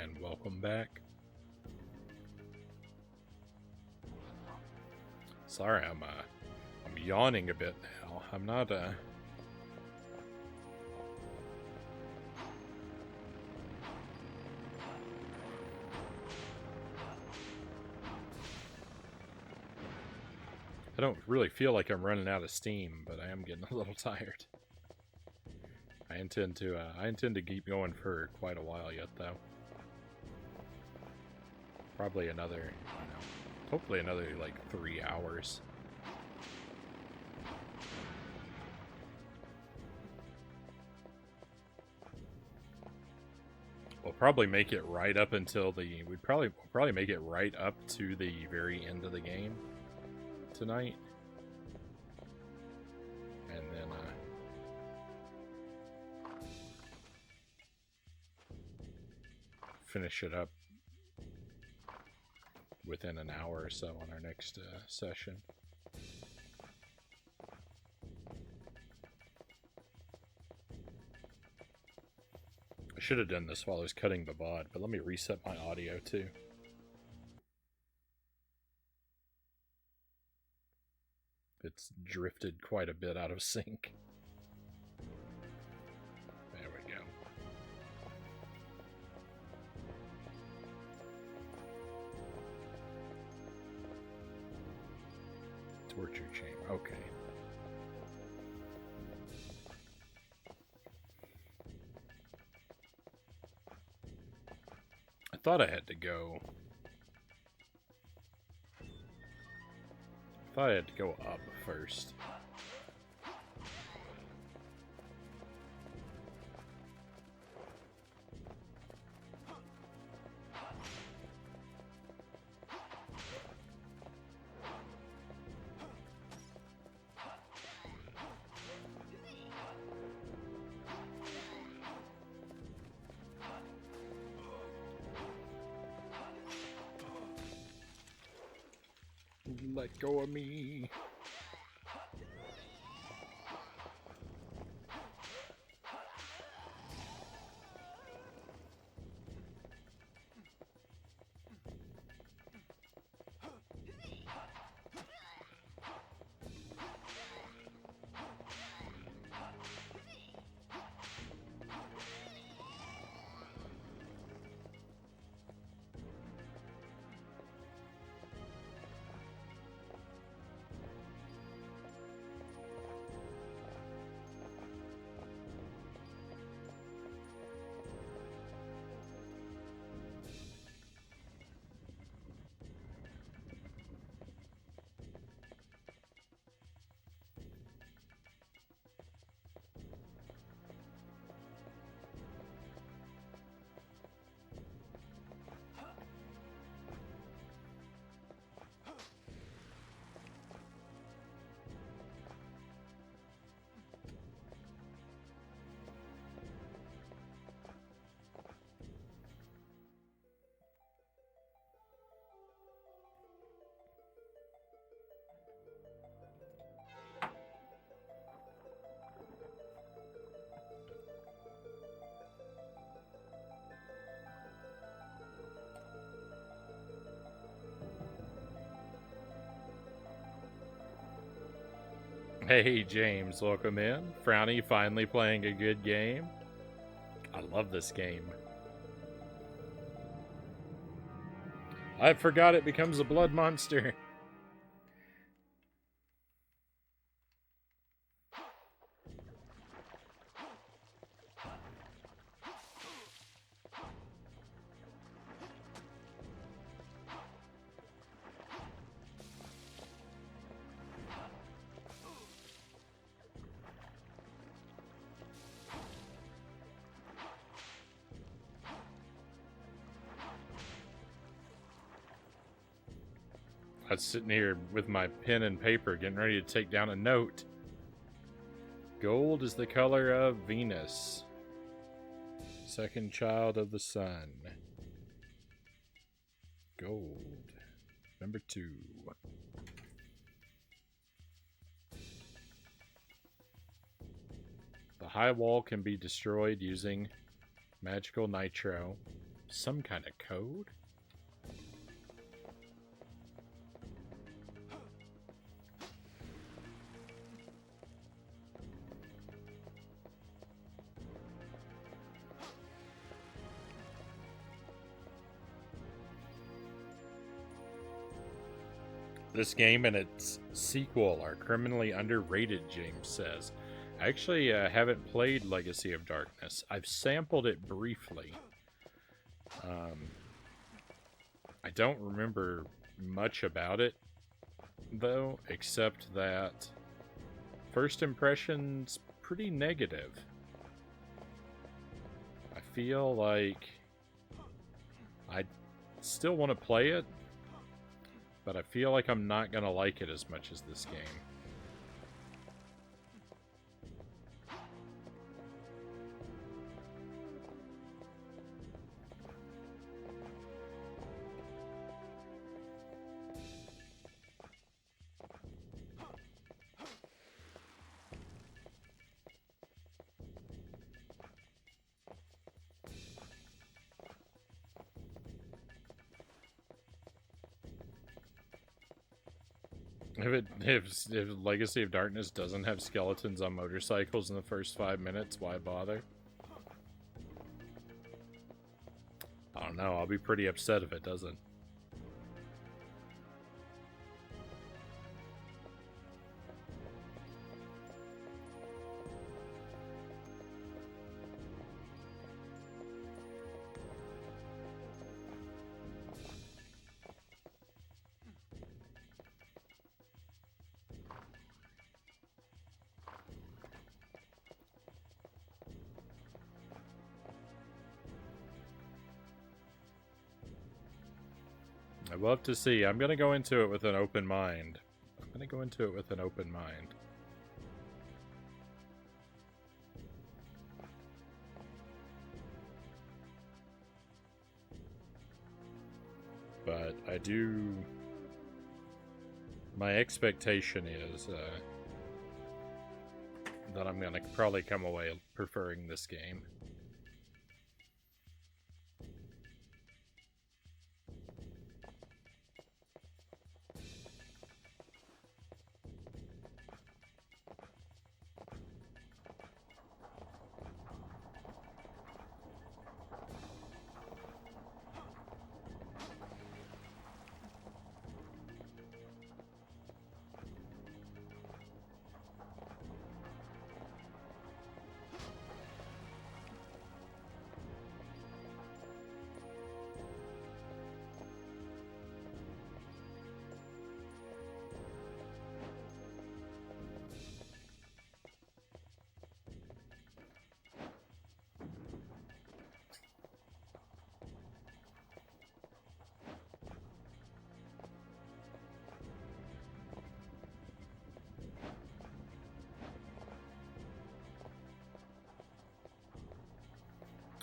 and welcome back. Sorry, I'm yawning a bit now. I'm not I don't really feel like I'm running out of steam, but I am getting a little tired. I intend to keep going for quite a while yet, though. Probably another, hopefully another like 3 hours. We'll probably make it right up until we'd probably make it right up to the very end of the game tonight. And then finish it up within an hour or so on our next session. I should have done this while I was cutting the VOD, but let me reset my audio too. It's drifted quite a bit out of sync. There we go. Torture chamber. Okay. I thought I had to go. I thought I had to go up first. Let go of me. Hey James, welcome in. Frownie finally playing a good game. I love this game. I forgot it becomes a blood monster. I was sitting here with my pen and paper getting ready to take down a note. Gold is the color of Venus, second child of the sun. Gold. Number 2. The high wall can be destroyed using magical nitro. some kind of code? This game and its sequel are criminally underrated, James says. I actually haven't played Legacy of Darkness. I've sampled it briefly. I don't remember much about it, though, except that first impression's pretty negative. I feel like I still want to play it, but I feel like I'm not going to like it as much as this game. If Legacy of Darkness doesn't have skeletons on motorcycles in the first 5 minutes, why bother? I don't know, I'll be pretty upset if it doesn't. I'd love to see. I'm going to go into it with an open mind. But I do... My expectation is that I'm going to probably come away preferring this game.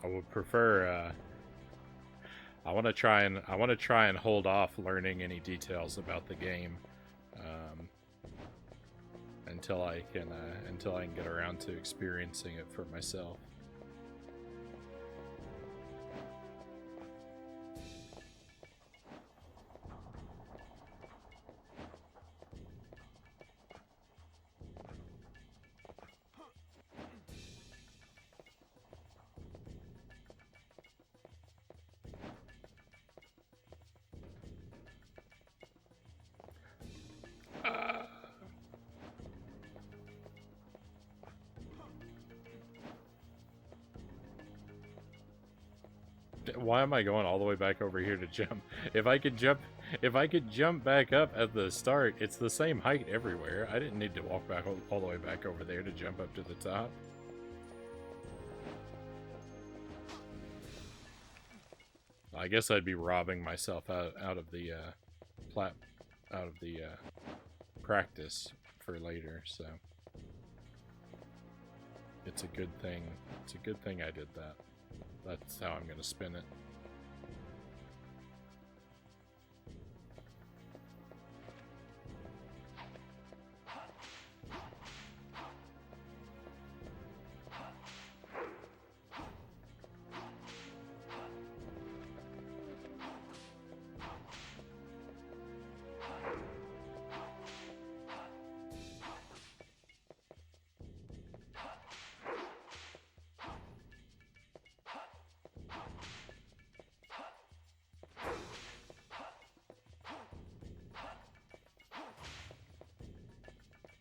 I would prefer. I want to try and hold off learning any details about the game until I can get around to experiencing it for myself. Why am I going all the way back over here to jump? If I could jump back up at the start, it's the same height everywhere. I didn't need to walk back all the way back over there to jump up to the top. I guess I'd be robbing myself out of the practice for later, so it's a good thing. It's a good thing I did that. That's how I'm going to spin it.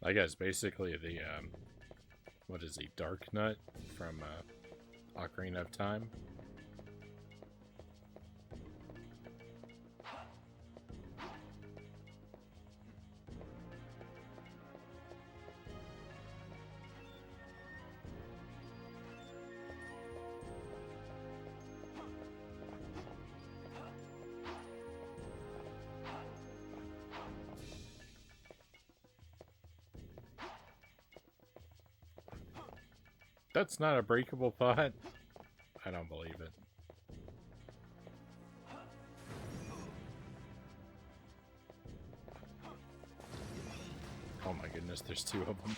I guess basically the, what is he, Dark Nut from Ocarina of Time? That's not a breakable pot. I don't believe it. Oh my goodness, there's two of them.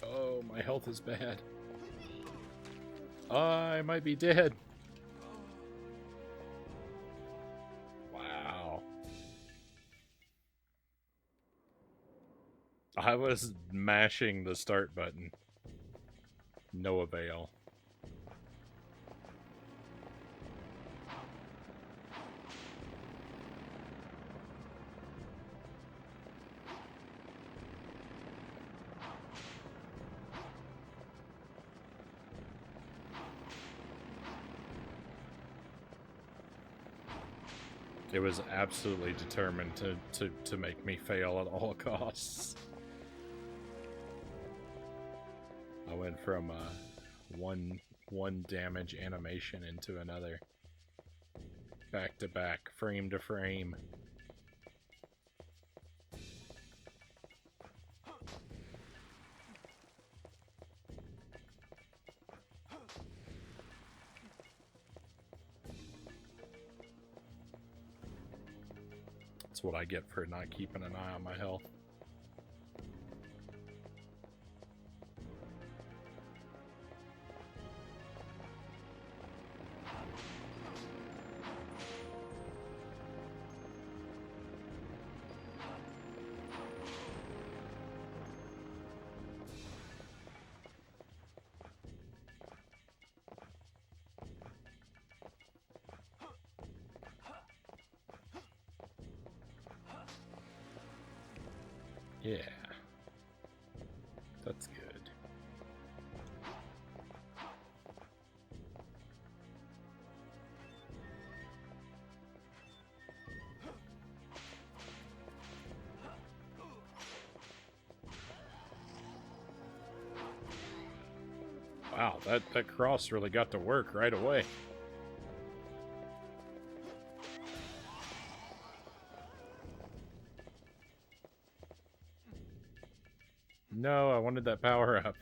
Oh, my health is bad. I might be dead. Wow. I was mashing the start button. No avail. It was absolutely determined to make me fail at all costs. I went from one damage animation into another. Back to back, frame to frame. That's what I get for not keeping an eye on my health. Yeah. That's good. Wow, that cross really got to work right away. No, I wanted that power up.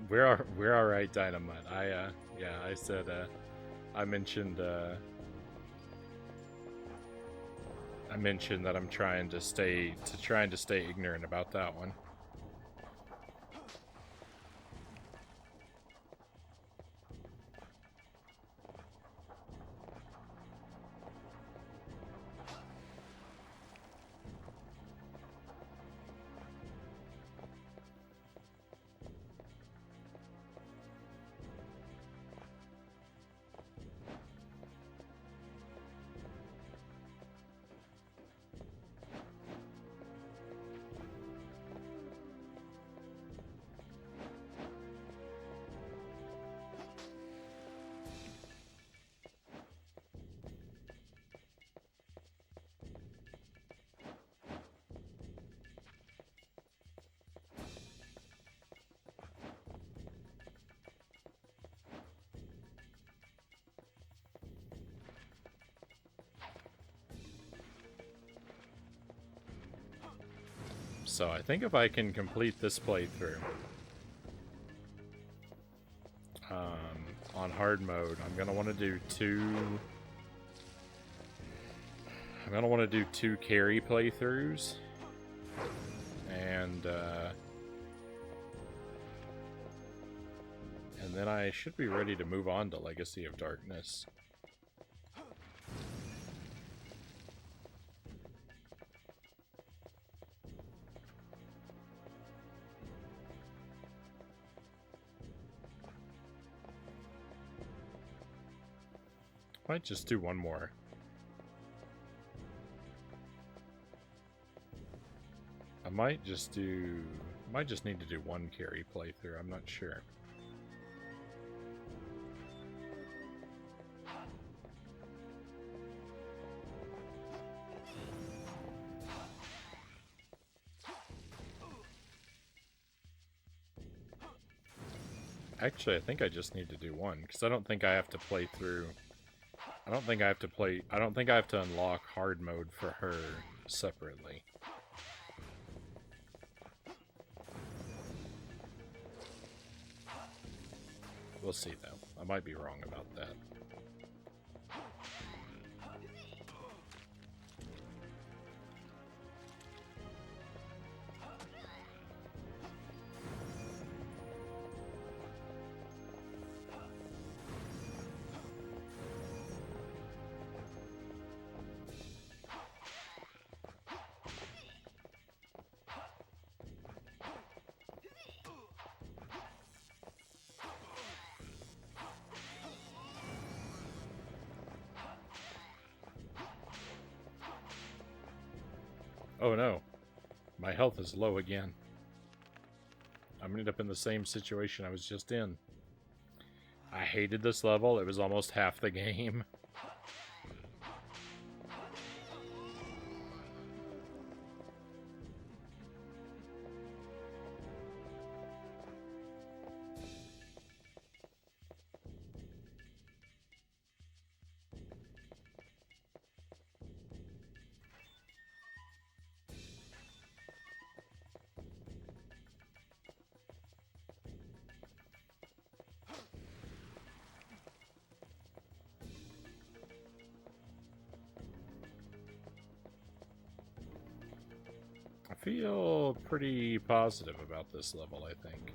We're all right, Dynamite. Yeah, I said I mentioned that I'm trying to stay ignorant about that one. So I think if I can complete this playthrough on hard mode, I'm gonna want to do two carry playthroughs, and then I should be ready to move on to Legacy of Darkness. Might just do one more. I might just need to do one carry playthrough, I'm not sure. Actually, I think I just need to do one, because I don't think I have to play through... I don't think I have to unlock hard mode for her separately. We'll see, though. I might be wrong about that. Oh no, my health is low again. I'm ended up in the same situation I was just in. I hated this level, it was almost half the game. I feel pretty positive about this level, I think.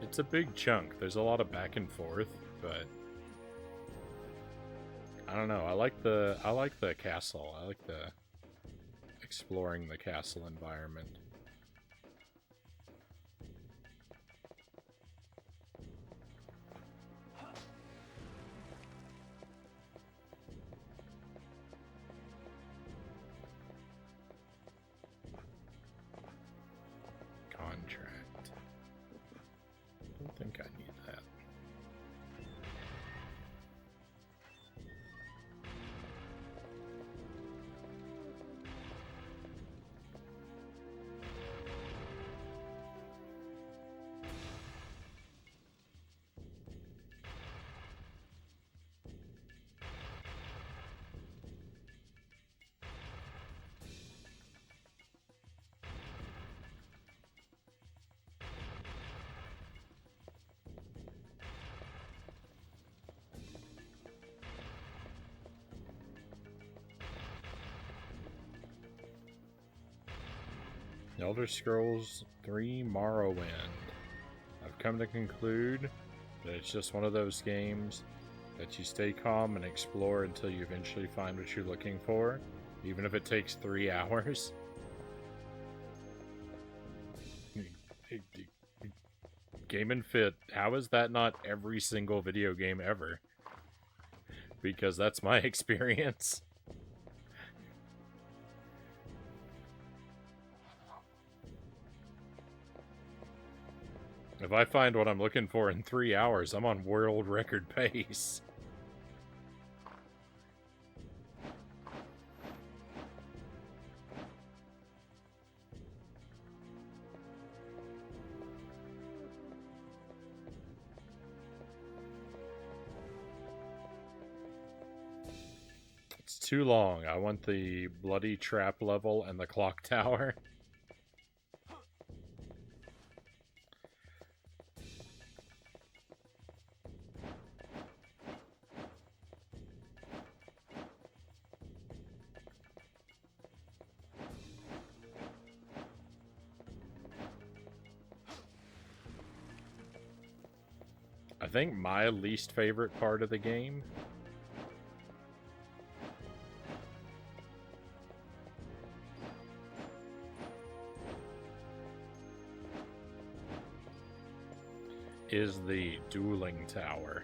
It's a big chunk. There's a lot of back and forth, but I don't know. I like the castle. I like the exploring the castle environment. Contract. Don't think I need that. Elder Scrolls 3 Morrowind. I've come to conclude that it's just one of those games that you stay calm and explore until you eventually find what you're looking for, even if it takes 3 hours. Game and Fit, how is that not every single video game ever? Because that's my experience. If I find what I'm looking for in 3 hours, I'm on world record pace. It's too long. I want the bloody trap level and the clock tower. I think my least favorite part of the game is the dueling tower.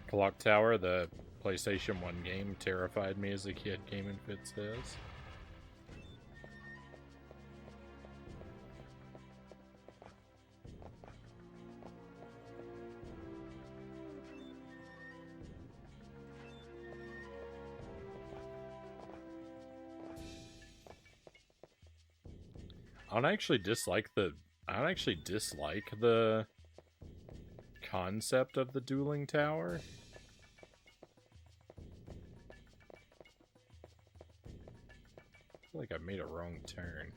Clock Tower, the PlayStation 1 game, terrified me as a kid, Game and Fit says. I don't actually dislike the concept of the dueling tower. I feel like I made a wrong turn.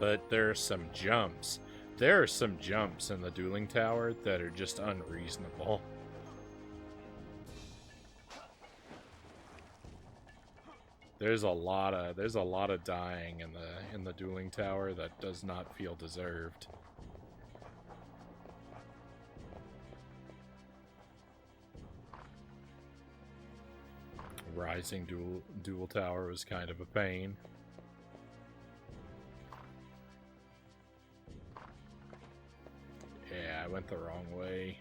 But there are some jumps. There are some jumps in the dueling tower that are just unreasonable. There's a lot of dying in the dueling tower that does not feel deserved. Rising dual tower was kind of a pain. Yeah, I went the wrong way.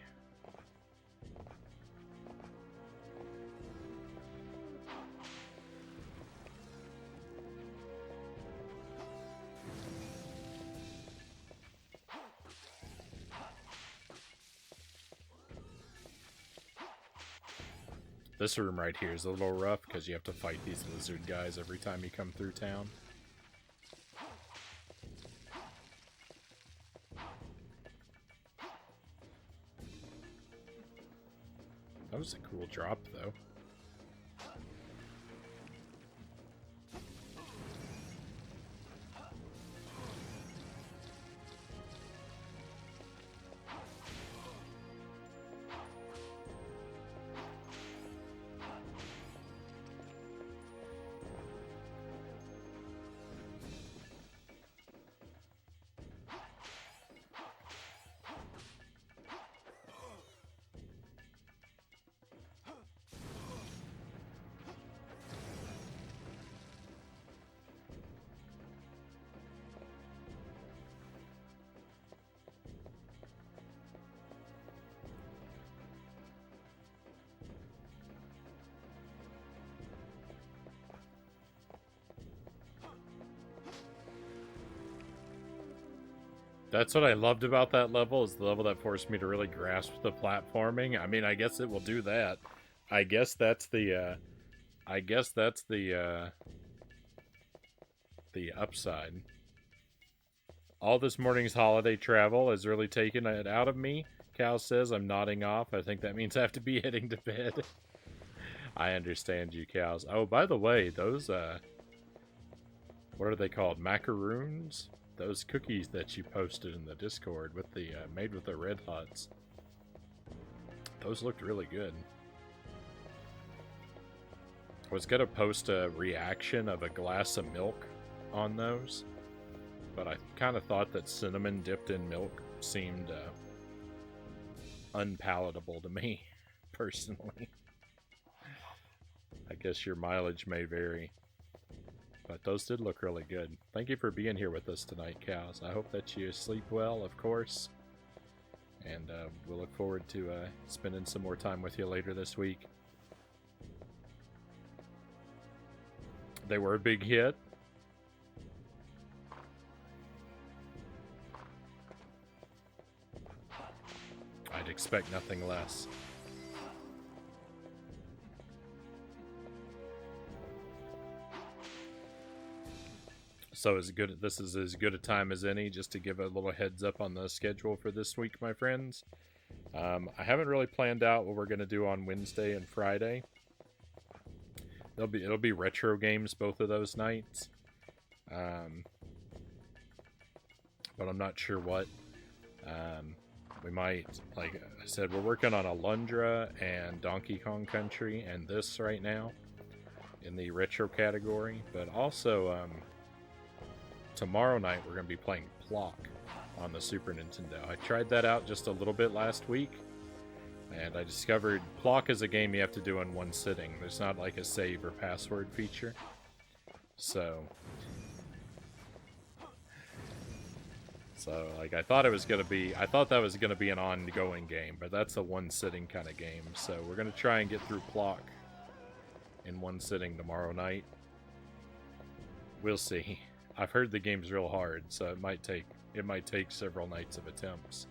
This room right here is a little rough because you have to fight these lizard guys every time you come through town. That was a cool drop, though. That's what I loved about that level, is the level that forced me to really grasp the platforming. I mean, I guess it will do that. I guess that's the I guess that's the upside. All this morning's holiday travel has really taken it out of me. Cal says I'm nodding off. I think that means I have to be heading to bed. I understand you, Cows. Oh, by the way, those, what are they called? Macaroons? Those cookies that you posted in the Discord with the, made with the Red Hots. Those looked really good. I was gonna post a reaction of a glass of milk on those, but I kind of thought that cinnamon dipped in milk seemed unpalatable to me, personally. I guess your mileage may vary. But those did look really good. Thank you for being here with us tonight, Cows. I hope that you sleep well, of course. And we'll look forward to spending some more time with you later this week. They were a big hit. I'd expect nothing less. So this is as good a time as any just to give a little heads up on the schedule for this week, my friends. I haven't really planned out what we're going to do on Wednesday and Friday. It'll be retro games both of those nights. But I'm not sure what. We might, like I said, we're working on Alundra and Donkey Kong Country and this right now in the retro category. But also, tomorrow night we're going to be playing Plock on the Super Nintendo. I tried that out just a little bit last week, and I discovered Plock is a game you have to do in one sitting. There's not like a save or password feature. So like I thought that was going to be an ongoing game, but that's a one sitting kind of game. So we're going to try and get through Plock in one sitting tomorrow night. We'll see. I've heard the game's real hard, so it might take several nights of attempts.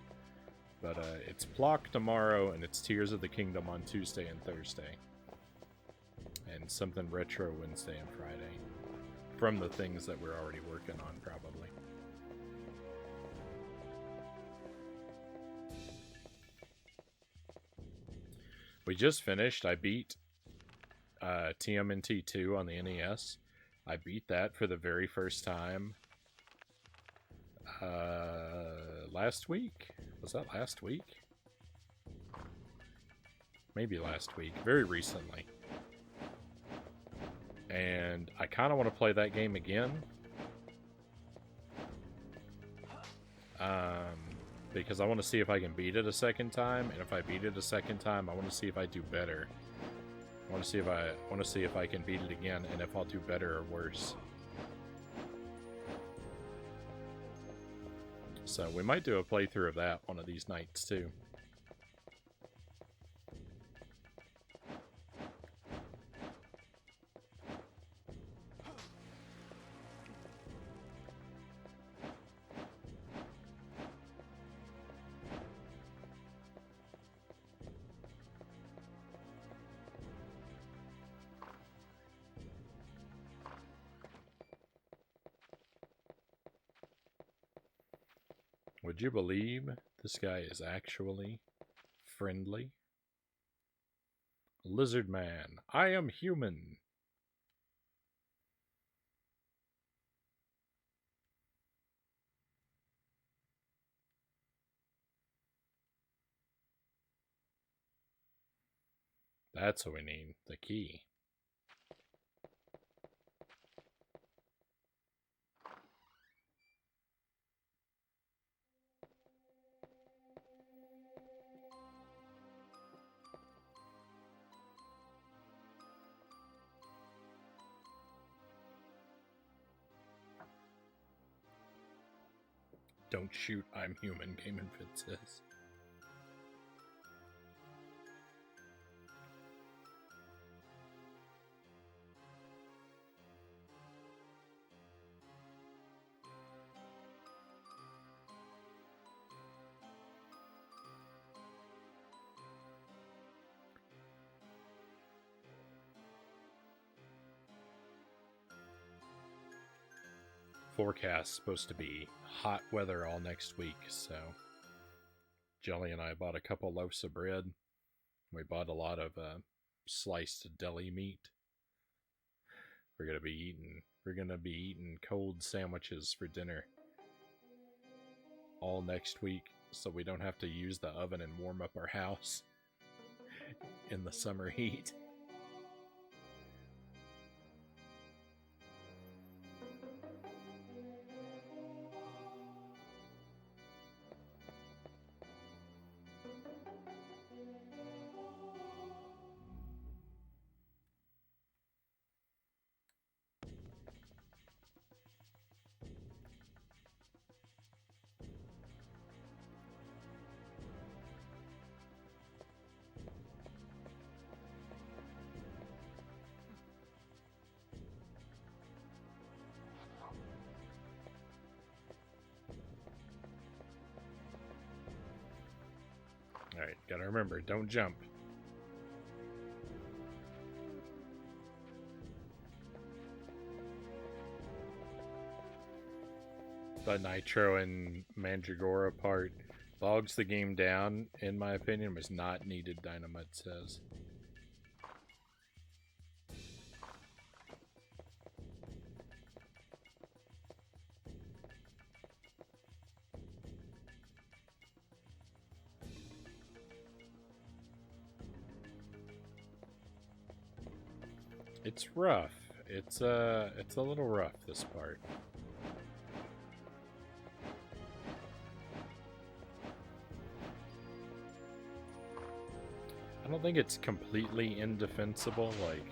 But it's Plock tomorrow, and it's Tears of the Kingdom on Tuesday and Thursday. And something retro Wednesday and Friday. From the things that we're already working on, probably. We just finished. I beat TMNT 2 on the NES. I beat that for the very first time last week. Was that last week? Maybe last week. Very recently. And I kind of want to play that game again. Because I want to see if I can beat it a second time, and if I beat it a second time, I want to see if I do better. I want to see if I can beat it again, and if I'll do better or worse. So we might do a playthrough of that one of these nights too. Would you believe this guy is actually friendly? Lizard man, I am human. That's what we need, the key. Don't shoot, I'm human, Game and Fit says. forecast supposed to be hot weather all next week, so Jelly and I bought a couple loaves of bread. We bought a lot of sliced deli meat. We're gonna be eating cold sandwiches for dinner all next week, so we don't have to use the oven and warm up our house in the summer heat. Alright, gotta remember, don't jump. The Nitro and Mandragora part bogs the game down, in my opinion, was not needed, Dynamite says. It's rough. It's a little rough, this part. I don't think it's completely indefensible, like...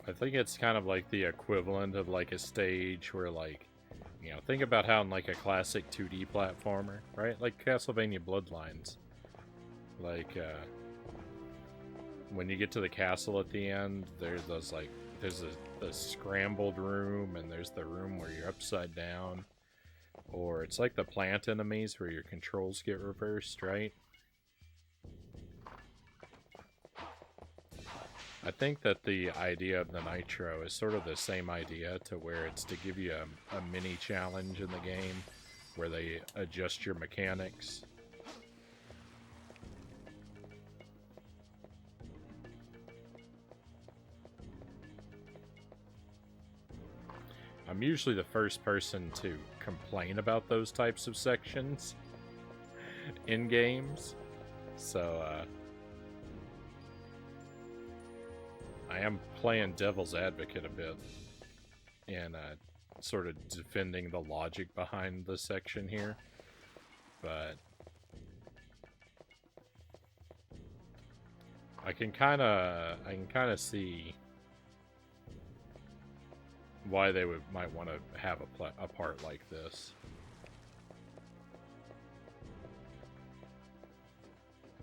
I think it's kind of like the equivalent of like a stage where, like, you know, think about how in like a classic 2D platformer, right? Like Castlevania Bloodlines. Like, when you get to the castle at the end, there's those like, there's the scrambled room, and there's the room where you're upside down. Or it's like the plant enemies where your controls get reversed, right? I think that the idea of the Nitro is sort of the same idea, to where it's to give you a mini challenge in the game where they adjust your mechanics. I'm usually the first person to complain about those types of sections in games, so I am playing devil's advocate a bit and sort of defending the logic behind the section here, but I can kind of see why they might want to have a part like this.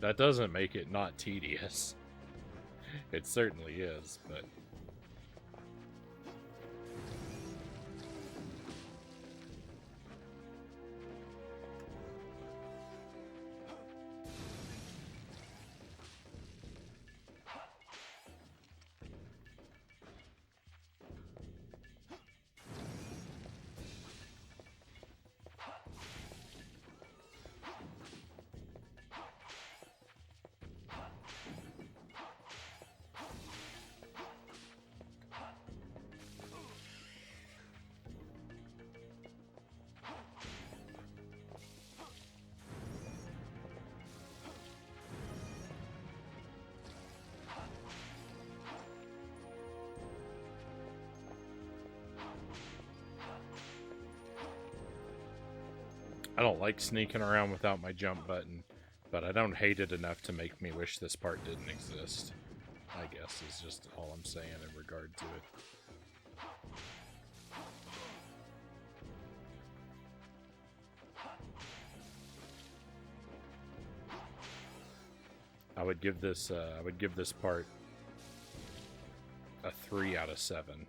That doesn't make it not tedious. It certainly is, but... I don't like sneaking around without my jump button, but I don't hate it enough to make me wish this part didn't exist, I guess, is just all I'm saying in regard to it. I would would give this part a 3 out of 7.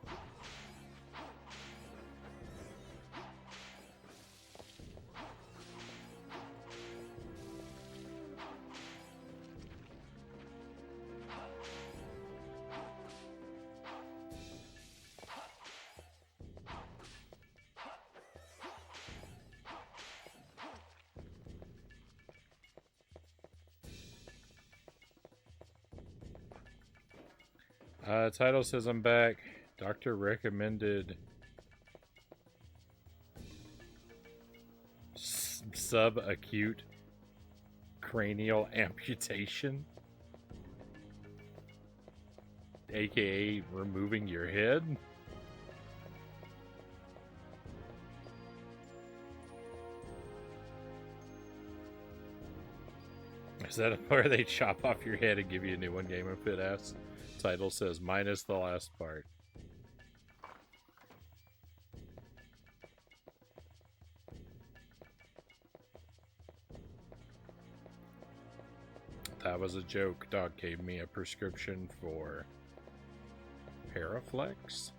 Title says I'm back. Doctor recommended subacute cranial amputation, aka removing your head. Is that where they chop off your head and give you a new one? Game of Fit ass. Title says minus the last part. That was a joke. Dog gave me a prescription for Paraflex.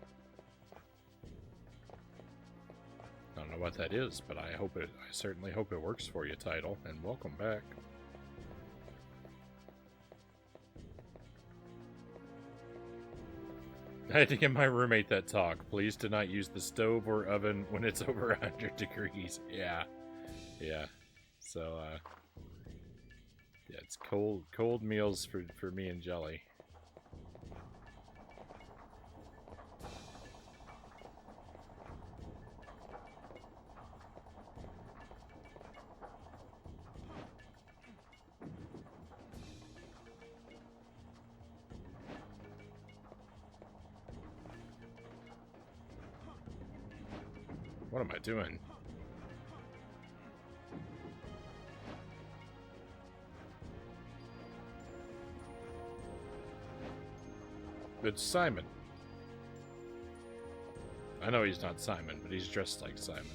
I don't know what that is, but I certainly hope it works for you, Title, and welcome back. I had to give my roommate that talk. Please do not use the stove or oven when it's over 100 degrees. Yeah. So, yeah, it's cold meals for me and Jelly. What am I doing? It's Simon. I know he's not Simon, but he's dressed like Simon.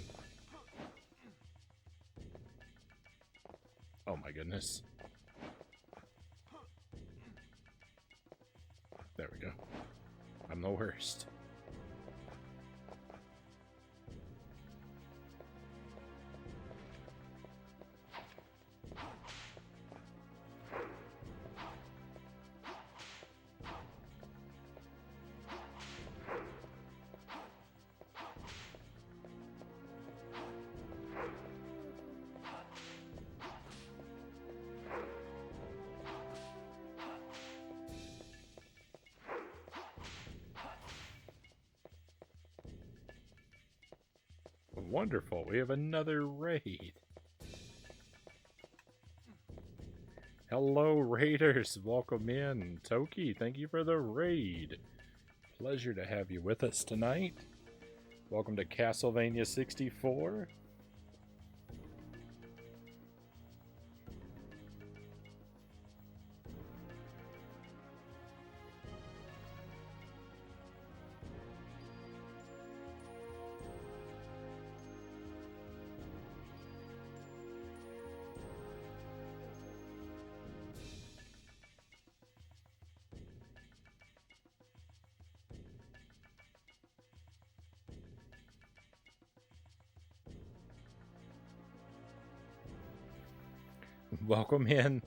Oh my goodness. There we go. I'm the worst. Wonderful, we have another raid. Hello, raiders. Welcome in. Toki, thank you for the raid. Pleasure to have you with us tonight. Welcome to Castlevania 64. Welcome in.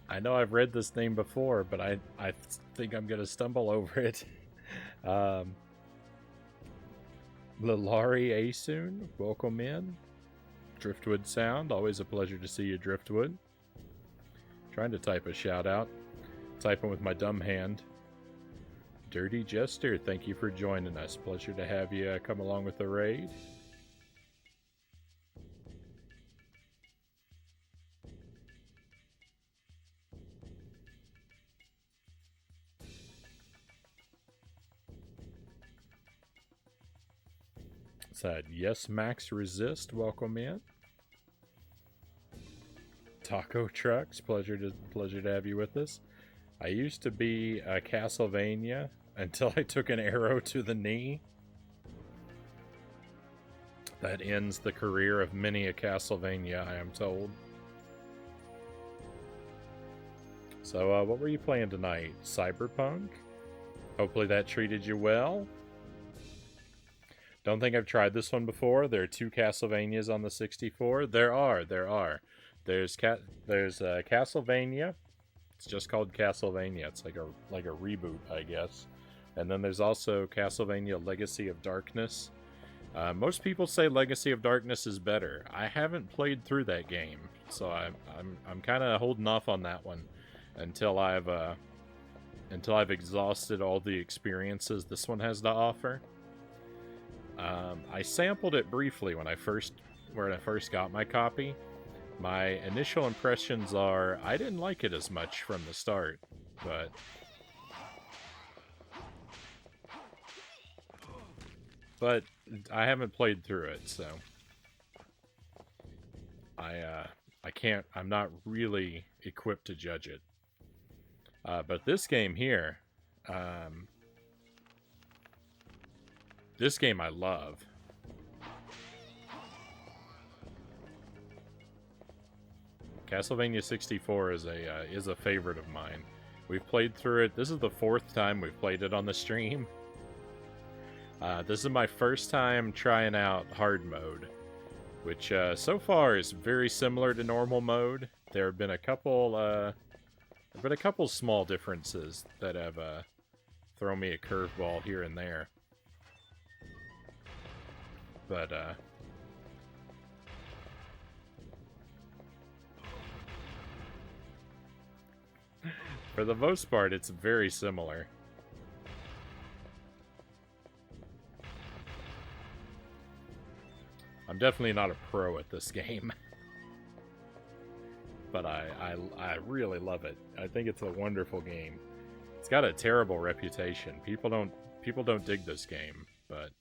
I know I've read this name before, but I think I'm going to stumble over it. Lalari Asun, welcome in. Driftwood Sound, always a pleasure to see you, Driftwood. Trying to type a shout out. Typing with my dumb hand. Dirty Jester, thank you for joining us. Pleasure to have you come along with the raid. Said yes, Max Resist, welcome in. Taco Trucks, pleasure to have you with us. I used to be a Castlevania until I took an arrow to the knee. That ends the career of many a Castlevania, I am told. So, what were you playing tonight? Cyberpunk? Hopefully that treated you well. Don't think I've tried this one before. There are 2 Castlevanias on the 64. There are. There's Castlevania. It's just called Castlevania. It's like a reboot, I guess. And then there's also Castlevania Legacy of Darkness. Most people say Legacy of Darkness is better. I haven't played through that game, so I'm kind of holding off on that one until I've exhausted all the experiences this one has to offer. I sampled it briefly when I first got my copy. My initial impressions are I didn't like it as much from the start, but I haven't played through it, so I'm not really equipped to judge it. But this game here, this game I love. Castlevania 64 is a favorite of mine. We've played through it. This is the 4th time we've played it on the stream. This is my first time trying out hard mode, which so far is very similar to normal mode. There have been a couple small differences that have thrown me a curveball here and there. But for the most part, it's very similar. I'm definitely not a pro at this game. But I really love it. I think it's a wonderful game. It's got a terrible reputation. People don't dig this game, but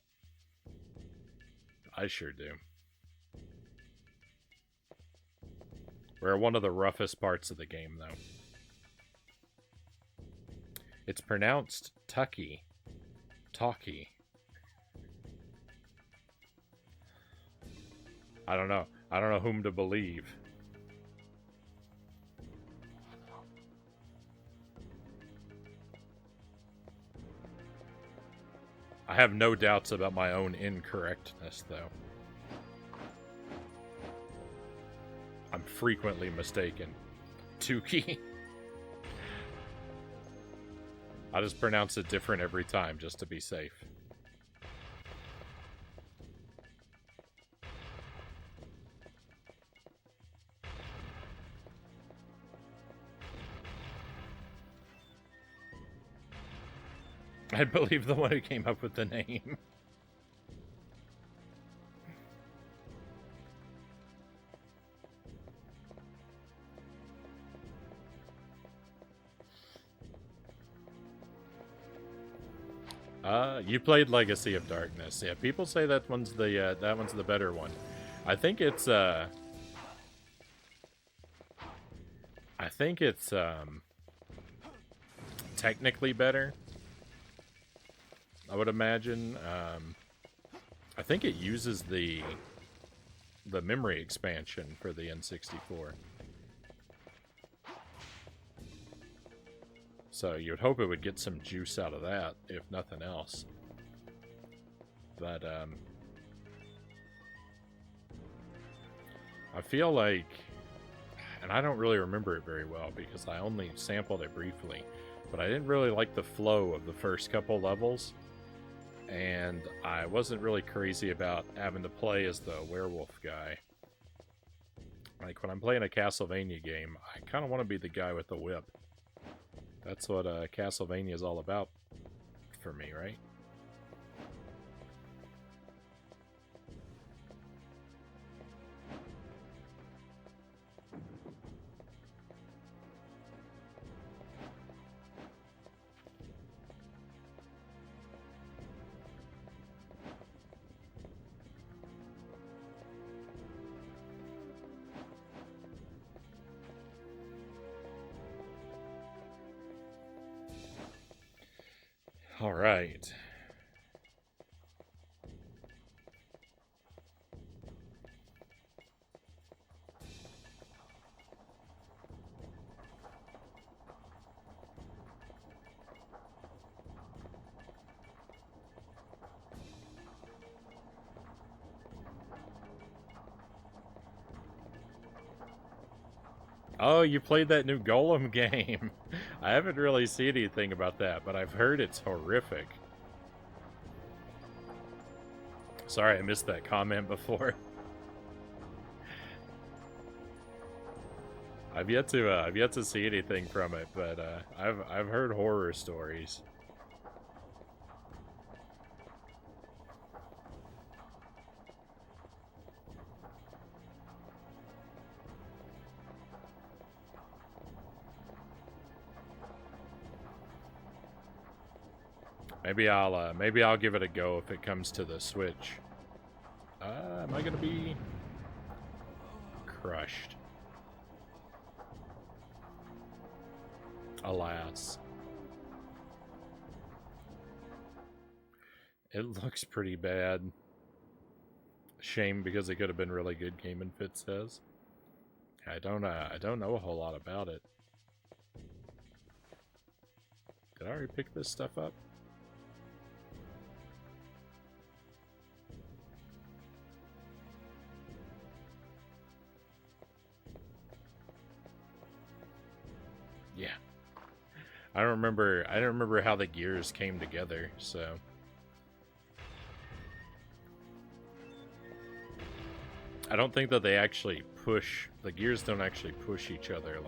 I sure do. We're at one of the roughest parts of the game, though. It's pronounced Tucky. Talkie. I don't know. I don't know whom to believe. I have no doubts about my own incorrectness, though. I'm frequently mistaken. Tukey. I just pronounce it different every time, just to be safe. I believe the one who came up with the name. You played Legacy of Darkness. Yeah, people say that one's the better one. I think it's technically better. I would imagine. I think it uses the memory expansion for the N64. So you'd hope it would get some juice out of that, if nothing else. But I feel like, and I don't really remember it very well because I only sampled it briefly, but I didn't really like the flow of the first couple levels. And I wasn't really crazy about having to play as the werewolf guy. Like, when I'm playing a Castlevania game, I kind of want to be the guy with the whip. That's what Castlevania is all about for me, right? All right. Oh, you played that new Golem game. I haven't really seen anything about that, but I've heard it's horrific. Sorry, I missed that comment before. I've yet to see anything from it, but I've heard horror stories. Maybe I'll give it a go if it comes to the Switch. Am I gonna be crushed? Alas. It looks pretty bad. Shame, because it could have been really good, Game and Fit says. I don't know a whole lot about it. Did I already pick this stuff up? Yeah. I don't remember how the gears came together, so I don't think that they actually push, the gears don't actually push each other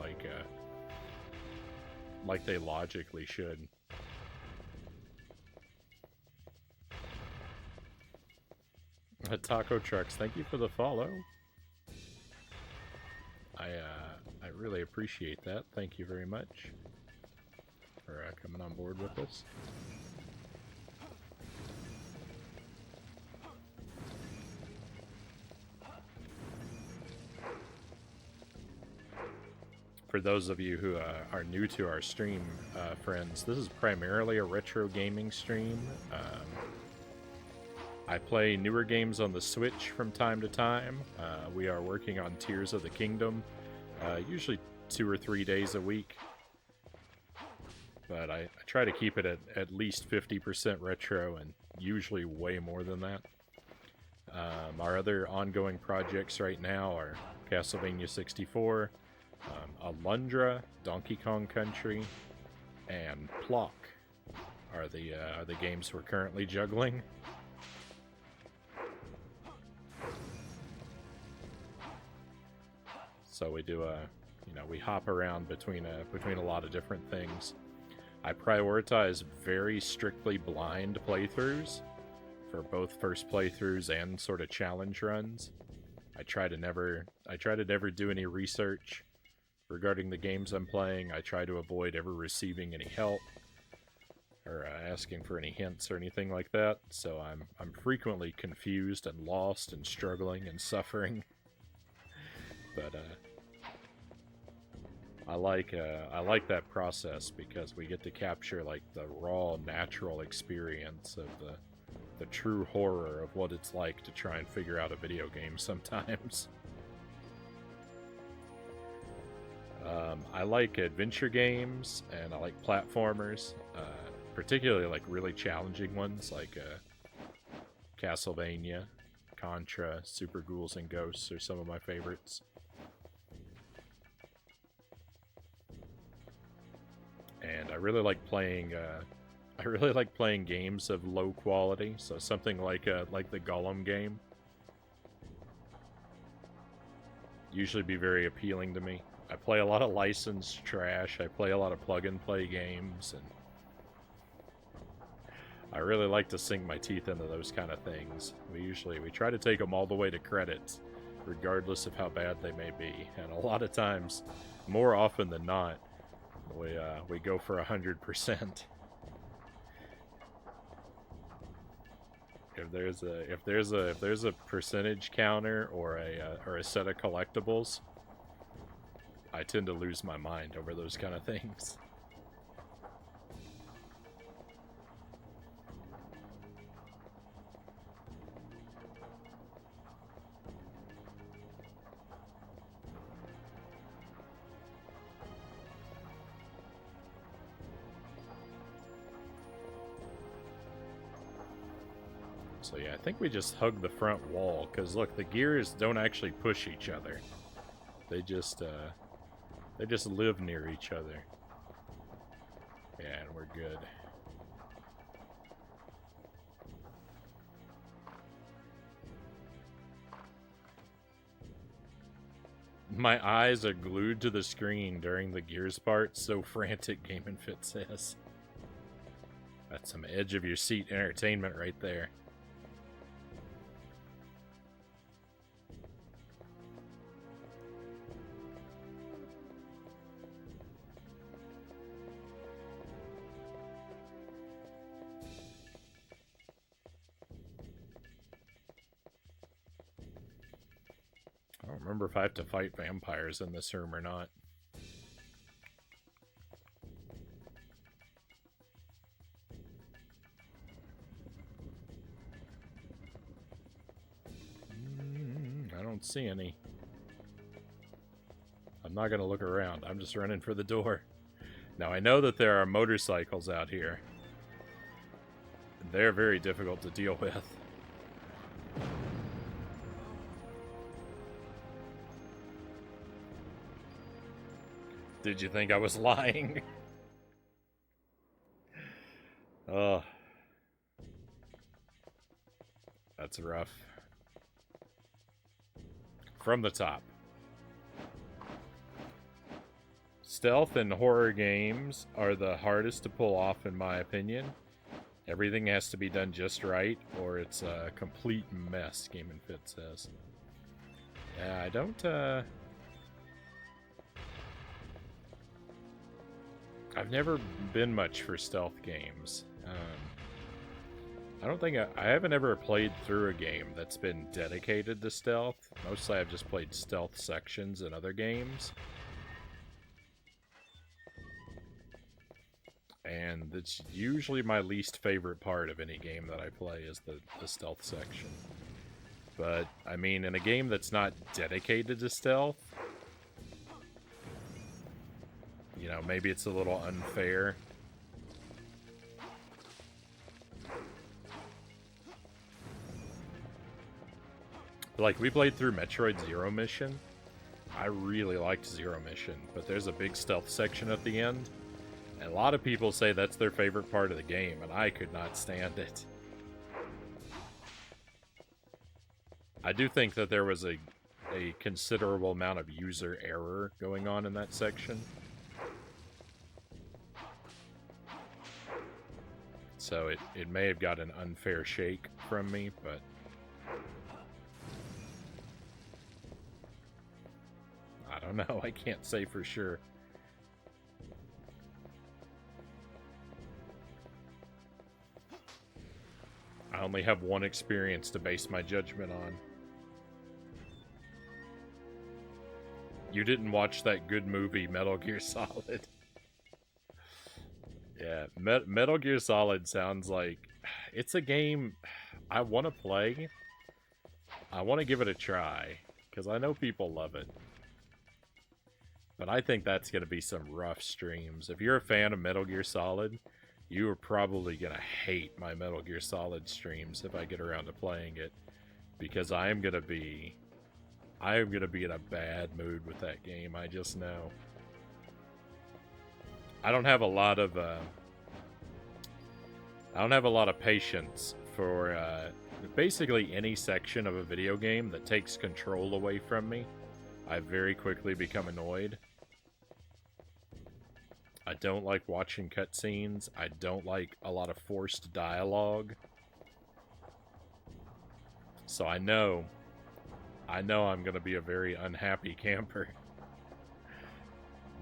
like they logically should. Taco Trucks, thank you for the follow. I really appreciate that. Thank you very much for coming on board with us. For those of you who are new to our stream, friends, this is primarily a retro gaming stream. I play newer games on the Switch from time to time. We are working on Tears of the Kingdom, usually 2 or 3 days a week. But I try to keep it at least 50% retro, and usually way more than that. Our other ongoing projects right now are Castlevania 64, Alundra, Donkey Kong Country, and Plock are the games we're currently juggling. So we do we hop around between a lot of different things. I prioritize very strictly blind playthroughs for both first playthroughs and sort of challenge runs. I try to never do any research regarding the games I'm playing. I try to avoid ever receiving any help or asking for any hints or anything like that. So I'm frequently confused and lost and struggling and suffering. But I like that process because we get to capture like the raw, natural experience of the true horror of what it's like to try and figure out a video game sometimes. I like adventure games, and I like platformers, particularly like really challenging ones like Castlevania, Contra, Super Ghouls and Ghosts are some of my favorites. And I really like playing games of low quality, so something like the Golem game usually be very appealing to me. I play a lot of licensed trash. I play a lot of plug-and-play games, and I really like to sink my teeth into those kind of things. We try to take them all the way to credits, regardless of how bad they may be. And a lot of times, more often than not, we go for 100%. If there's a percentage counter or a set of collectibles, I tend to lose my mind over those kind of things. So yeah, I think we just hug the front wall, because look, the gears don't actually push each other. They just They just live near each other. Yeah, and we're good. My eyes are glued to the screen during the Gears part, so frantic, Game and Fit says. That's some edge of your seat entertainment right there. I don't remember if I have to fight vampires in this room or not. I don't see any. I'm not going to look around. I'm just running for the door. Now, I know that there are motorcycles out here. They're very difficult to deal with. Did you think I was lying? Oh. That's rough. From the top. Stealth in horror games are the hardest to pull off, in my opinion. Everything has to be done just right, or it's a complete mess, Game and Fit says. Yeah, I don't, I've never been much for stealth games. I don't think I haven't ever played through a game that's been dedicated to stealth. Mostly I've just played stealth sections in other games. And it's usually my least favorite part of any game that I play is the stealth section. But, I mean, in a game that's not dedicated to stealth, you know, maybe it's a little unfair. Like, we played through Metroid Zero Mission. I really liked Zero Mission, but there's a big stealth section at the end. And a lot of people say that's their favorite part of the game, and I could not stand it. I do think that there was a considerable amount of user error going on in that section. So it may have got an unfair shake from me, but... I don't know, I can't say for sure. I only have one experience to base my judgment on. You didn't watch that good movie, Metal Gear Solid. Yeah, Metal Gear Solid sounds like... It's a game I want to play. I want to give it a try, because I know people love it. But I think that's going to be some rough streams. If you're a fan of Metal Gear Solid, you are probably going to hate my Metal Gear Solid streams if I get around to playing it. Because I am going to be in a bad mood with that game, I just know. I don't have a lot of patience for basically any section of a video game that takes control away from me. I very quickly become annoyed. I don't like watching cutscenes. I don't like a lot of forced dialogue. So I know I'm going to be a very unhappy camper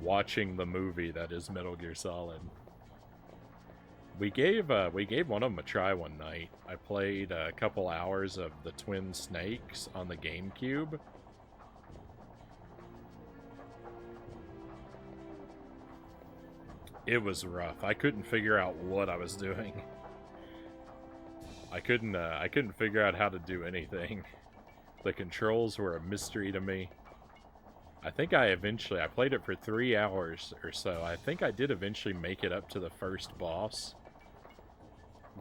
watching the movie that is Metal Gear Solid. We gave one of them a try one night. I played a couple hours of the Twin Snakes on the GameCube. It was rough. I couldn't figure out what I was doing. I couldn't figure out how to do anything. The controls were a mystery to me. I think I played it for 3 hours or so. I think I did eventually make it up to the first boss,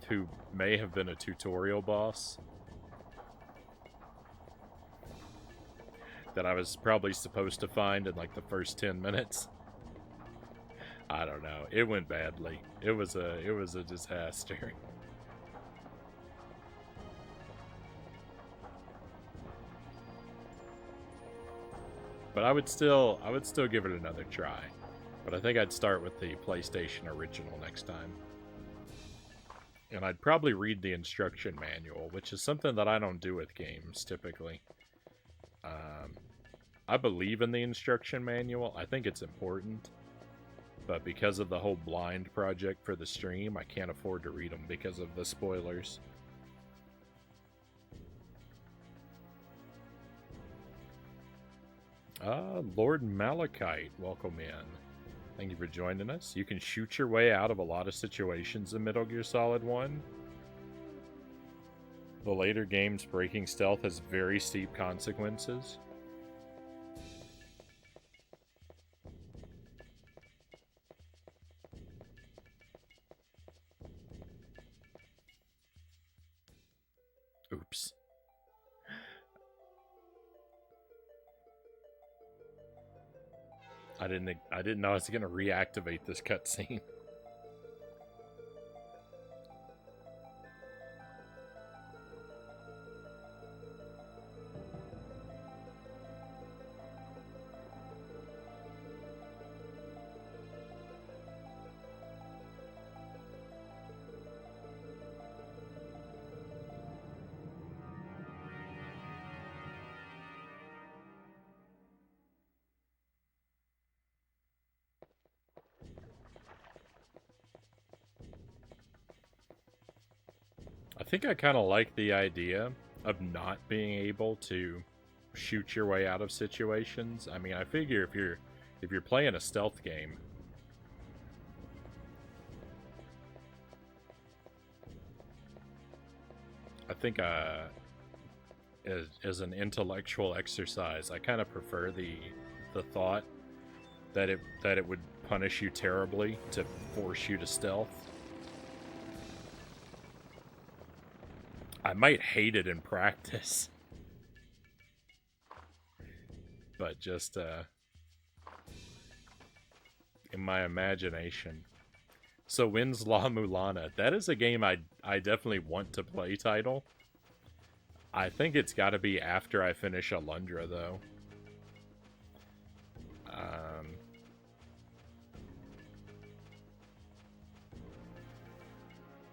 who may have been a tutorial boss. that I was probably supposed to find in like the first 10 minutes. I don't know. It went badly. It was a disaster. But I would still give it another try. But I think I'd start with the PlayStation original next time. And I'd probably read the instruction manual, which is something that I don't do with games typically. I believe in the instruction manual. I think it's important. But because of the whole blind project for the stream, I can't afford to read them because of the spoilers. Lord Malachite, welcome in. Thank you for joining us. You can shoot your way out of a lot of situations in Metal Gear Solid 1. The later games, breaking stealth has very steep consequences. Oops. I didn't know I was gonna reactivate this cutscene. I think I kind of like the idea of not being able to shoot your way out of situations. I mean, I figure if you're playing a stealth game, I think as an intellectual exercise, I kind of prefer the thought that it would punish you terribly to force you to stealth. I might hate it in practice. But just in my imagination. So when's La Mulana? That is a game I definitely want to play title. I think it's got to be after I finish Alundra, though.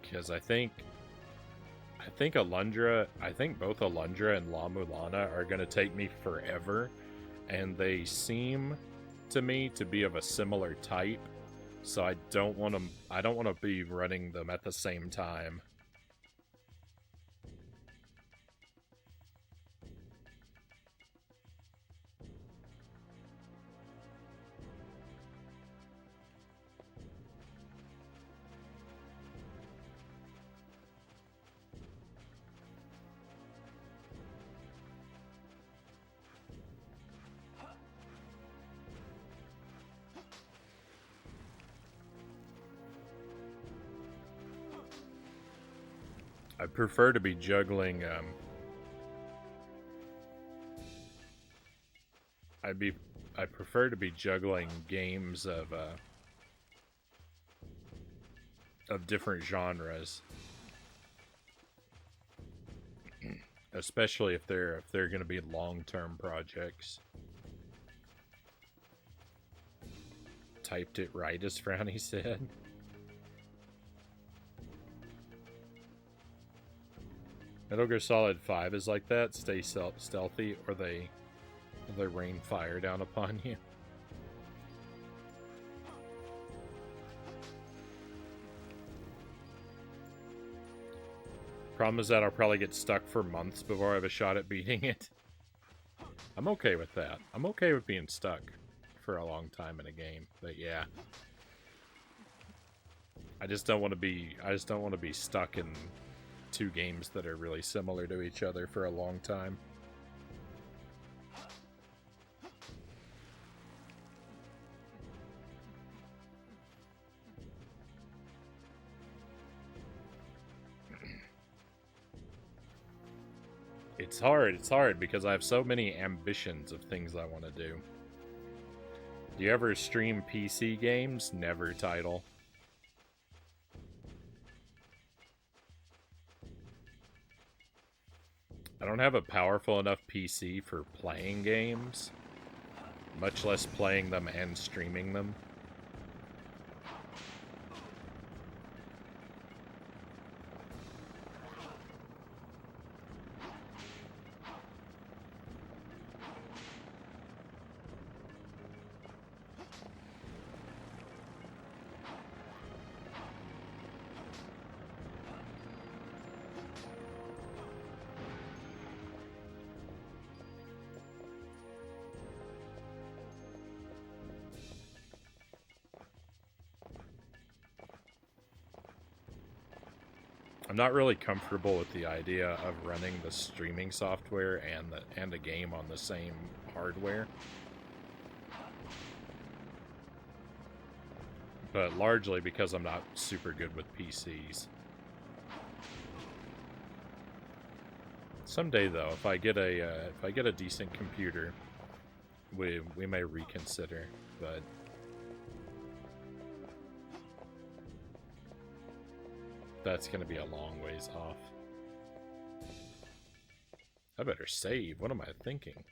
Because I think Alundra, I think both Alundra and La Mulana are going to take me forever, and they seem to me to be of a similar type, so I don't want to be running them at the same time. I prefer to be juggling, I prefer to be juggling games of different genres. Especially if they're going to be long-term projects. Typed it right, as Frownie said. Metal Gear Solid 5 is like that. Stay stealthy, or they rain fire down upon you. Problem is that I'll probably get stuck for months before I have a shot at beating it. I'm okay with that. I'm okay with being stuck for a long time in a game. But yeah. I just don't want to be stuck in two games that are really similar to each other for a long time. It's hard because I have so many ambitions of things I want to do. Do you ever stream PC games? Never, title. I don't have a powerful enough PC for playing games, much less playing them and streaming them. I'm not really comfortable with the idea of running the streaming software and the game on the same hardware. But largely because I'm not super good with PCs. Someday though, if I get a decent computer, we may reconsider, but that's going to be a long ways off. I better save. What am I thinking?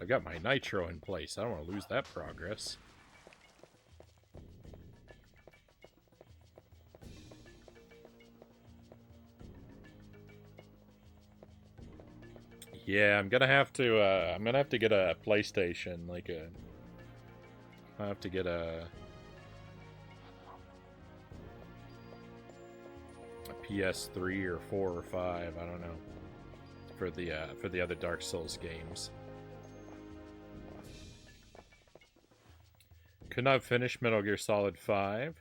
I've got my nitro in place. I don't want to lose that progress. Yeah, I'm gonna have to get a PlayStation, I have to get a PS3 or 4 or 5, I don't know, for the other Dark Souls games. Could not finish Metal Gear Solid 5,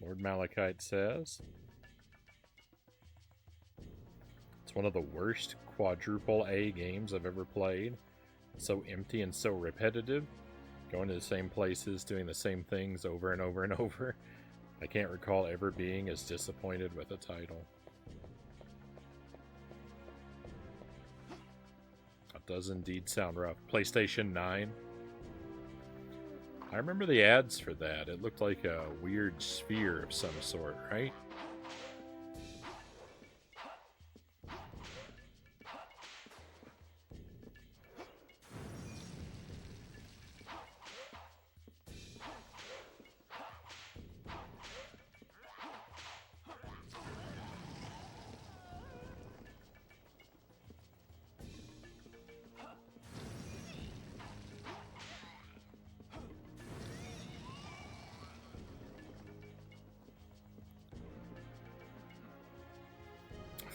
Lord Malachite says. It's one of the worst quadruple A games I've ever played. So empty and so repetitive. Going to the same places, doing the same things over and over and over. I can't recall ever being as disappointed with a title. That does indeed sound rough. PlayStation 9. I remember the ads for that. It looked like a weird sphere of some sort, right?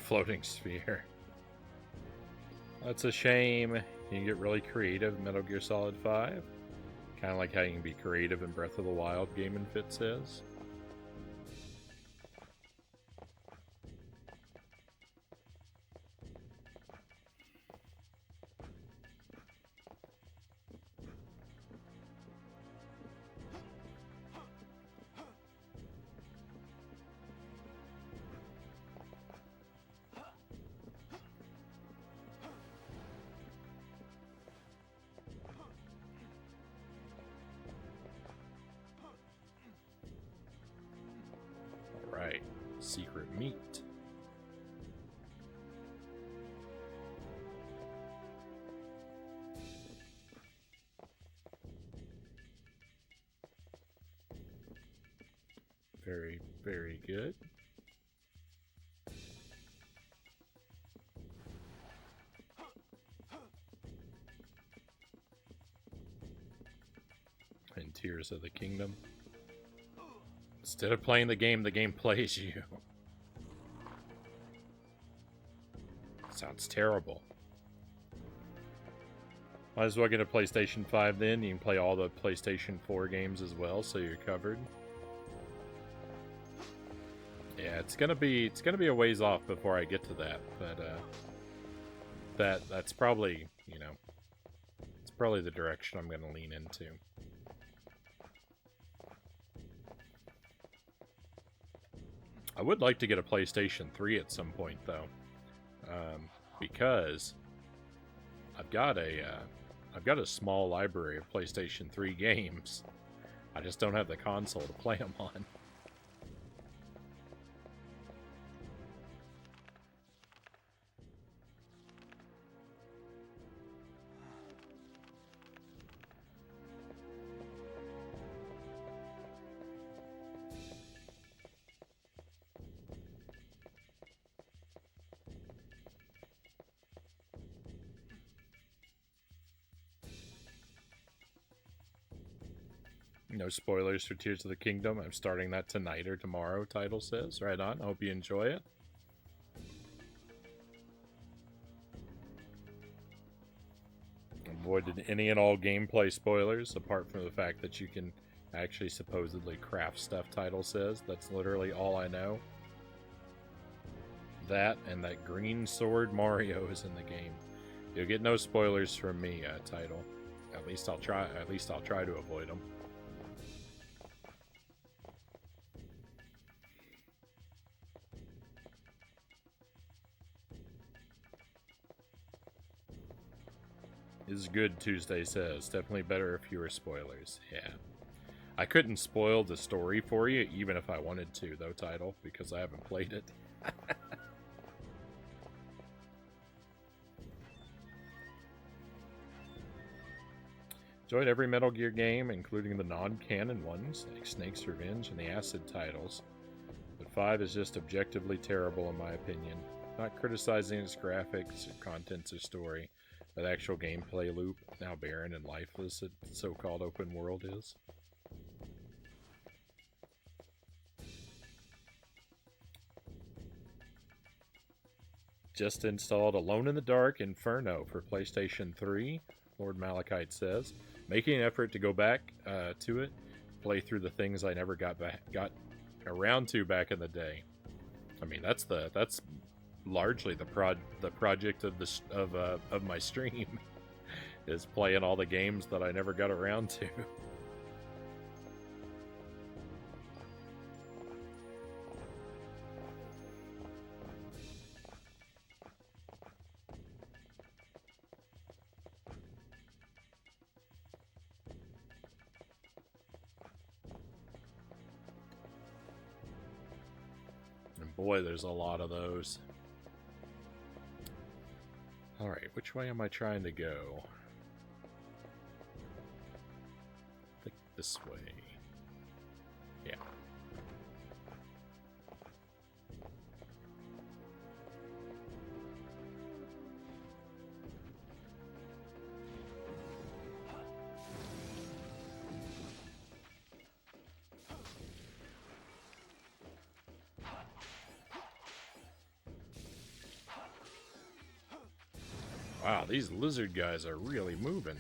Floating sphere. That's a shame. You can get really creative in Metal Gear Solid 5. Kind of like how you can be creative in Breath of the Wild, Game and Fit says. Secret meat. Very, very good. And Tears of the Kingdom. Instead of playing the game plays you. Sounds terrible. Might as well get a PlayStation 5 then. You can play all the PlayStation 4 games as well, so you're covered. Yeah, it's gonna be a ways off before I get to that, but that's probably, it's probably the direction I'm gonna lean into. I would like to get a PlayStation 3 at some point, though, because I've got a small library of PlayStation 3 games. I just don't have the console to play them on. No spoilers for Tears of the Kingdom. I'm starting that tonight or tomorrow, title says. Right on. I hope you enjoy it. Avoided any and all gameplay spoilers, apart from the fact that you can actually supposedly craft stuff, title says. That's literally all I know. That and that green sword Mario is in the game. You'll get no spoilers from me, title. At least I'll try to avoid them. Is good, Tuesday says. Definitely better if fewer spoilers. Yeah. I couldn't spoil the story for you, even if I wanted to, though, title, because I haven't played it. Enjoyed every Metal Gear game, including the non-canon ones, like Snake's Revenge and the Acid titles. But 5 is just objectively terrible, in my opinion. Not criticizing its graphics, or contents, or story. That actual gameplay loop, now barren and lifeless, the so-called open world is. Just installed Alone in the Dark Inferno for PlayStation 3, Lord Malachite says. Making an effort to go back to it, play through the things I never got around to back in the day. I mean, that's largely the project of my stream is playing all the games that I never got around to. And boy, there's a lot of those. Alright, which way am I trying to go? I think this way. Yeah. Wow, these lizard guys are really moving.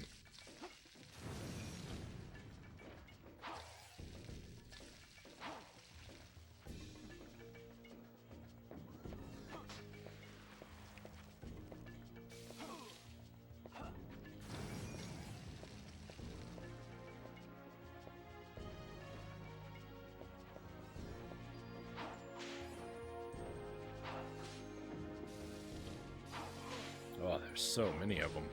Oh, there's so many of them.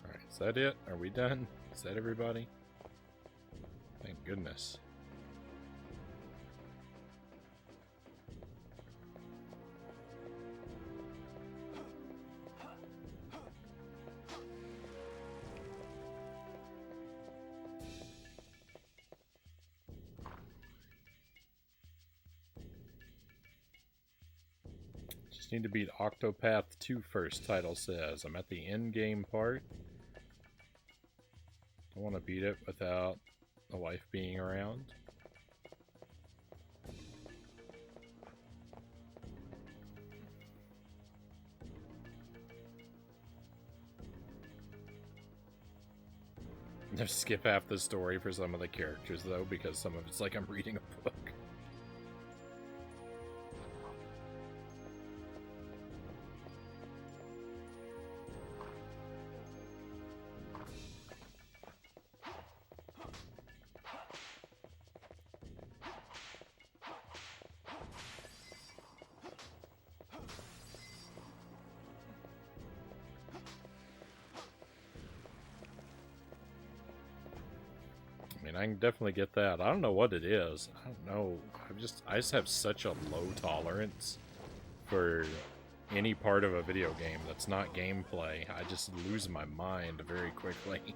Alright, is that it? Are we done? Is that everybody? Thank goodness. Just need to beat Octopath 2 first, title says. I'm at the end game part. I want to beat it without the wife being around. Skip half the story for some of the characters, though, because some of it's like I'm reading a book. I can definitely get that. I don't know what it is. I don't know. I just have such a low tolerance for any part of a video game that's not gameplay. I just lose my mind very quickly.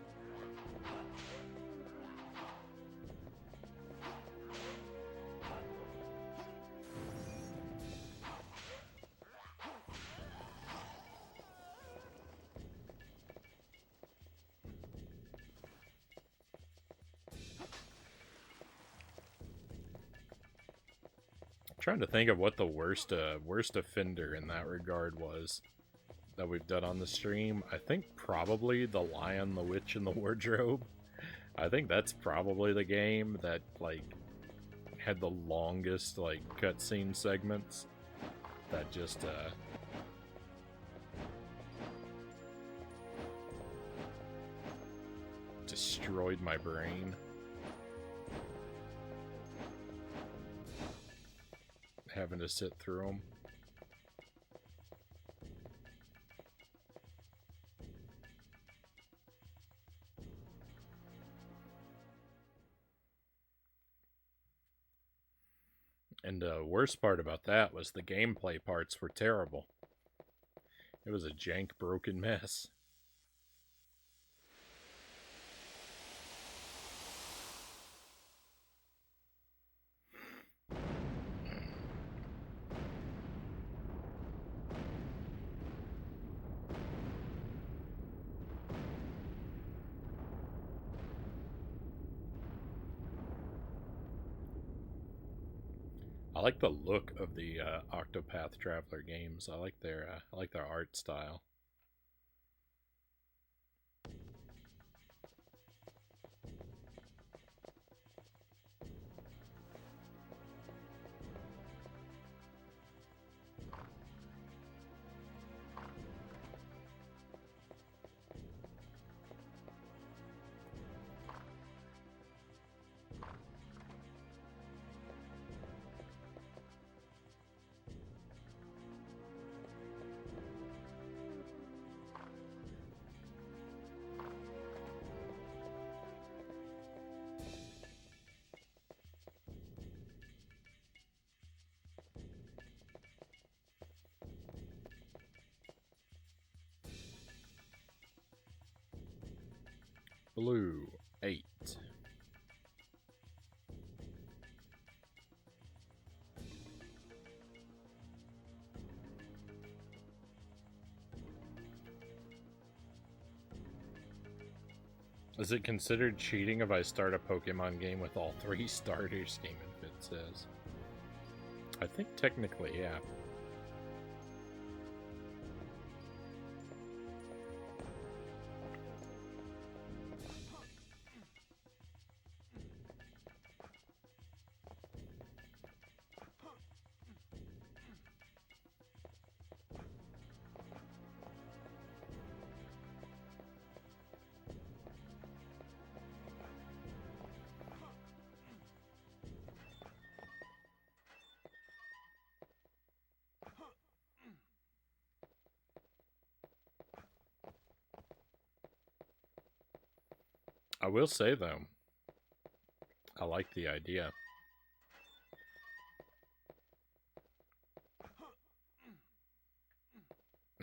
Trying to think of what the worst offender in that regard was that we've done on the stream. I think probably The Lion, the Witch, and the Wardrobe. I think that's probably the game that like had the longest like cutscene segments that just destroyed my brain. Having to sit through them. And the worst part about that was the gameplay parts were terrible. It was a jank, broken mess. I like the look of the Octopath Traveler games. I like their art style. Blue 8. Is it considered cheating if I start a Pokemon game with all 3 starters? Game Infant says. I think technically, yeah. I will say, though, I like the idea.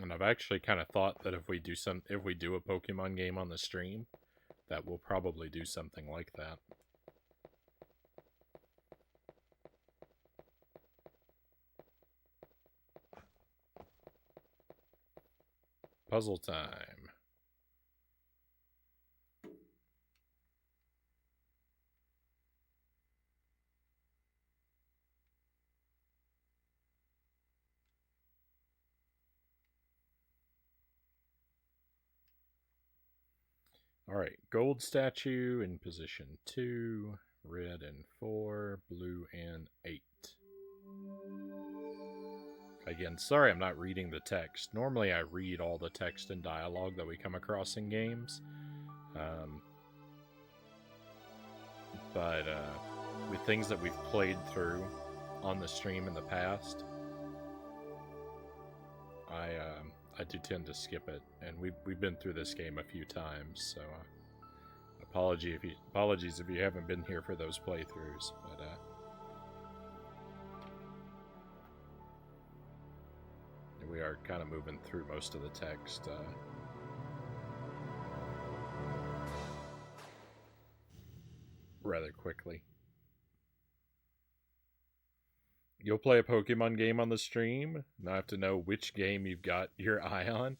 And I've actually kind of thought that if we do a Pokemon game on the stream, that we'll probably do something like that. Puzzle time. Alright, gold statue in position 2, red in 4, blue in 8. Again, sorry I'm not reading the text. Normally I read all the text and dialogue that we come across in games. But with things that we've played through on the stream in the past, I do tend to skip it, and we've been through this game a few times, so apologies if you haven't been here for those playthroughs. But we are kind of moving through most of the text. Rather quickly. You'll play a Pokemon game on the stream. Now I have to know which game you've got your eye on.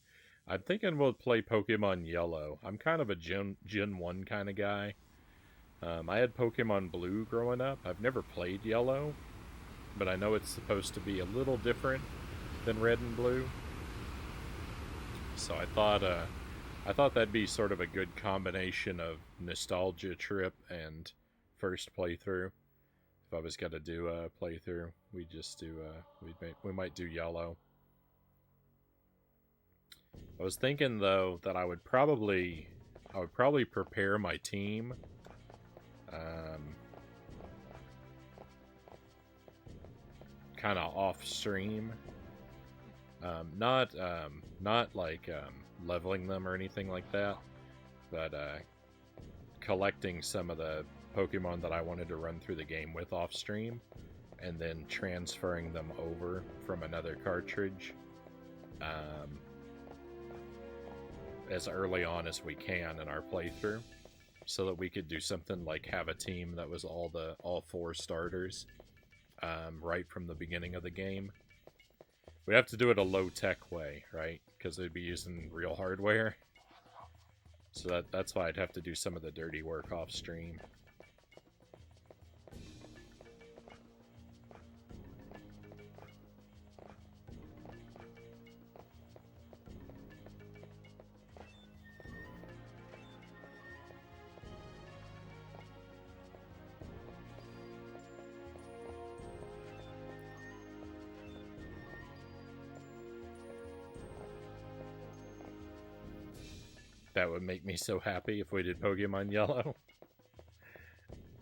I'm thinking we'll play Pokemon Yellow. I'm kind of a Gen 1 kind of guy. I had Pokemon Blue growing up. I've never played Yellow, but I know it's supposed to be a little different than Red and Blue. So I thought that'd be sort of a good combination of nostalgia trip and first playthrough. If I was gonna do a playthrough, we might do Yellow. I was thinking though that I would probably prepare my team. Kind of off stream. Not like leveling them or anything like that, but collecting some of the Pokemon that I wanted to run through the game with off stream, and then transferring them over from another cartridge as early on as we can in our playthrough, so that we could do something like have a team that was all 4 starters right from the beginning of the game. We'd have to do it a low-tech way, right? Because they'd be using real hardware. So that's why I'd have to do some of the dirty work off stream. That would make me so happy if we did Pokemon Yellow.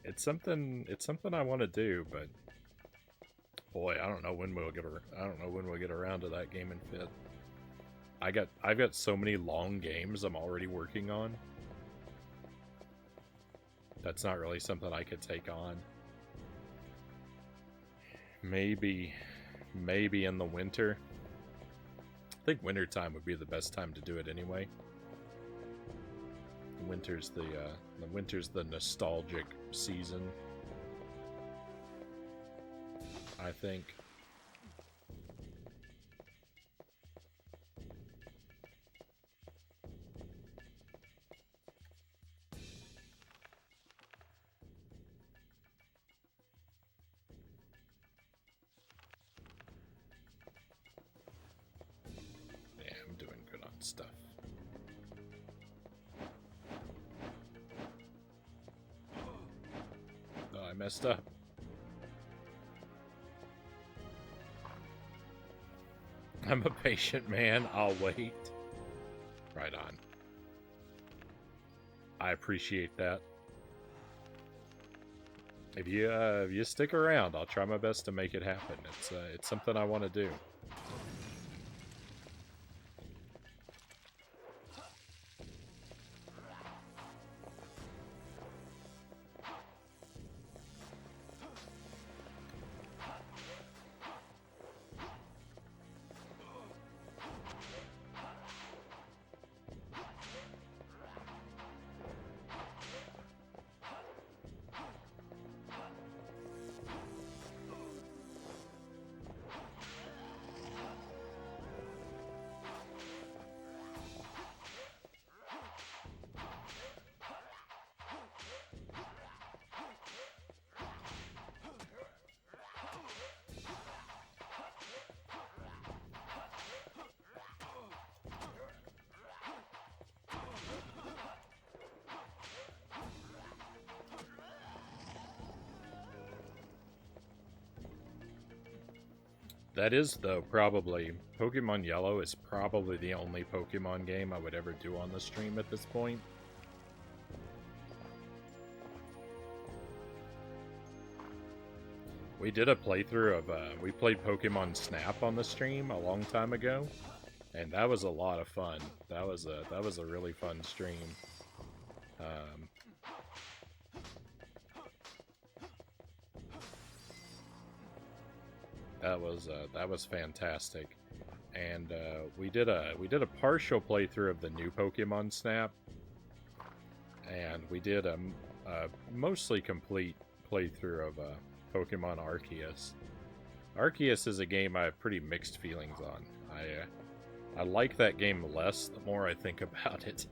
It's something I want to do, but boy, I don't know when we'll get around to that game and fit. I've got so many long games I'm already working on. That's not really something I could take on. Maybe in the winter. I think wintertime would be the best time to do it anyway. Winter's the nostalgic season, I think. Yeah, I'm doing good on stuff. I messed up. I'm a patient man. I'll wait. Right on. I appreciate that. If you stick around, I'll try my best to make it happen. It's something I want to do. That is, though, probably... Pokemon Yellow is probably the only Pokemon game I would ever do on the stream at this point. We did a playthrough of, we played Pokemon Snap on the stream a long time ago, and that was a lot of fun. That was a really fun stream. That was fantastic, and we did a partial playthrough of the new Pokemon Snap, and we did a mostly complete playthrough of Pokemon Arceus. Arceus is a game I have pretty mixed feelings on. I like that game less the more I think about it.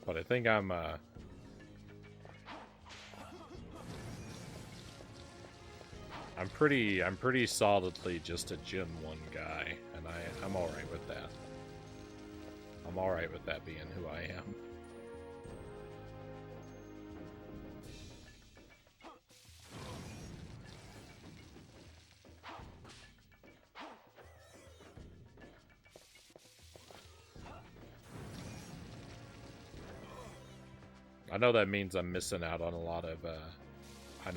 But I think I'm pretty solidly just a Gen 1 guy, and I'm alright with that. I'm alright with that being who I am. I know that means I'm missing out on a lot of, I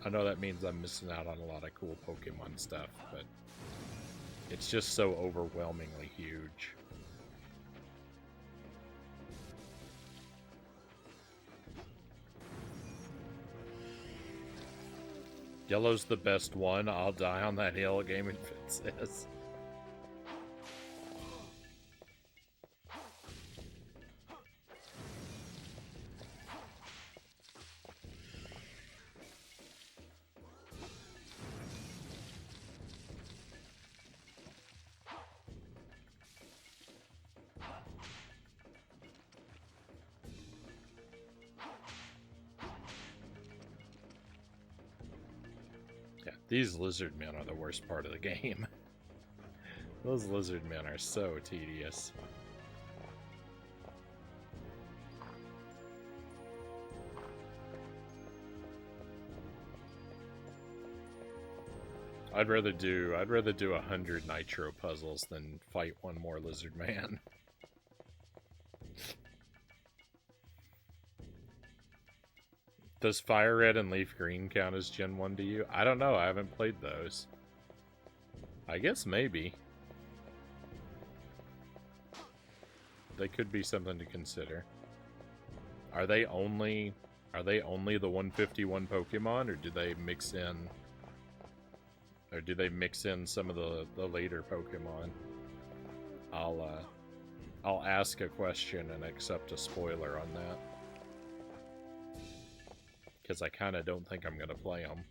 know that means I'm missing out on a lot of cool Pokemon stuff, but it's just so overwhelmingly huge. Yellow's the best one. I'll die on that hill, Gaming Fit says. These lizard men are the worst part of the game. Those lizard men are so tedious. I'd rather do 100 nitro puzzles than fight one more lizard man. Does Fire Red and Leaf Green count as Gen 1 to you? I don't know, I haven't played those. I guess maybe. They could be something to consider. Are they only the 151 Pokemon, or do they mix in some of the later Pokemon? I'll ask a question and accept a spoiler on that. Because I kind of don't think I'm going to play them.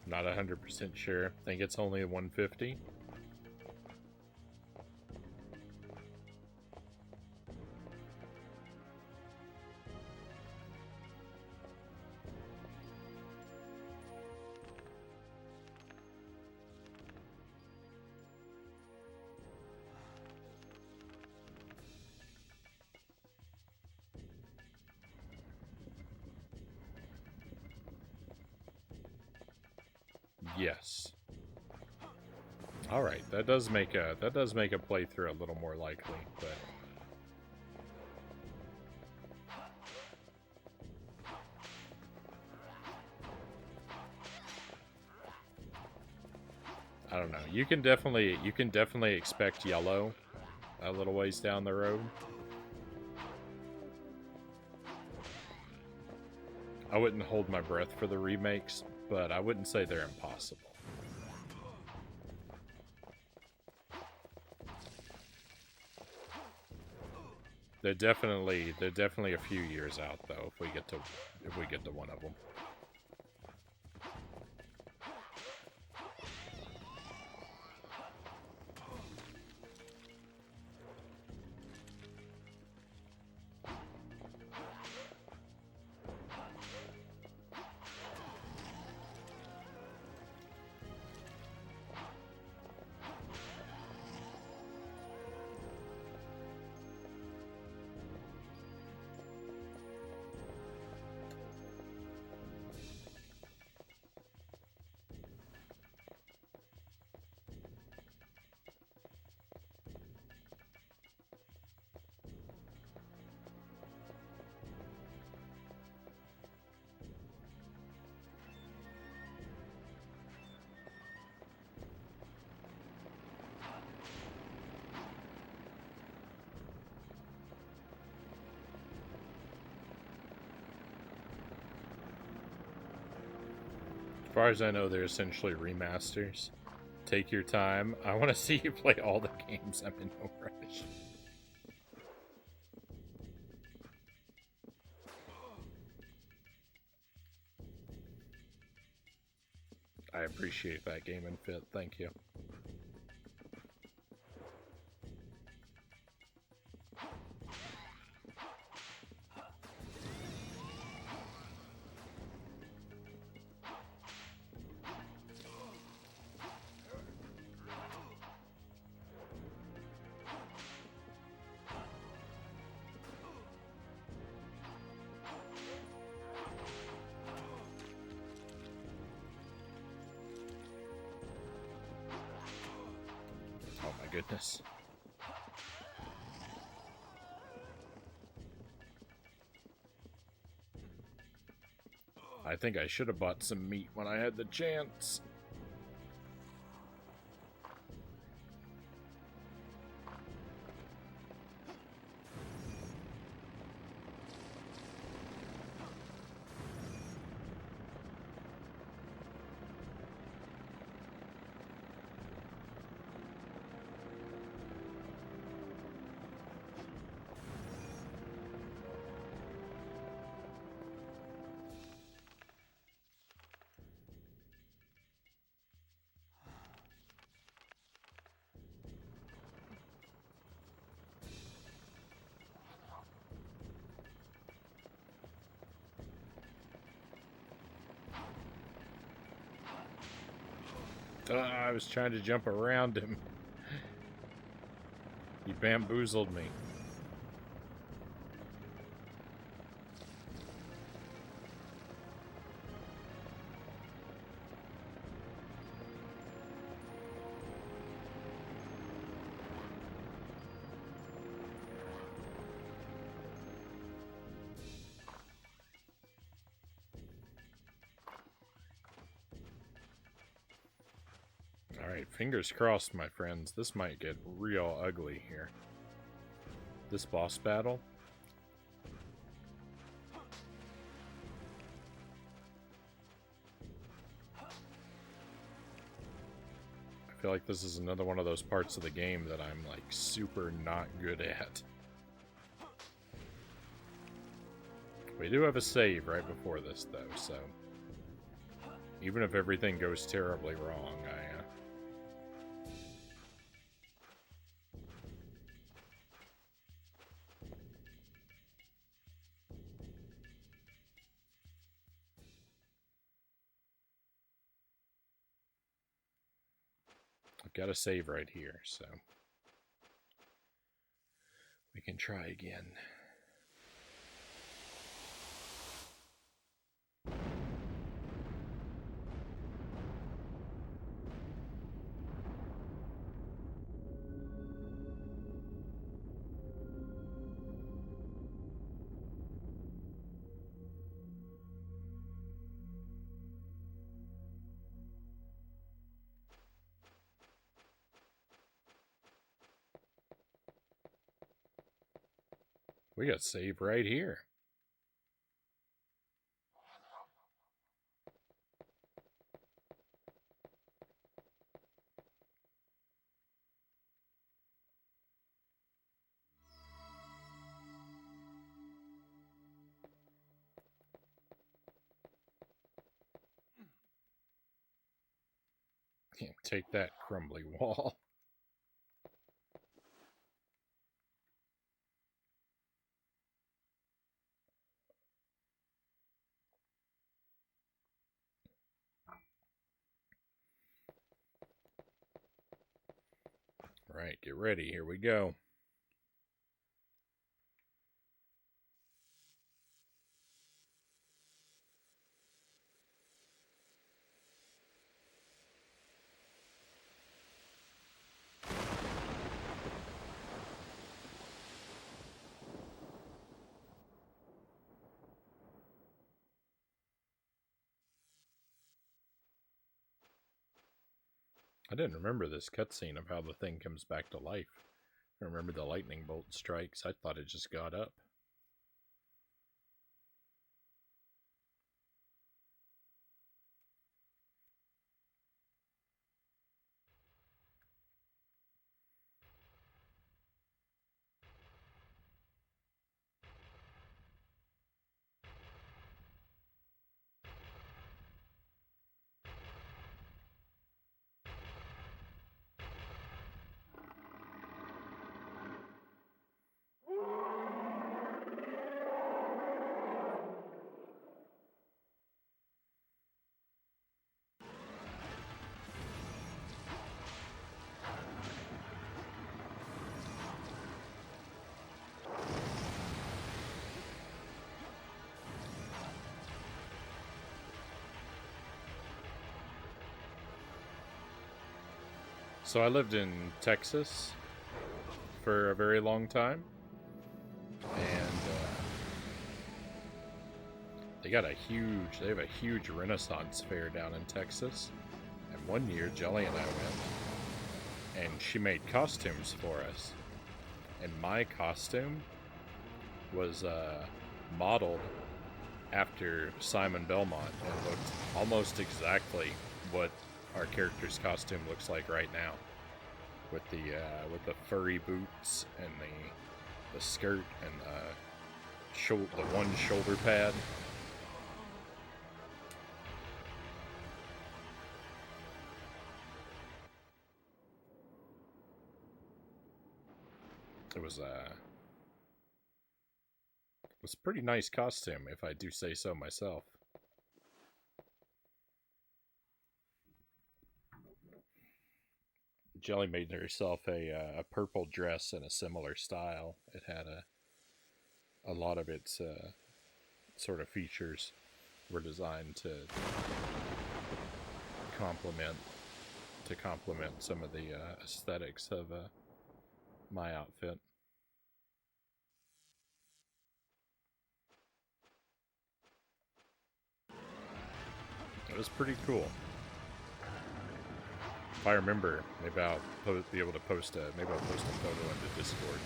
Not 100% sure. Think it's only 150. Yes. All right, that does make a playthrough a little more likely, but I don't know. You can definitely expect yellow a little ways down the road. I wouldn't hold my breath for the remakes, but I wouldn't say they're impossible. They're definitely a few years out though if we get to one of them. As far as I know, they're essentially remasters. Take your time. I want to see you play all the games. I'm in no rush. I appreciate that, Game and Fit. Thank you. Goodness. I think I should have bought some meat when I had the chance. I was trying to jump around him. He bamboozled me. Alright, fingers crossed, my friends. This might get real ugly here. This boss battle. I feel like this is another one of those parts of the game that I'm, like, super not good at. We do have a save right before this, though, so... even if everything goes terribly wrong, I've got a save right here, so... we can try again. We got save right here. Take that, crumbly wall. Right, get ready. Here we go. I didn't remember this cutscene of how the thing comes back to life. I remember the lightning bolt strikes. I thought it just got up. So I lived in Texas for a very long time, and they have a huge Renaissance fair down in Texas. And one year, Jelly and I went, and she made costumes for us. And my costume was modeled after Simon Belmont and looked almost exactly what our character's costume looks like right now, with the furry boots and the skirt and the one shoulder pad. It was a pretty nice costume, if I do say so myself. Jelly made herself a purple dress in a similar style. It had a lot of its sort of features were designed to complement some of the aesthetics of my outfit. It was pretty cool. If I remember, maybe I'll be able to post a photo into Discord.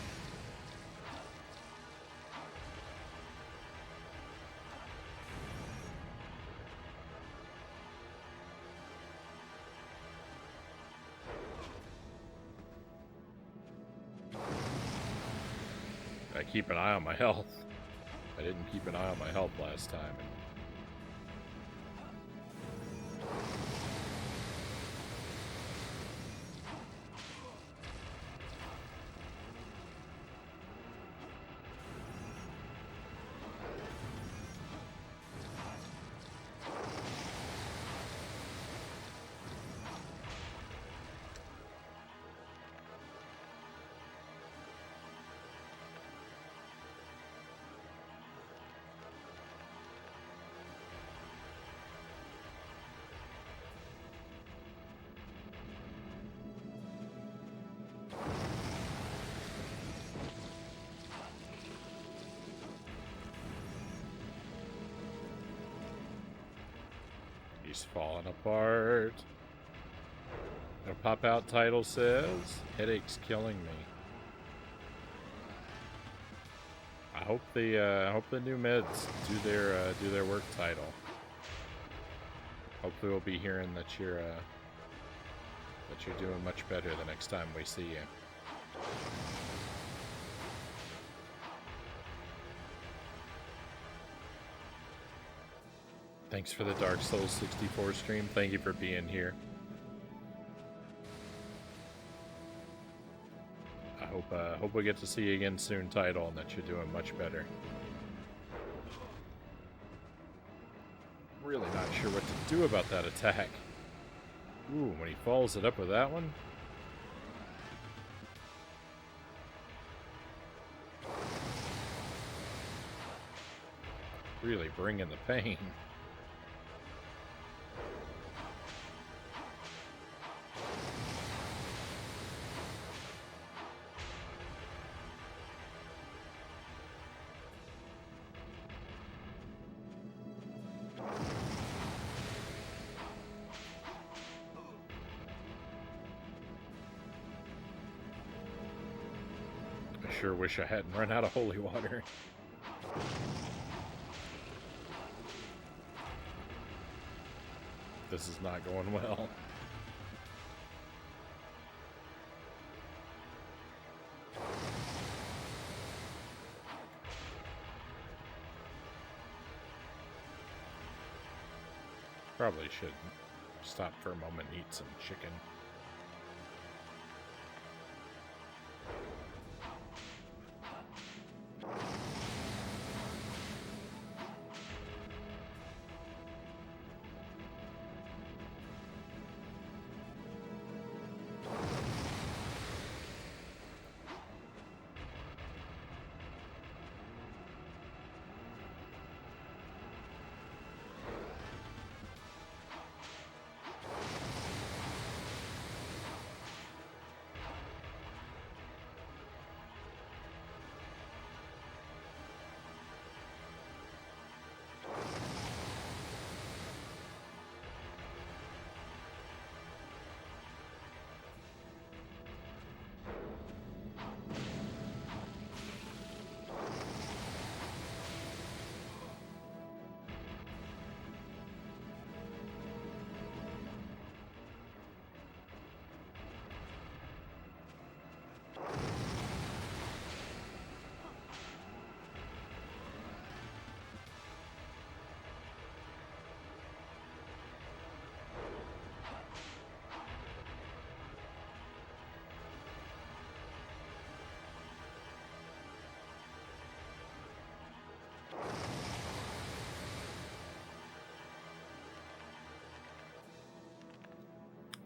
I keep an eye on my health. I didn't keep an eye on my health last time. He's falling apart. The pop-out title says, "Headache's killing me." I hope the new meds do their work title. Hopefully, we'll be hearing that you're doing much better the next time we see you. Thanks for the Dark Souls 64 stream. Thank you for being here. Hope we get to see you again soon, Title, and that you're doing much better. Really not sure what to do about that attack. Ooh, when he follows it up with that one. Really bringing the pain. I sure wish I hadn't run out of holy water. This is not going well. Probably should stop for a moment and eat some chicken.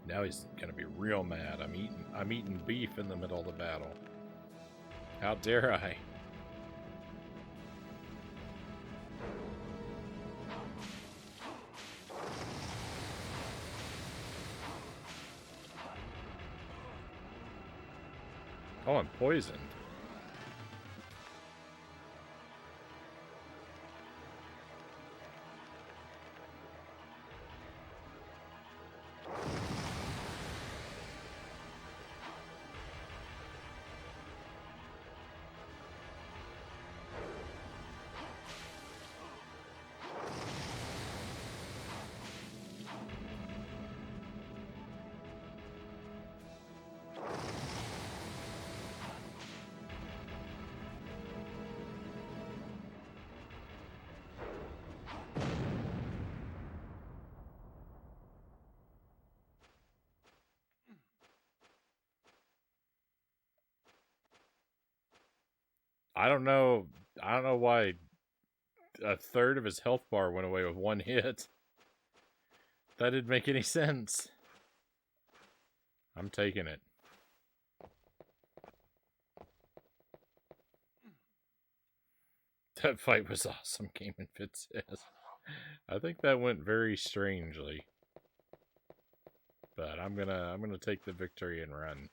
Now he's gonna be real mad. I'm eating beef in the middle of the battle. How dare I? Oh, I'm poisoned. I don't know. I don't know why a third of his health bar went away with one hit. That didn't make any sense. I'm taking it. That fight was awesome, Game and Fit says. I think that went very strangely. But I'm gonna take the victory and run.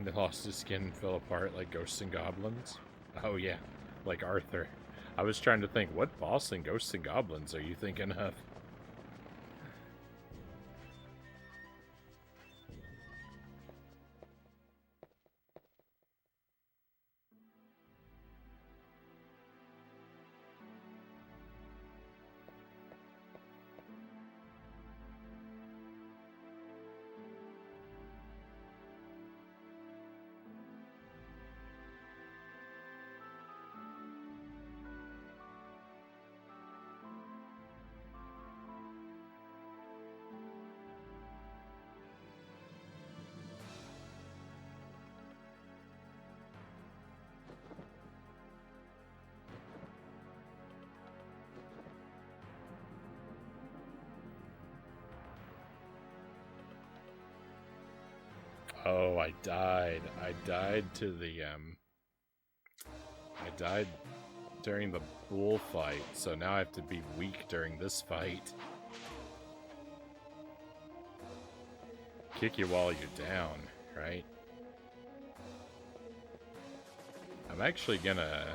They lost his skin and fell apart like ghosts and goblins. Oh yeah, like Arthur. I was trying to think, what boss in Ghosts and Goblins are you thinking of? Oh, I died. I died to the, I died during the bullfight, so now I have to be weak during this fight. Kick you while you're down, right? I'm actually gonna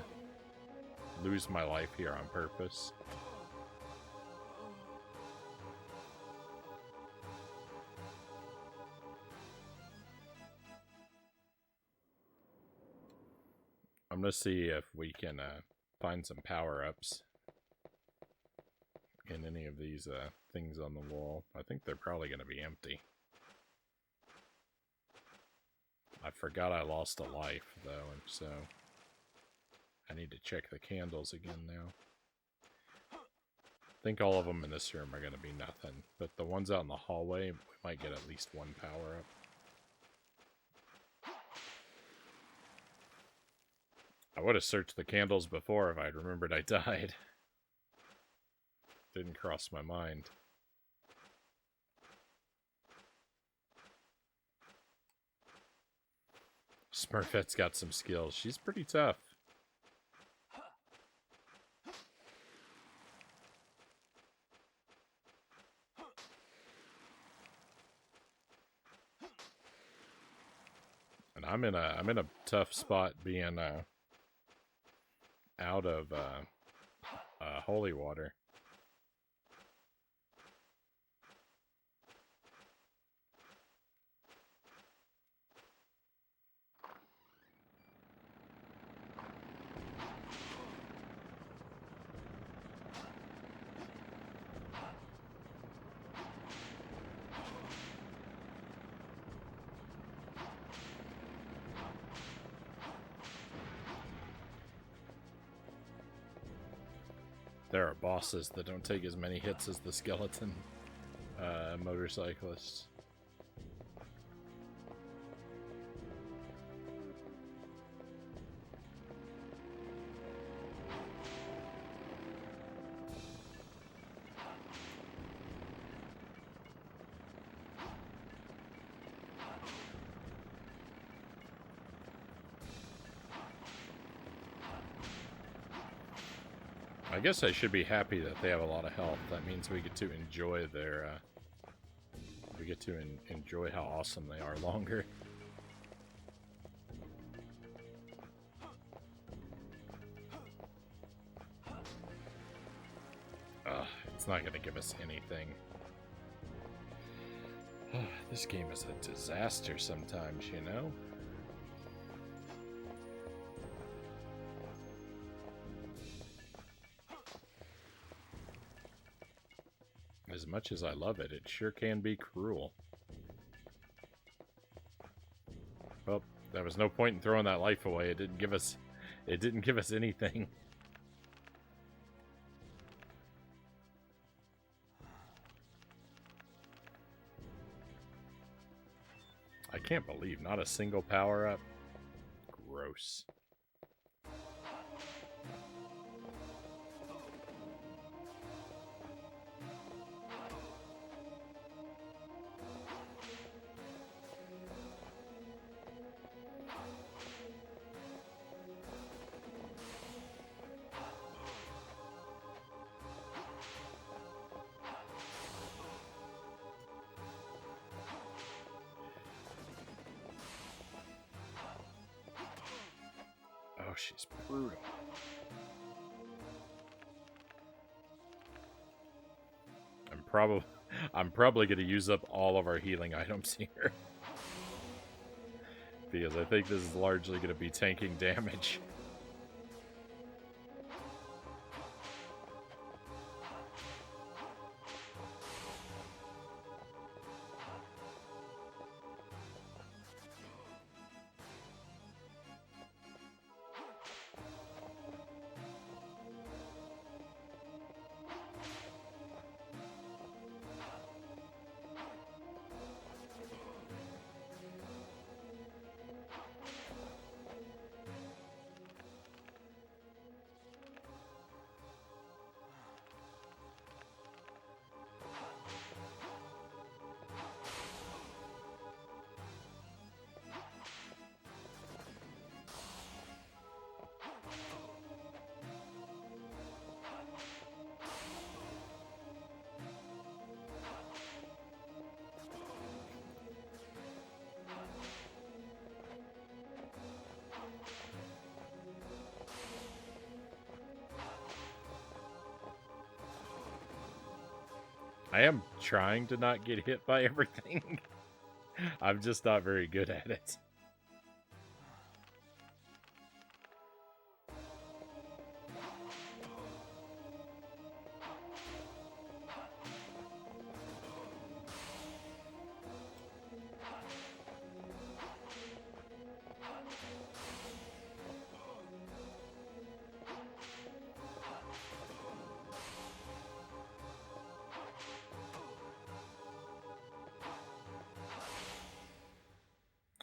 lose my life here on purpose. I'm gonna see if we can find some power-ups in any of these things on the wall. I think they're probably gonna be empty. I forgot I lost a life, though, and so I need to check the candles again now. I think all of them in this room are going to be nothing, but the ones out in the hallway, we might get at least one power-up. I would have searched the candles before if I'd remembered I died. Didn't cross my mind. Smurfette's got some skills. She's pretty tough. And I'm in a tough spot being out of holy water. There are bosses that don't take as many hits as the skeleton motorcyclists. I guess I should be happy that they have a lot of health. That means we get to enjoy their, we get to enjoy how awesome they are longer. It's not going to give us anything. This game is a disaster sometimes, you know? As much as I love it, it sure can be cruel. Well, there was no point in throwing that life away. It didn't give us anything. I can't believe not a single power-up. Gross. Oh, she's brutal. I'm probably going to use up all of our healing items here. Because I think this is largely going to be tanking damage. I am trying to not get hit by everything. I'm just not very good at it.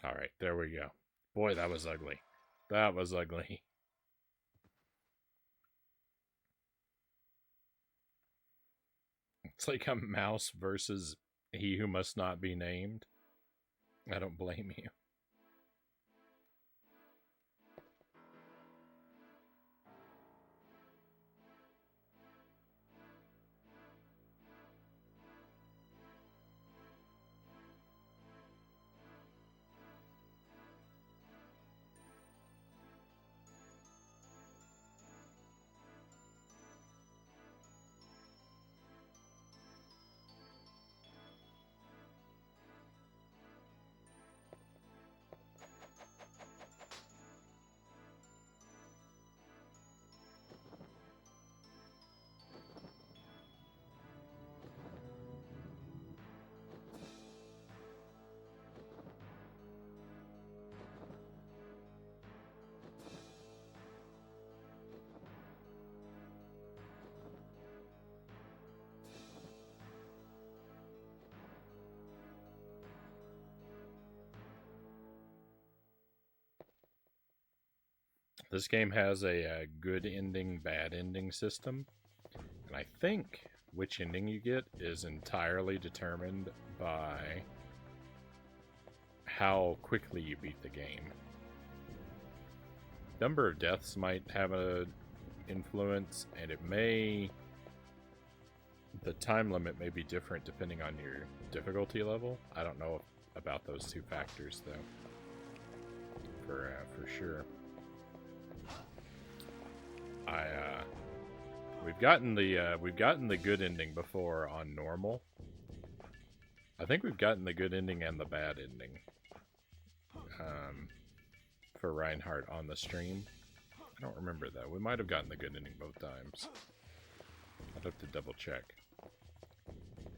All right, there we go. Boy, that was ugly. That was ugly. It's like a mouse versus he who must not be named. I don't blame you. This game has a good ending, bad ending system. And I think which ending you get is entirely determined by how quickly you beat the game. Number of deaths might have an influence, and it may... the time limit may be different depending on your difficulty level. I don't know about those two factors, though. For sure. We've gotten the good ending before on normal. I think we've gotten the good ending and the bad ending for Reinhardt on the stream. I don't remember though. We might have gotten the good ending both times. I'd have to double check.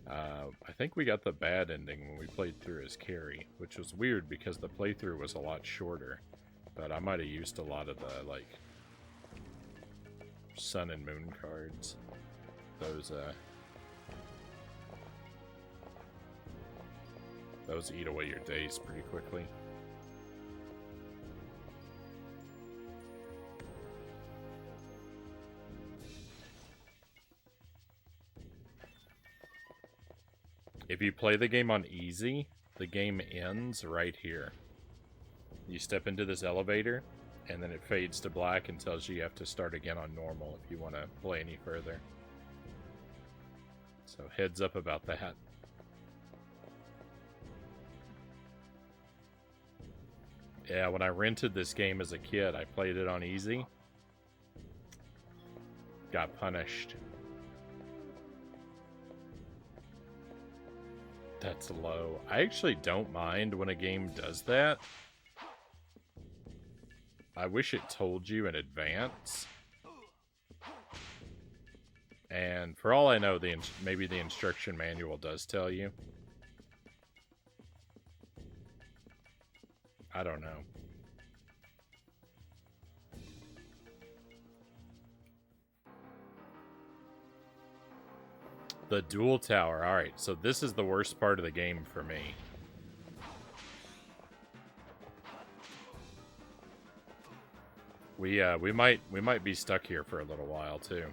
I think we got the bad ending when we played through as Carrie, which was weird because the playthrough was a lot shorter. But I might have used a lot of the like sun and moon cards. Those eat away your days pretty quickly. If you play the game on easy, the game ends right here. You step into this elevator, and then it fades to black and tells you have to start again on normal if you want to play any further. So heads up about that. Yeah, when I rented this game as a kid, I played it on easy. Got punished. That's low. I actually don't mind when a game does that. I wish it told you in advance. And for all I know, maybe the instruction manual does tell you. I don't know. The dual tower. Alright, so this is the worst part of the game for me. We might be stuck here for a little while too.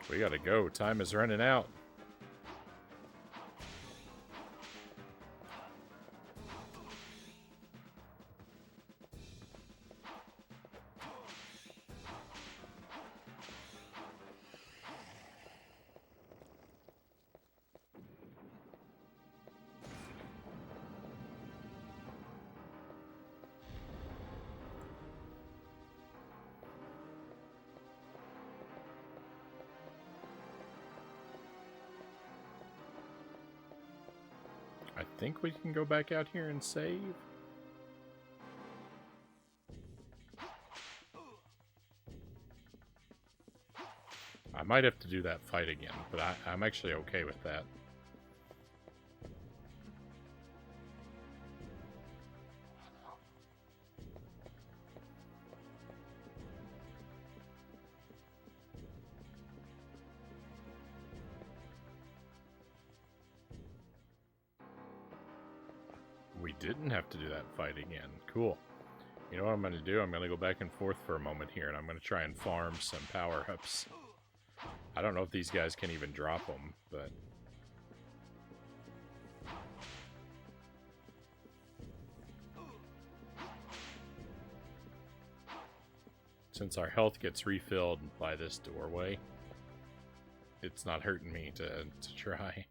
We gotta go. Time is running out. I think we can go back out here and save. I might have to do that fight again, but I'm actually okay with that. We didn't have to do that fight again. Cool. You know what I'm going to do? I'm going to go back and forth for a moment here, and I'm going to try and farm some power-ups. I don't know if these guys can even drop them, but... since our health gets refilled by this doorway, it's not hurting me to try.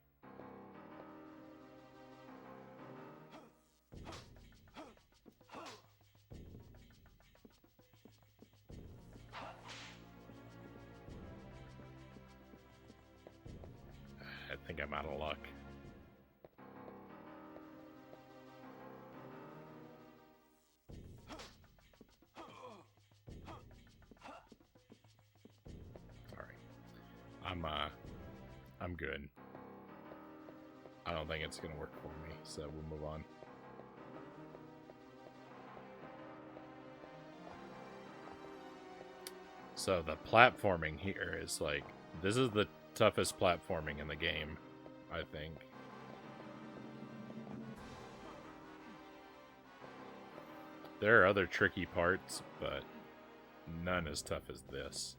I think I'm out of luck. Alright. I'm good. I don't think it's gonna work for me, so we'll move on. So the platforming here is like, this is the toughest platforming in the game, I think. There are other tricky parts, but none as tough as this.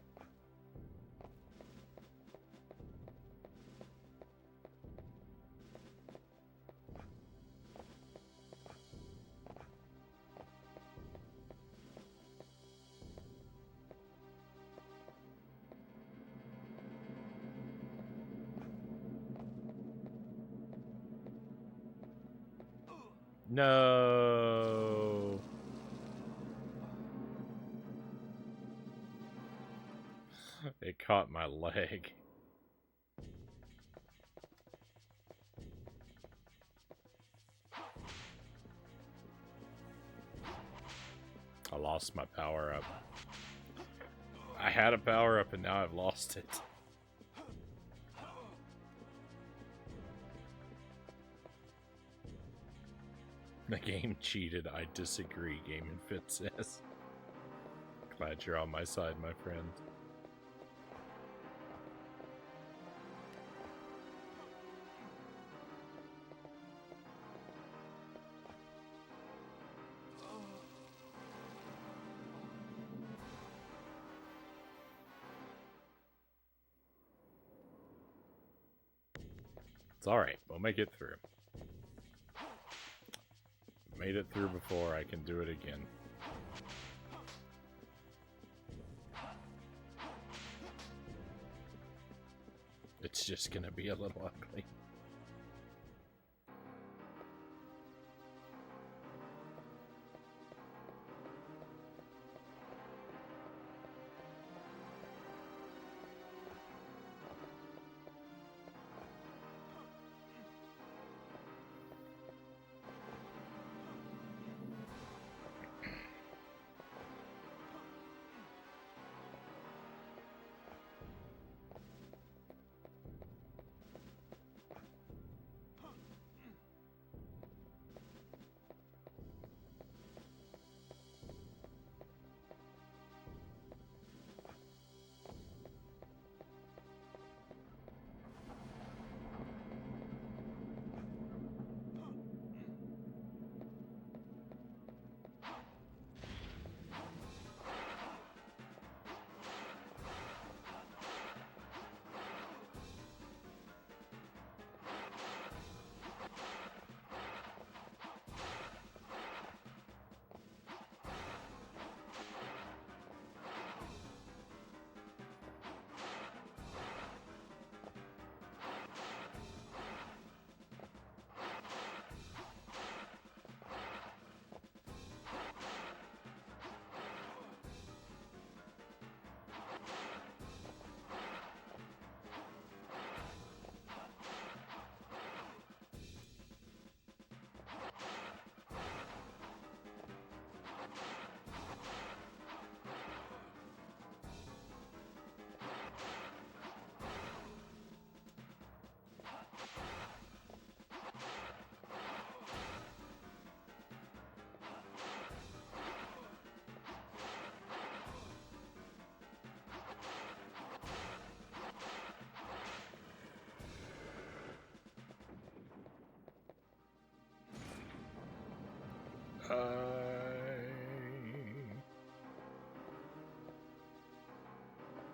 No. It caught my leg. I lost my power up. I had a power up and now I've lost it. The game cheated. I disagree, Game and Fit says. Glad you're on my side, my friend. It's alright. We'll make it through. Made it through before, I can do it again. It's just gonna be a little ugly.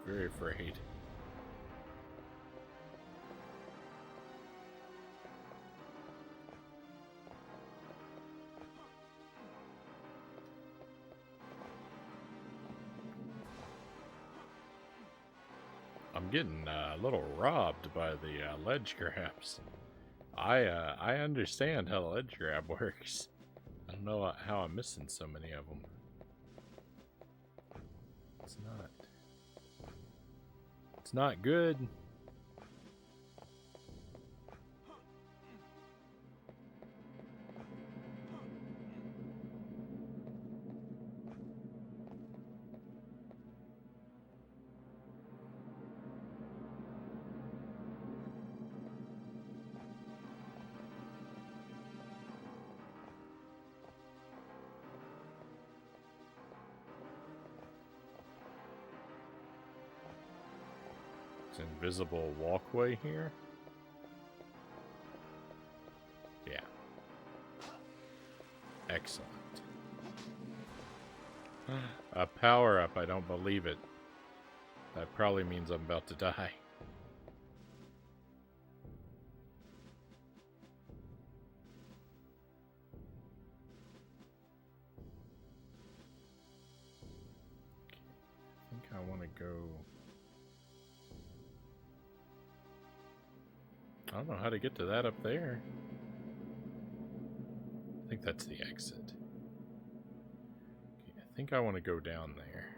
Very afraid. I'm getting a little robbed by the ledge grabs. I understand how the ledge grab works. I don't know how I'm missing so many of them. It's not good. Invisible walkway here. Yeah. Excellent. A power-up, I don't believe it. That probably means I'm about to die. I think I want to go... I don't know how to get to that up there. I think that's the exit. Okay, I think I want to go down there.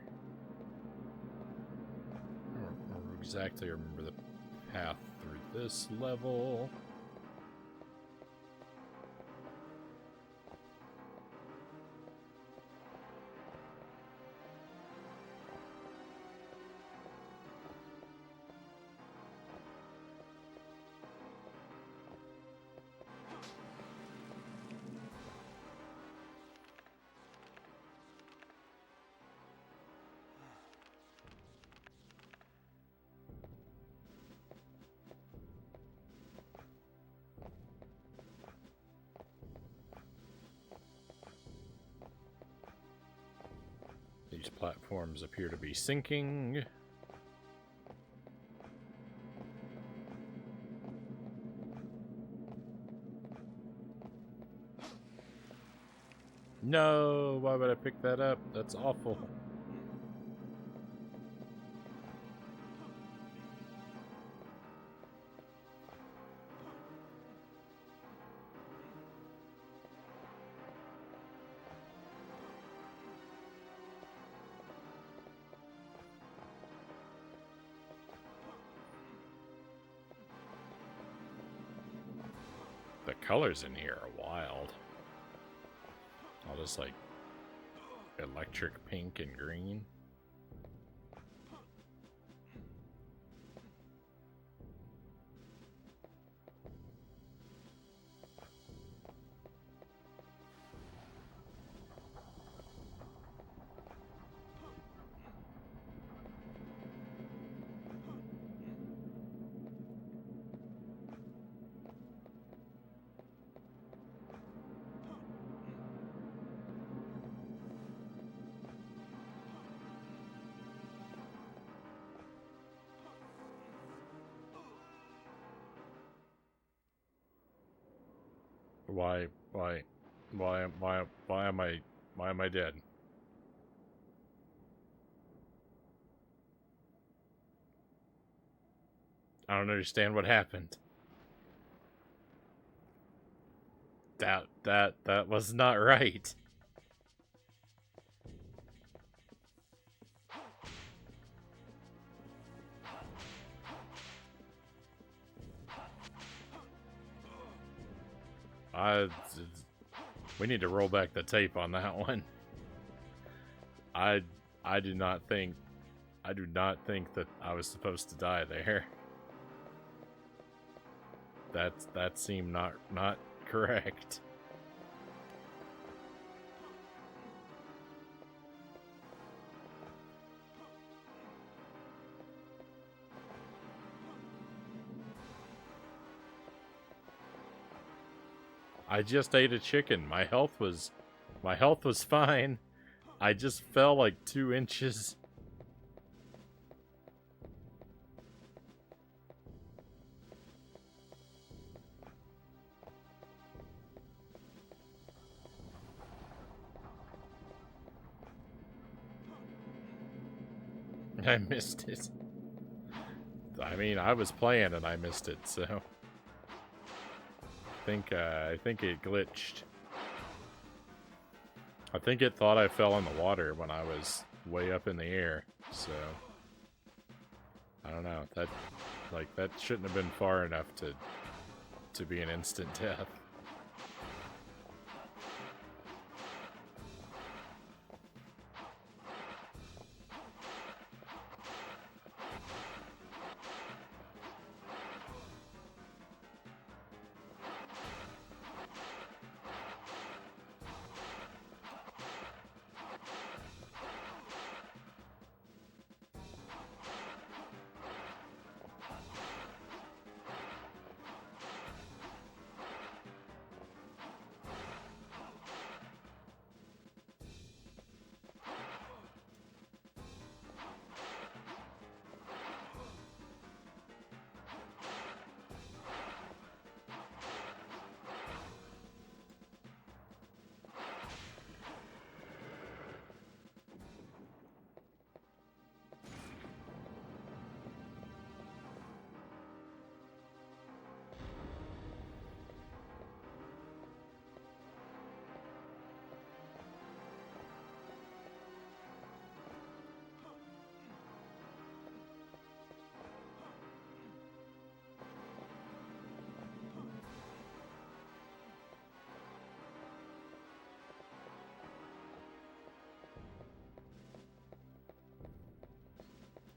I don't exactly remember the path through this level. These platforms appear to be sinking. No, why would I pick that up? That's awful. The colors in here are wild. All this like electric pink and green. Why am I dead? I don't understand what happened. That was not right. We need to roll back the tape on that one. I do not think that I was supposed to die there. That seemed not correct. I just ate a chicken. My health was My health was fine. I just fell like 2 inches. I missed it. I mean, I was playing and I missed it, so I think it glitched. I think it thought I fell in the water when I was way up in the air, so I don't know. That shouldn't have been far enough to be an instant death.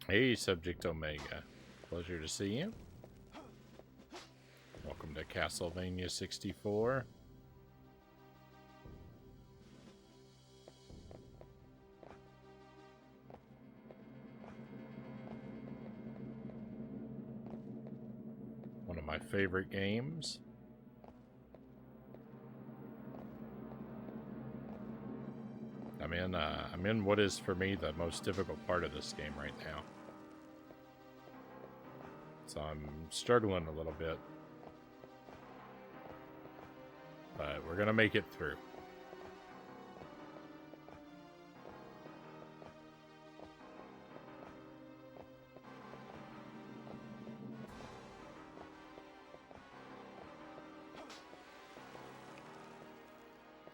Hey, Subject Omega. Pleasure to see you. Welcome to Castlevania 64. One of my favorite games. I'm in what is for me the most difficult part of this game right now. So I'm struggling a little bit. But we're gonna make it through.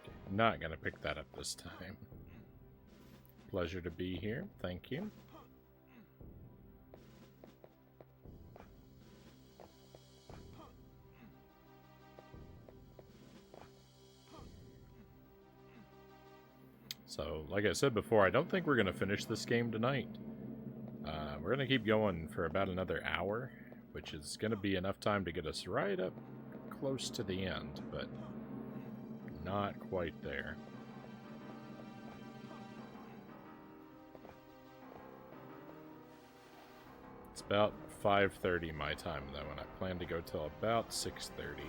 Okay, not gonna pick that up this time. Pleasure to be here. Thank you. So, like I said before, I don't think we're going to finish this game tonight. We're going to keep going for about another hour, which is going to be enough time to get us right up close to the end, but not quite there. It's about 5:30 my time, though, and I plan to go till about 6:30,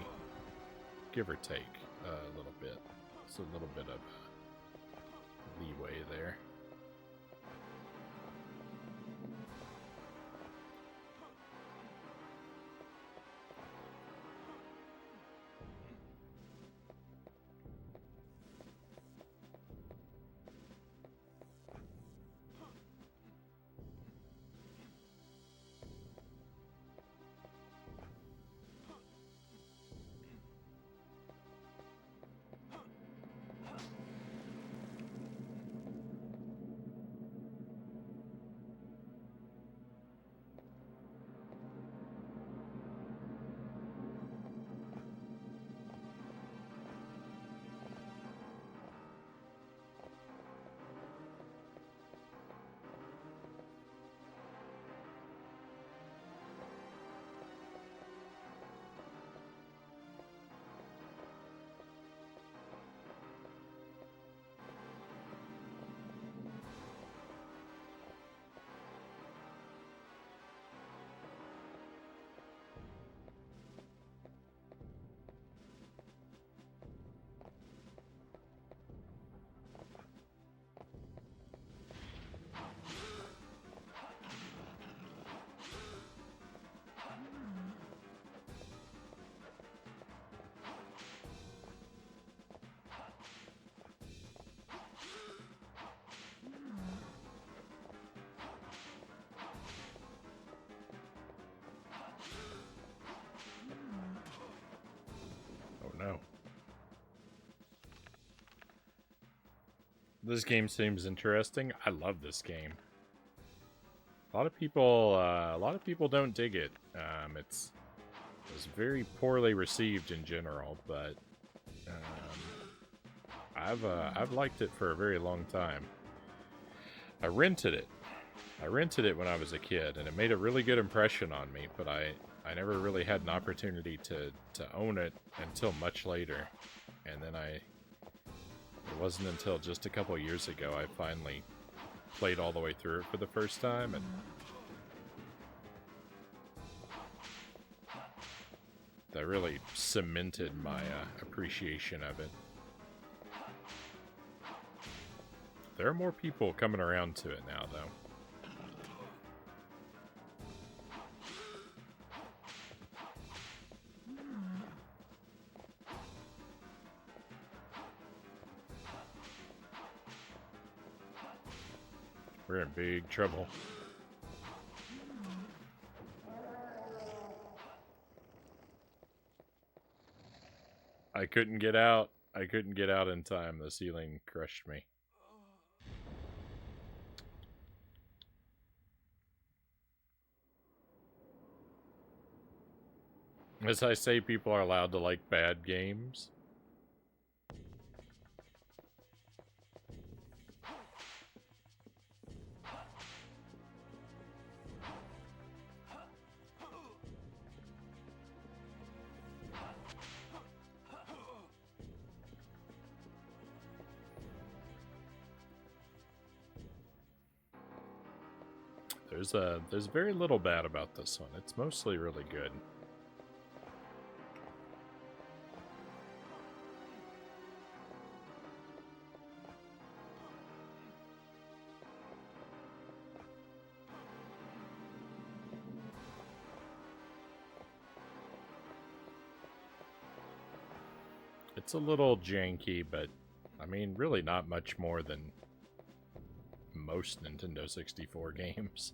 give or take a little bit. It's a little bit of leeway there. no. This game seems interesting. I love this game. A lot of people don't dig it. It's very poorly received in general, but I've liked it for a very long time. I rented it when I was a kid, and it made a really good impression on me, but I never really had an opportunity to own it until much later. And then it wasn't until just a couple years ago I finally played all the way through it for the first time, and that really cemented my appreciation of it. There are more people coming around to it now, though. We're in big trouble. I couldn't get out. I couldn't get out in time. The ceiling crushed me. As I say, people are allowed to like bad games. There's very little bad about this one. It's mostly really good. It's a little janky, but I mean, really not much more than most Nintendo 64 games.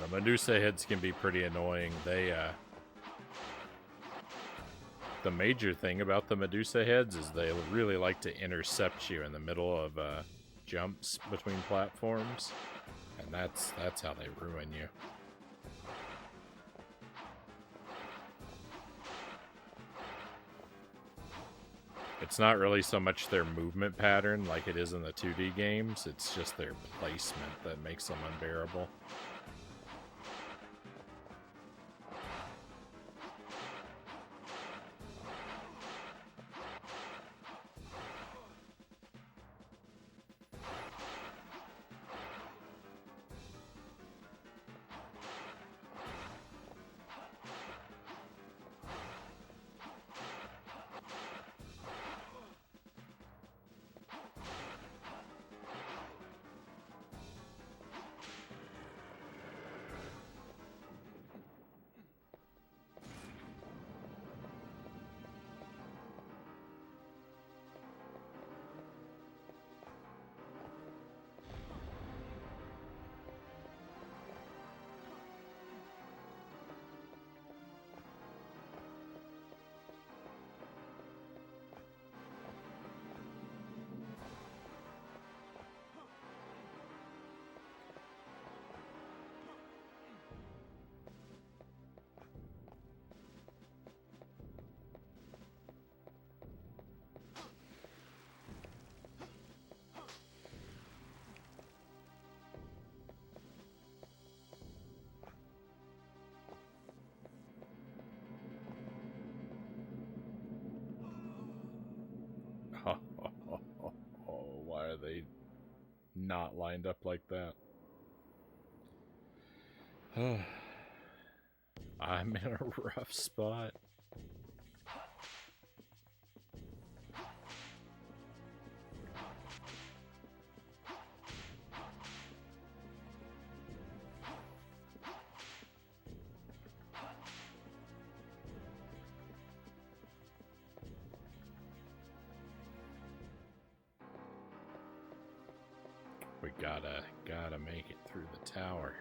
The Medusa heads can be pretty annoying. The major thing about the Medusa heads is they really like to intercept you in the middle of jumps between platforms, and that's how they ruin you. It's not really so much their movement pattern like it is in the 2D games, it's just their placement that makes them unbearable. Why are they not lined up like that? I'm in a rough spot. gotta make it through the tower.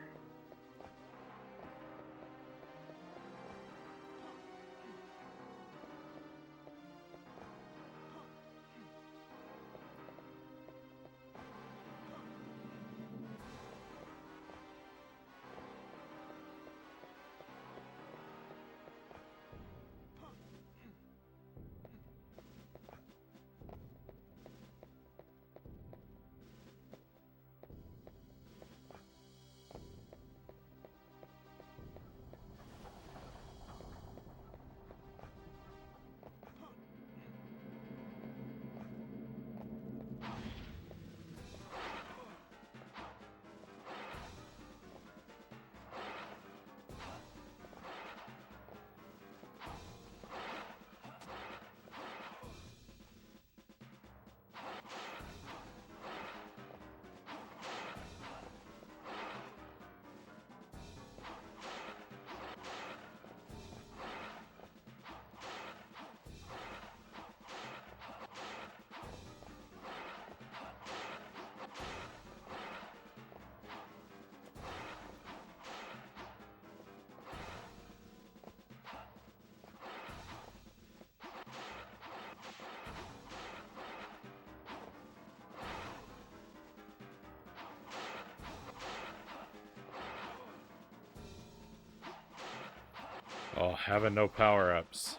Oh, having no power-ups.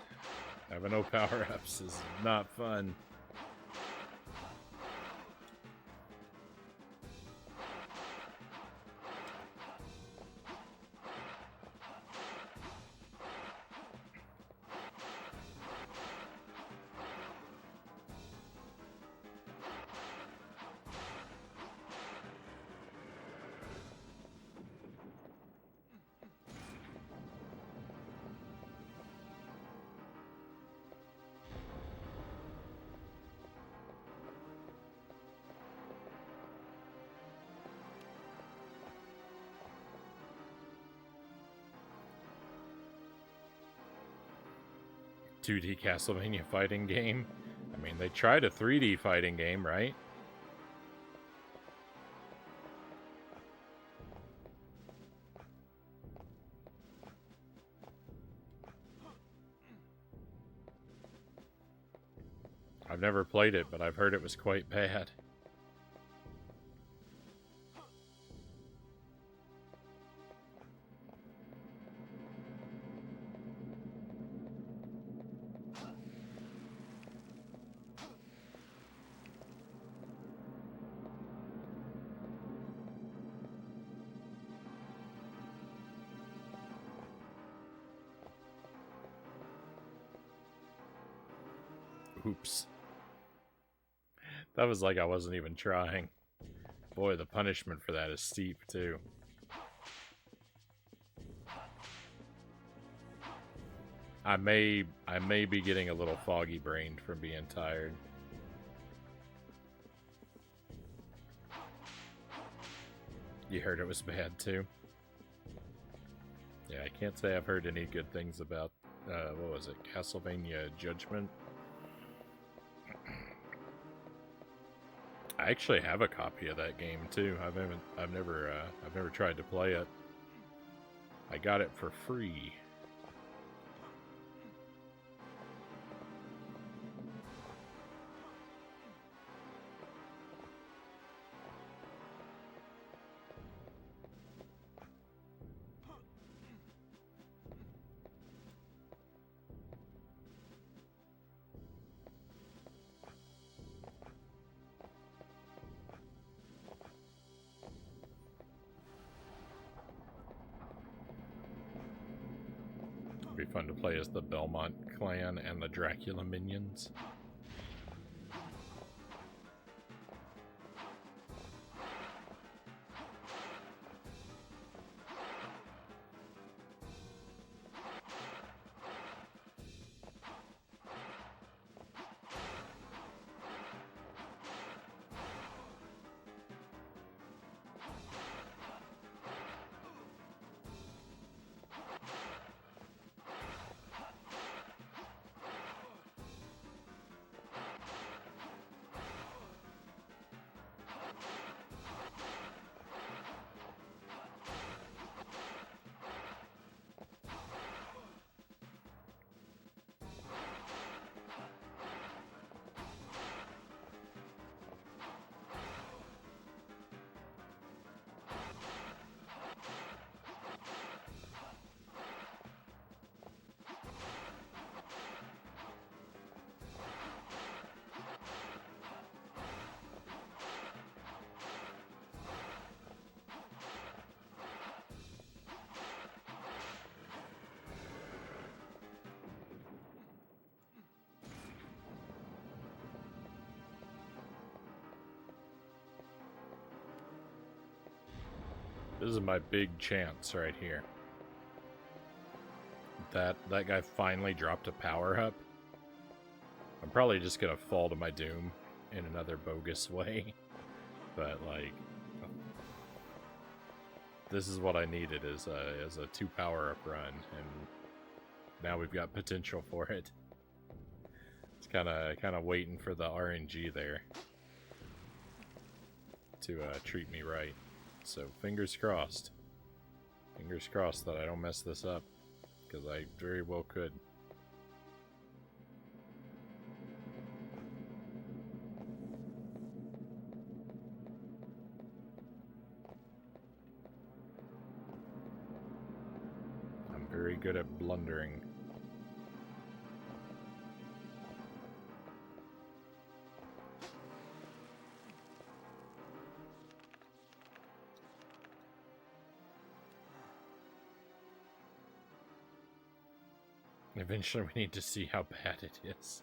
Having no power-ups is not fun. ...2D Castlevania fighting game. I mean, they tried a 3D fighting game, right? I've never played it, but I've heard it was quite bad. Oops. That was like I wasn't even trying. Boy, the punishment for that is steep, too. I may be getting a little foggy-brained from being tired. You heard it was bad, too? Yeah, I can't say I've heard any good things about, what was it, Castlevania Judgment? I actually have a copy of that game too. I've never tried to play it. I got it for free. Be fun to play as the Belmont clan and the Dracula minions. This is my big chance right here. That guy finally dropped a power-up. I'm probably just gonna fall to my doom in another bogus way. But, like... This is what I needed as a 2 power-up run, and now we've got potential for it. It's kind of waiting for the RNG there to treat me right. So fingers crossed. Fingers crossed that I don't mess this up, because I very well could. I'm very good at blundering. Eventually we need to see how bad it is.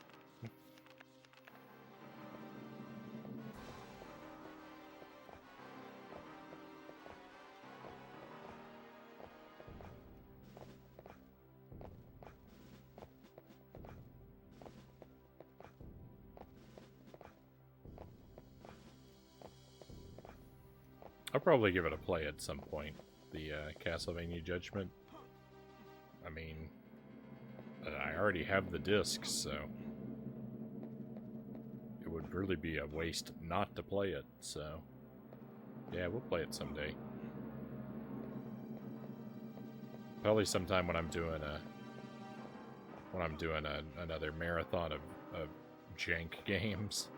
I'll probably give it a play at some point, the Castlevania Judgment. I mean, I already have the discs, so it would really be a waste not to play it, so yeah, we'll play it someday. Probably sometime when I'm doing another marathon of jank games.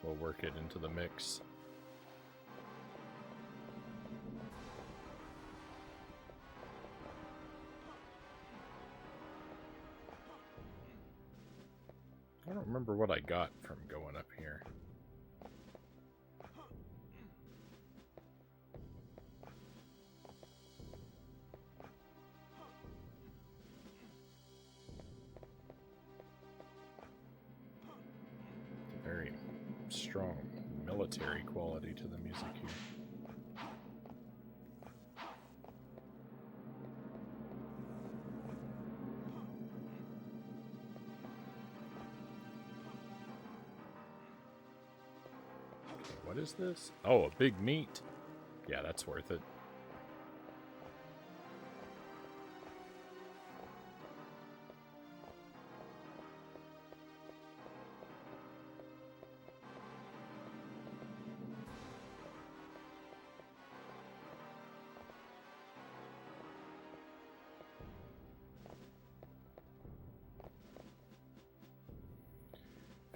We'll work it into the mix. I don't remember what I got from going up here. Very strong military quality to the music here. What is this? Oh, a big meat. Yeah, that's worth it.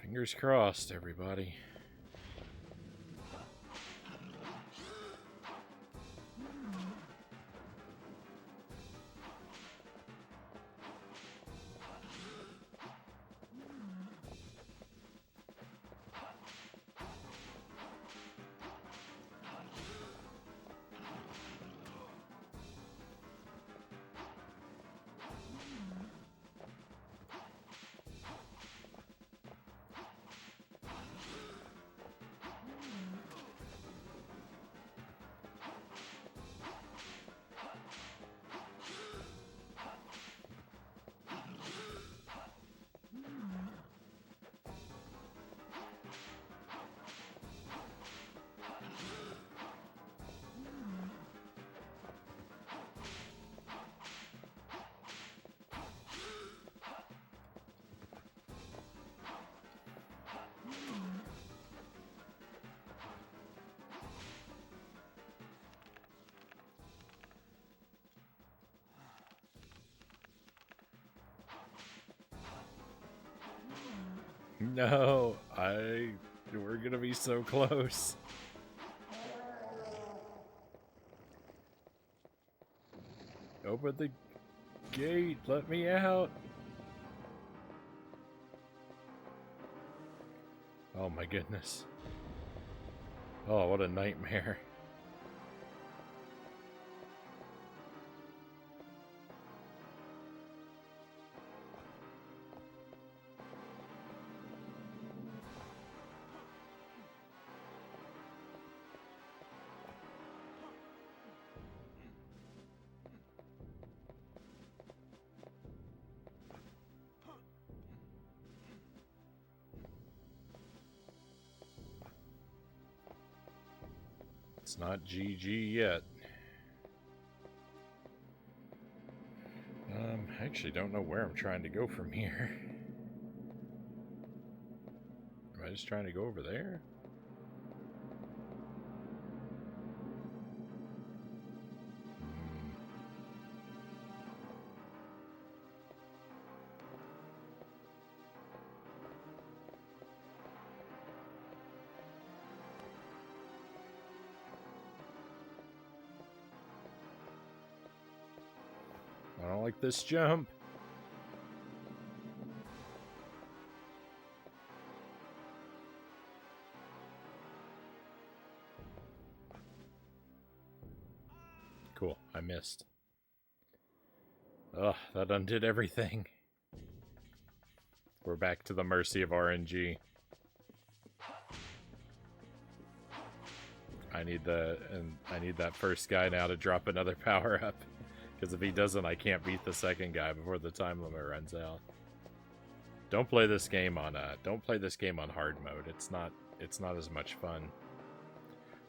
Fingers crossed, everybody. No, we're gonna be so close. Open the gate, let me out. Oh my goodness. Oh, what a nightmare. It's not GG yet. I actually don't know where I'm trying to go from here. Am I just trying to go over there? I don't like this jump. Cool, I missed. Ugh, that undid everything. We're back to the mercy of RNG. I need that first guy now to drop another power up. Because if he doesn't, I can't beat the second guy before the time limit runs out. Don't play this game on hard mode. It's not as much fun.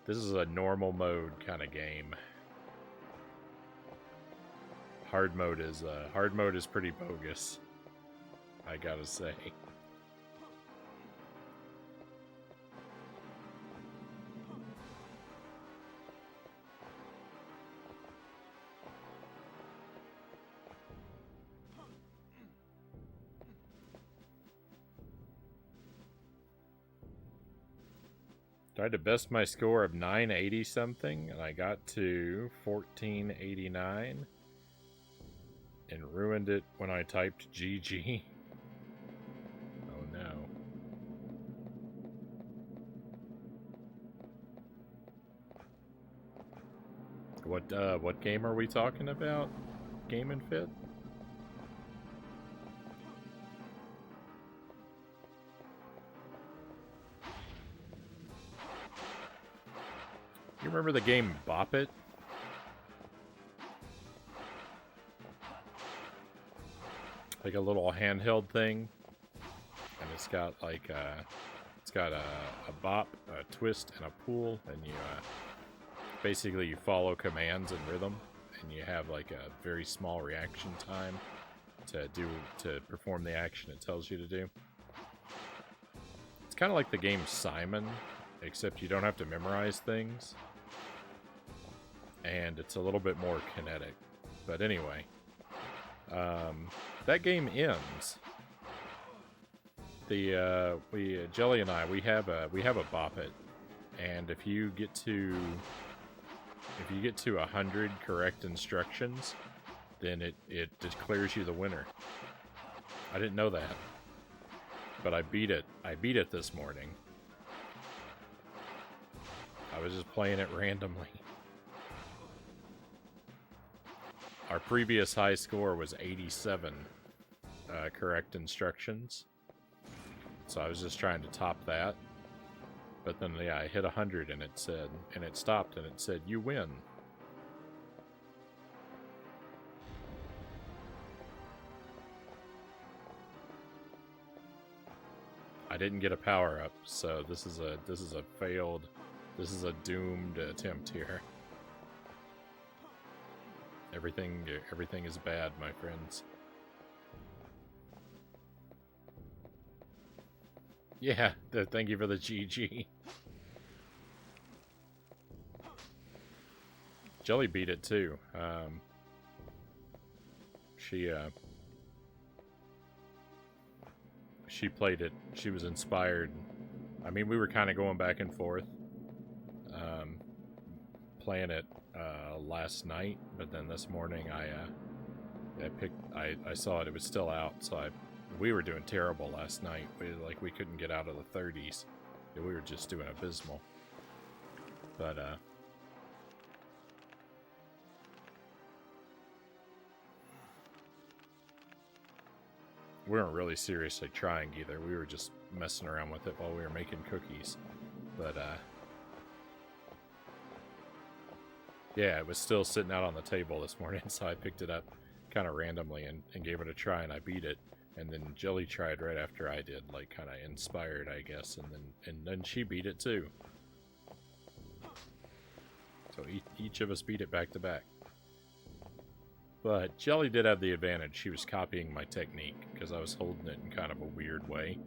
This is a normal mode kind of game. Hard mode is pretty bogus, I gotta say. Tried to best my score of 980 something, and I got to 1489, and ruined it when I typed GG. Oh no. What game are we talking about? Game and Fit? You remember the game Bop It? Like a little handheld thing, and it's got like a bop, a twist, and a pull, and you basically you follow commands and rhythm, and you have like a very small reaction time to perform the action it tells you to do. It's kind of like the game Simon, except you don't have to memorize things. And it's a little bit more kinetic. But anyway, that game ends. Jelly and I, we have a Bop It, and if you get to 100 correct instructions, then it declares you the winner. I didn't know that, but I beat it. I beat it this morning. I was just playing it randomly. Our previous high score was 87 correct instructions. So I was just trying to top that. But then, yeah, I hit 100 and it stopped and it said, "You win." I didn't get a power up, so this is a doomed attempt here. Everything is bad, my friends. Yeah, thank you for the GG. Jelly beat it too. She played it. She was inspired. I mean, we were kind of going back and forth, playing it last night, but then this morning I saw it was still out, so we were doing terrible last night. We couldn't get out of the 30s. We were just doing abysmal. But we weren't really seriously trying either. We were just messing around with it while we were making cookies. But yeah, it was still sitting out on the table this morning, so I picked it up kind of randomly and gave it a try, and I beat it. And then Jelly tried right after I did, like kind of inspired, I guess, and then she beat it too. So each of us beat it back to back. But Jelly did have the advantage. She was copying my technique because I was holding it in kind of a weird way.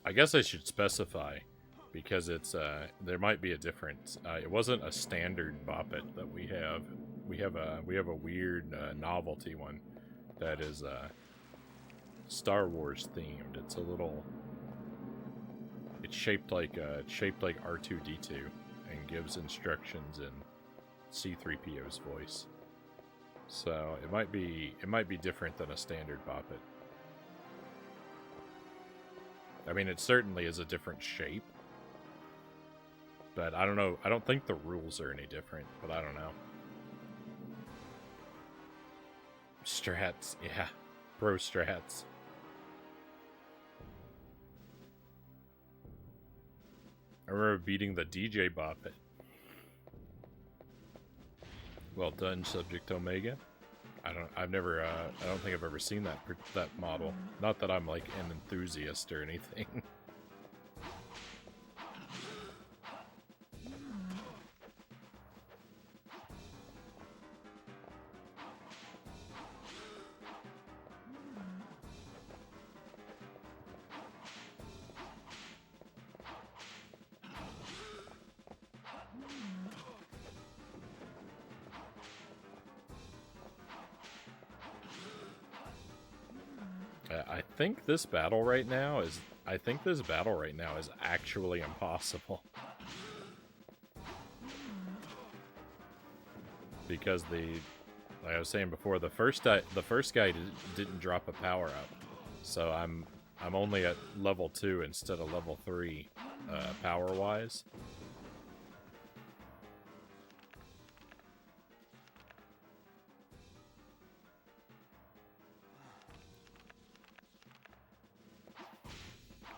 I guess I should specify, because it's there might be a difference. It wasn't a standard bop it that we have. We have a weird novelty one that is Star Wars themed. It's a little. It's shaped like R2-D2 and gives instructions in C-3PO's voice. So it might be different than a standard bop it. I mean, it certainly is a different shape. But I don't know. I don't think the rules are any different, but I don't know. Strats, yeah. Bro strats. I remember beating the DJ bop it. Well done, Subject Omega. I don't think I've ever seen that model. Not that I'm like an enthusiast or anything. I think this battle right now is actually impossible. Because like I was saying before, the first guy didn't drop a power up. So I'm only at level 2 instead of level 3 power wise.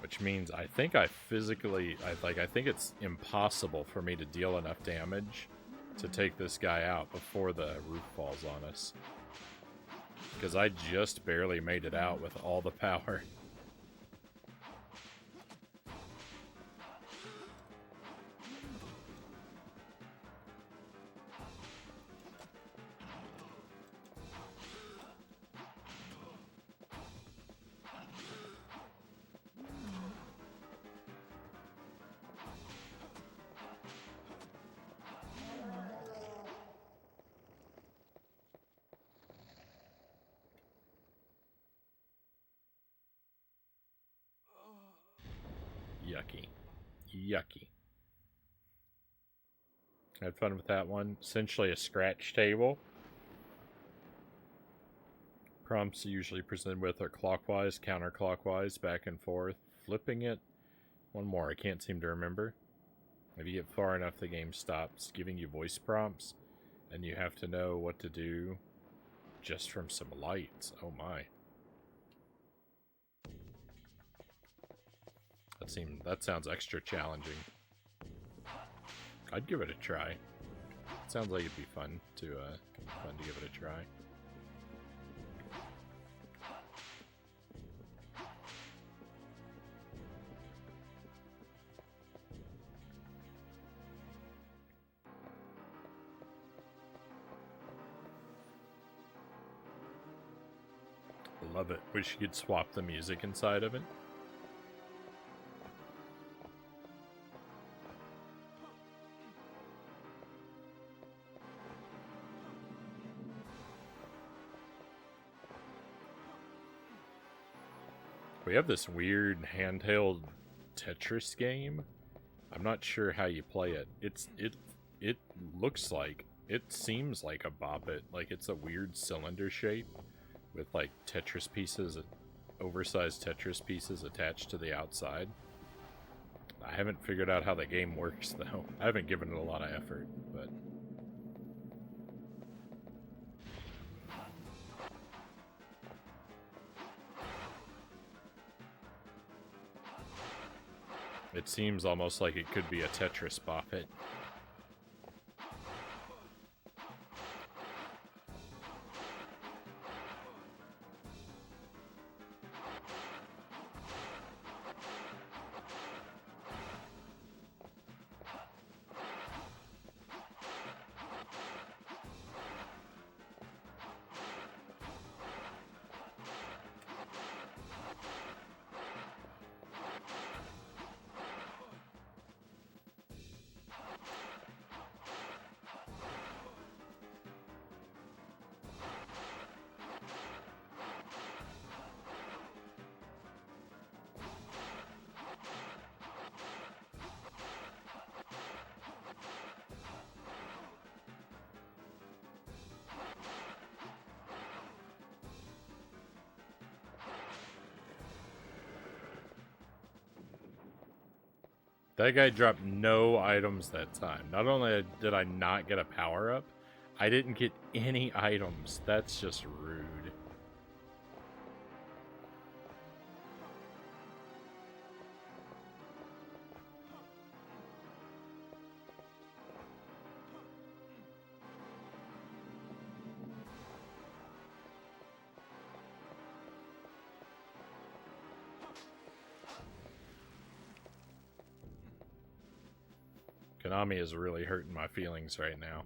Which means I think I think it's impossible for me to deal enough damage to take this guy out before the roof falls on us. Because I just barely made it out with all the power. Yucky. Yucky. Had fun with that one. Essentially a scratch table. Prompts usually presented with are clockwise, counterclockwise, back and forth. Flipping it. One more, I can't seem to remember. If you get far enough, the game stops giving you voice prompts, and you have to know what to do just from some lights. Oh my. That sounds extra challenging. I'd give it a try. It sounds like it'd be fun to give it a try. Love it. Wish you could swap the music inside of it. We have this weird handheld Tetris game. I'm not sure how you play it. It looks like, it seems like a Bop It. Like it's a weird cylinder shape with like Tetris pieces, oversized Tetris pieces attached to the outside. I haven't figured out how the game works though. I haven't given it a lot of effort, but it seems almost like it could be a Tetris Bop It. That guy dropped no items that time. Not only did I not get a power-up, I didn't get any items. That's just rude. Konami is really hurting my feelings right now.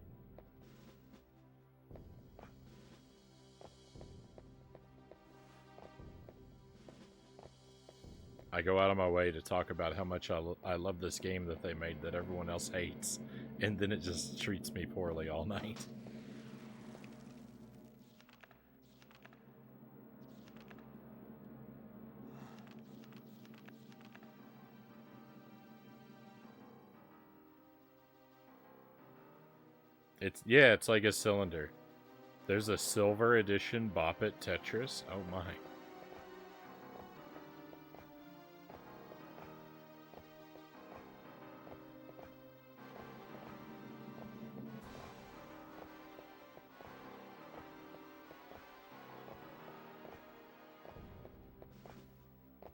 I go out of my way to talk about how much I love this game that they made that everyone else hates, and then it just treats me poorly all night. It's like a cylinder. There's a silver edition Bop It Tetris. Oh my.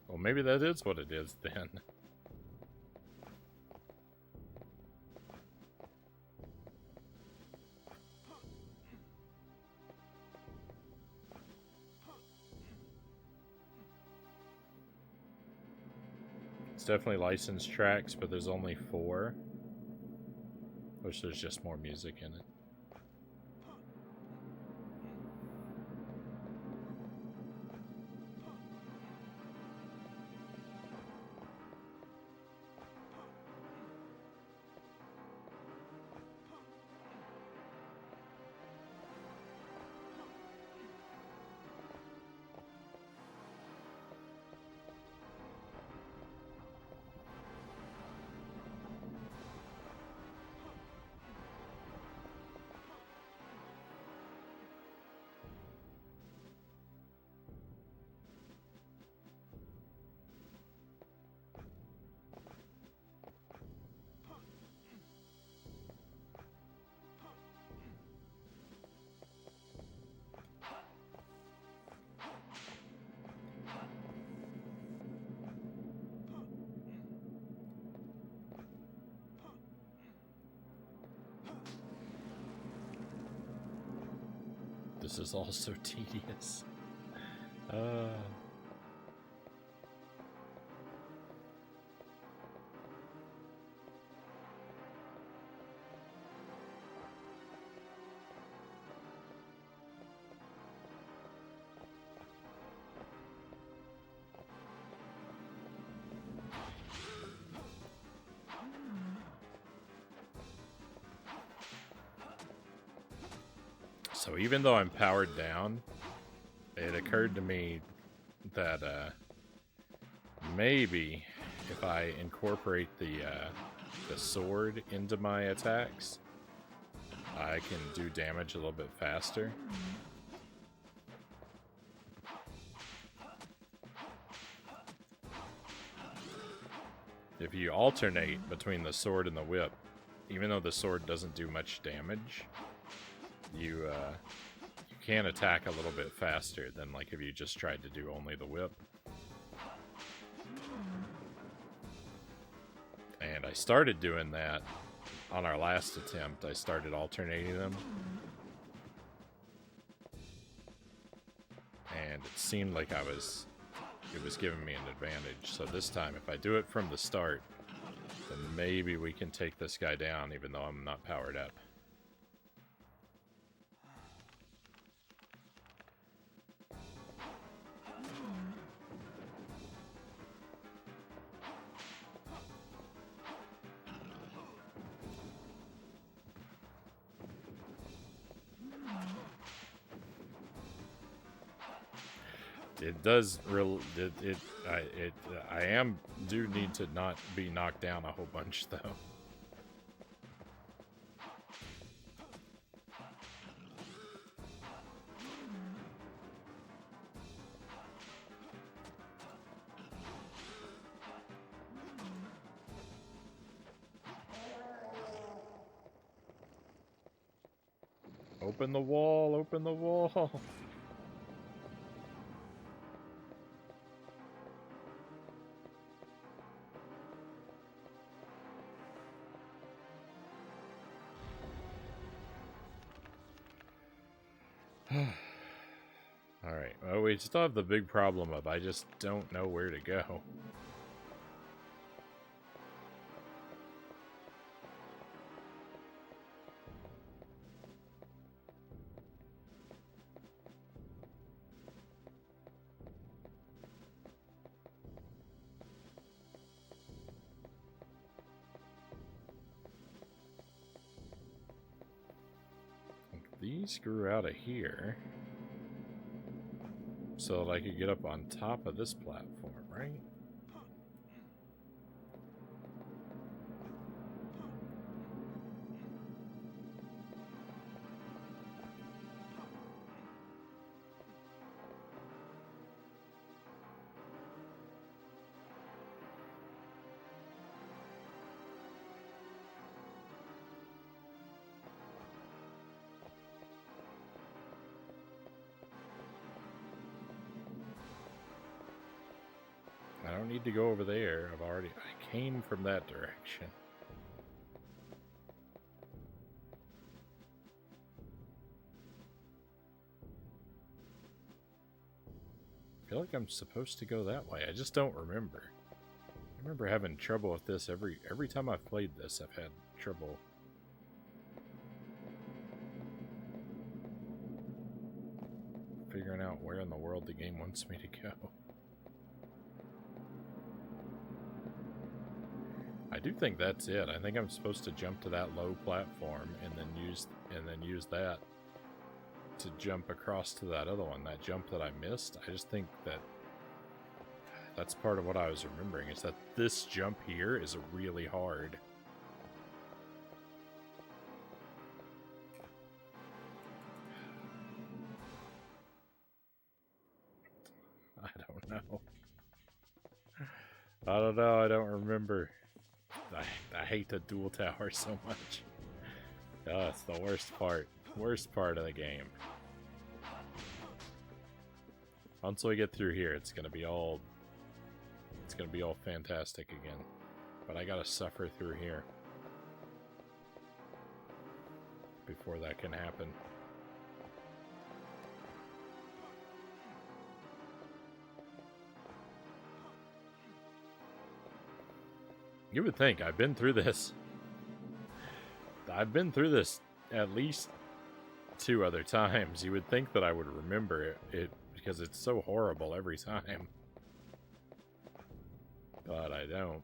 Well, maybe that is what it is then. It's definitely licensed tracks, but there's only 4. Wish there's just more music in it. This is all so tedious. So even though I'm powered down, it occurred to me that maybe if I incorporate the sword into my attacks, I can do damage a little bit faster. If you alternate between the sword and the whip, even though the sword doesn't do much damage, you can attack a little bit faster than like if you just tried to do only the whip. And I started doing that on our last attempt. I started alternating them. And it seemed like it was giving me an advantage. So this time, if I do it from the start, then maybe we can take this guy down, even though I'm not powered up. It does I do need to not be knocked down a whole bunch though. Open the wall, open the wall. Alright, well, we still have the big problem of I just don't know where to go. These grew out of here so that I could get up on top of this platform, right? I don't need to go over there. I came from that direction. I feel like I'm supposed to go that way. I just don't remember. I remember having trouble with this every time I've played this. I've had trouble. Figuring out where in the world the game wants me to go. I do think that's it. I think I'm supposed to jump to that low platform and then use that to jump across to that other one. That jump that I missed. I just think that's part of what I was remembering, is that this jump here is really hard. I don't know. I don't remember. I hate the dual tower so much. Oh, it's the worst part. Worst part of the game. Once we get through here, it's gonna be all fantastic again. But I gotta suffer through here before that can happen. You would think I've been through this. I've been through this at least 2 other times. You would think that I would remember it because it's so horrible every time. But I don't.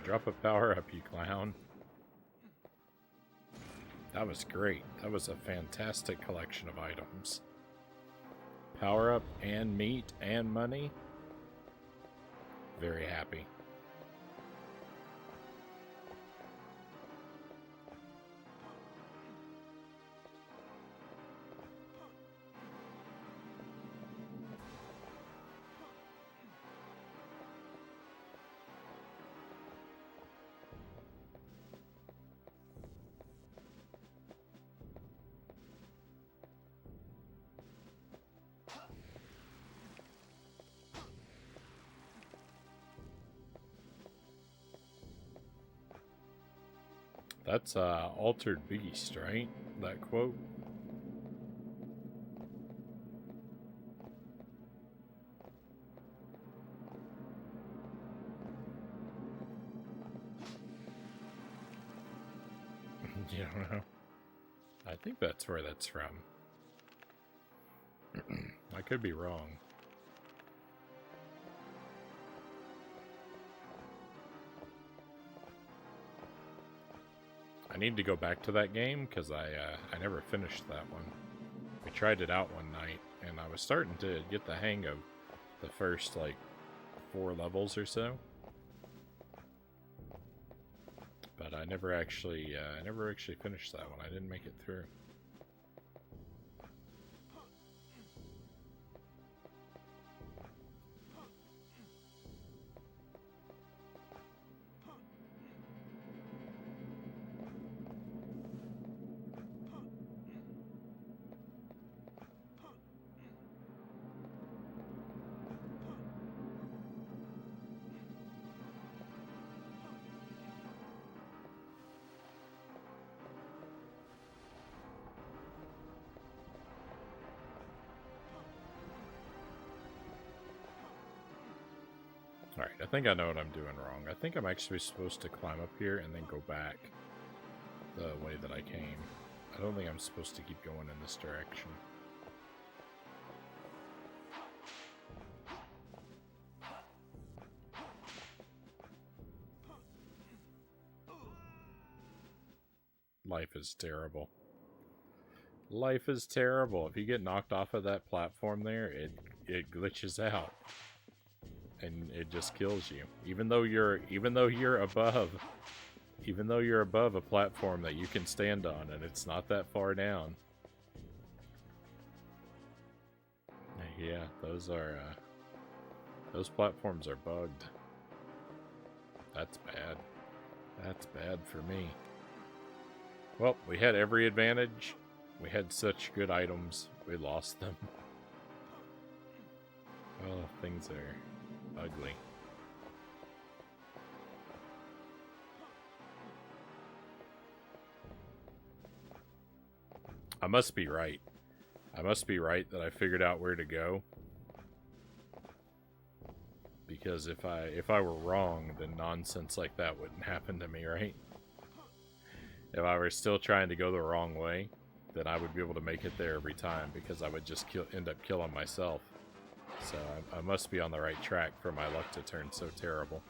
drop a power up, you clown. That was great. That was a fantastic collection of items. Power up and meat and money. Very happy. That's Altered Beast, right? That quote? You don't know? I think that's where that's from. I could be wrong. I need to go back to that game because I never finished that one. We tried it out one night and I was starting to get the hang of the first like 4 levels or so, but I never actually finished that one. I didn't make it through. Alright, I think I know what I'm doing wrong. I think I'm actually supposed to climb up here and then go back the way that I came. I don't think I'm supposed to keep going in this direction. Life is terrible. Life is terrible. If you get knocked off of that platform there, it glitches out. And it just kills you. Even though you're above a platform that you can stand on and it's not that far down. Yeah, those platforms are bugged. That's bad. That's bad for me. Well, we had every advantage. We had such good items. We lost them. Oh, things are ugly. I must be right. I must be right that I figured out where to go. Because if I were wrong, then nonsense like that wouldn't happen to me, right? If I were still trying to go the wrong way, then I would be able to make it there every time because I would just end up killing myself. So I must be on the right track for my luck to turn so terrible.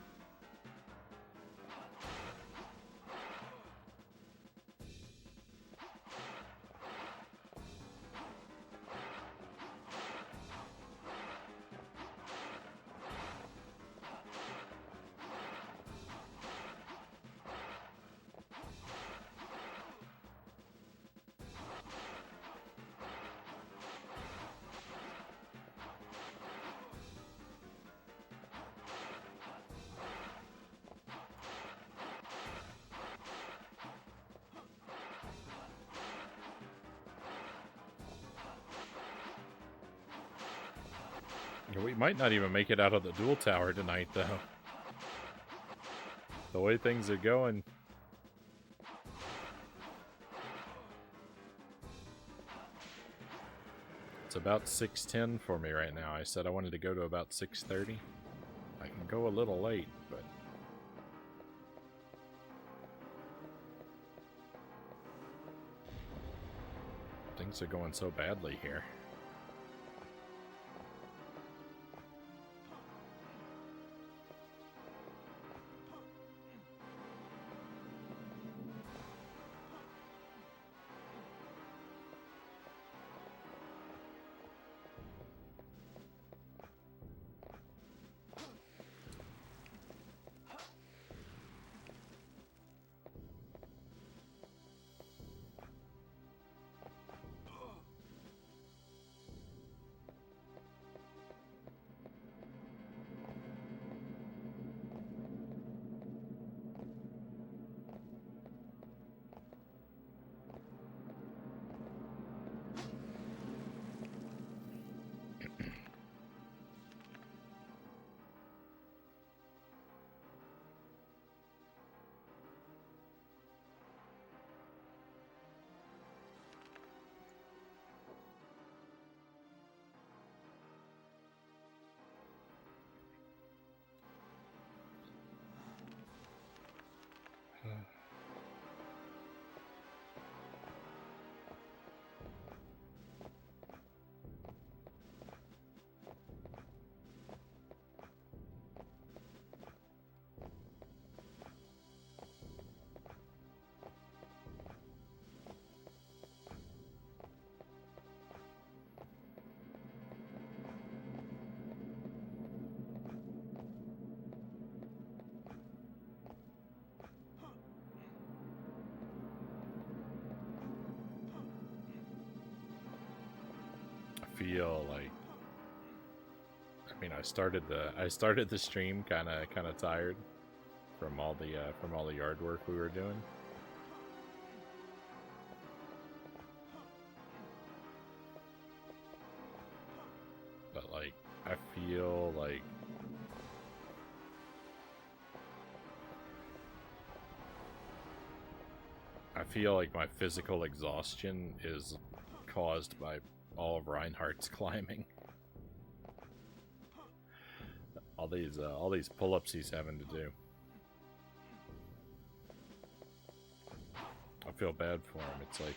We might not even make it out of the dual tower tonight, though. The way things are going. It's about 6:10 for me right now. I said I wanted to go to about 6:30. I can go a little late, but... things are going so badly here. feel like, I mean, I started the stream kind of tired from all the yard work we were doing. But like, I feel like my physical exhaustion is caused by all of Reinhardt's climbing. All these pull-ups he's having to do. I feel bad for him. It's like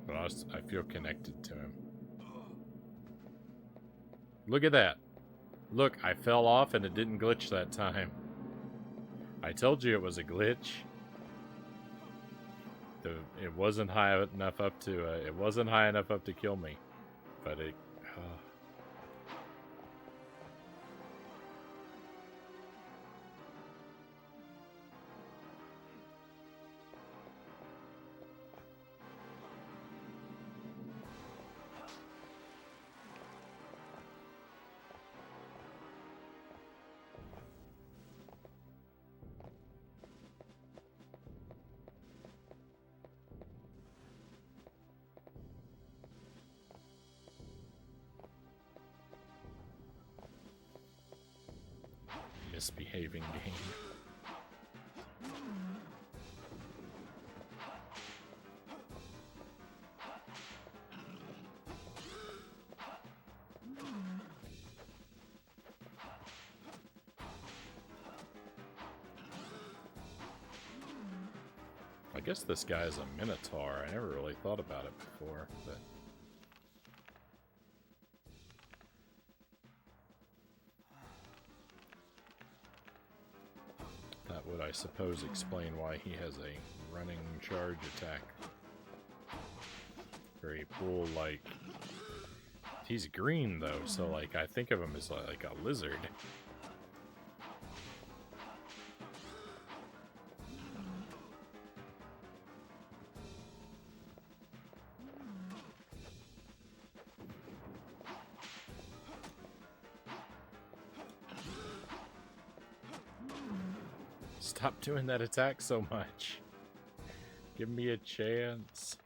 but I feel connected to him. Look at that. Look, I fell off and it didn't glitch that time. I told you it was a glitch. It wasn't high enough up to kill me, but it. Misbehaving game. I guess this guy is a minotaur. I never really thought about it before, but that would, I suppose, explain why he has a running charge attack. Very bull like. He's green though, so like I think of him as like a lizard. Stop doing that attack so much. Give me a chance.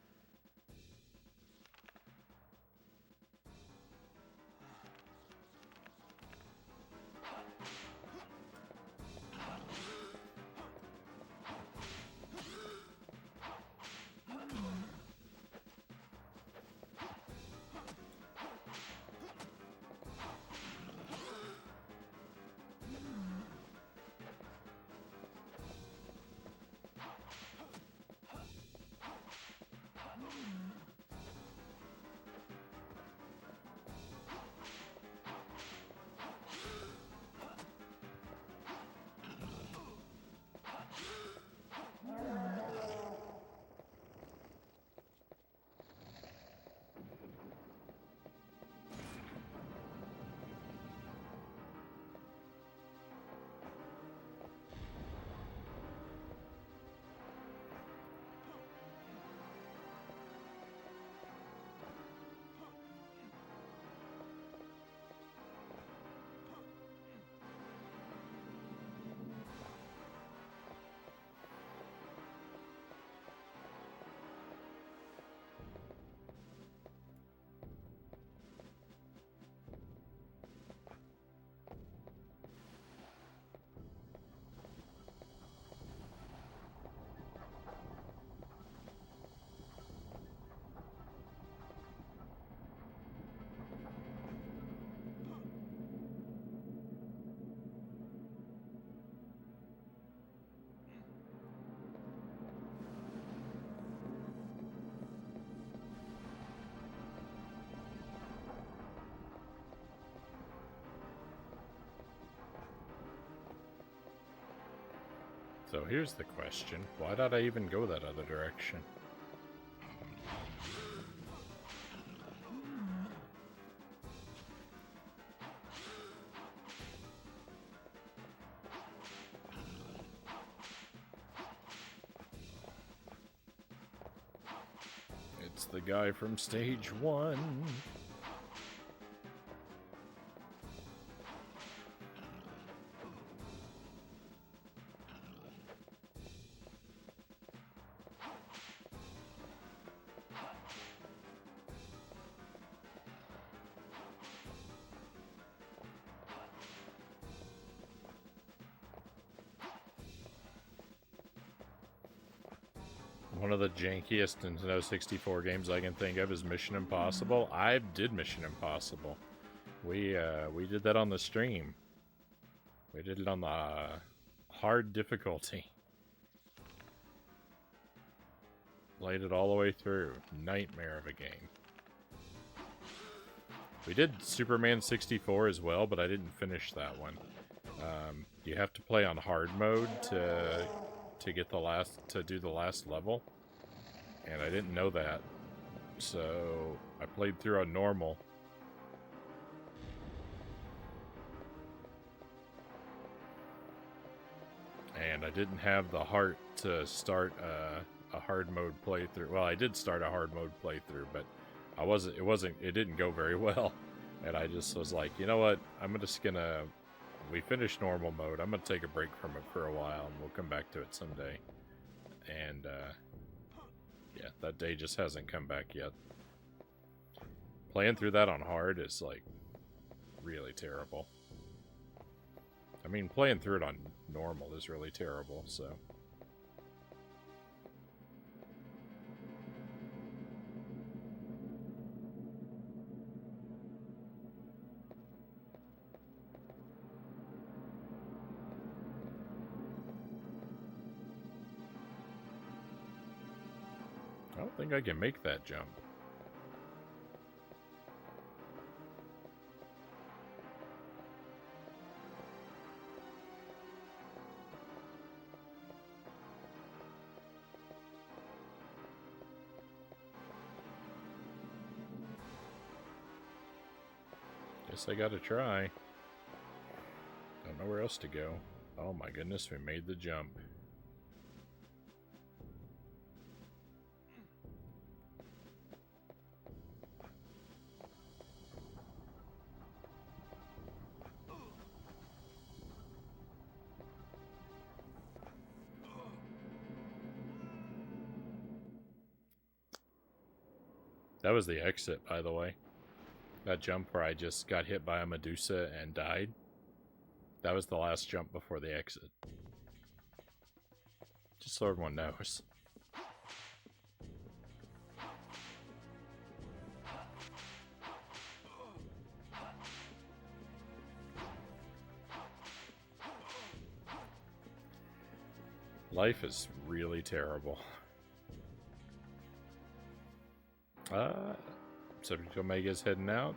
So here's the question. Why did I even go that other direction? It's the guy from stage 1. One of the jankiest Nintendo 64 games I can think of is Mission Impossible. I did Mission Impossible. We did that on the stream. We did it on the hard difficulty. Played it all the way through. Nightmare of a game. We did Superman 64 as well, but I didn't finish that one. You have to play on hard mode to get do the last level, and I didn't know that, so I played through on normal. And I didn't have the heart to start a hard mode playthrough. Well, I did start a hard mode playthrough, but it didn't go very well. And I just was like, you know what? We finished normal mode. I'm gonna take a break from it for a while, and we'll come back to it someday. And yeah, that day just hasn't come back yet. Playing through that on hard is like really terrible. I mean, playing through it on normal is really terrible, so. I don't think I can make that jump. Guess I gotta try. Don't know where else to go. Oh my goodness, we made the jump. That was the exit, by the way. That jump where I just got hit by a Medusa and died. That was the last jump before the exit. Just so everyone knows. Life is really terrible. Subject Omega's heading out.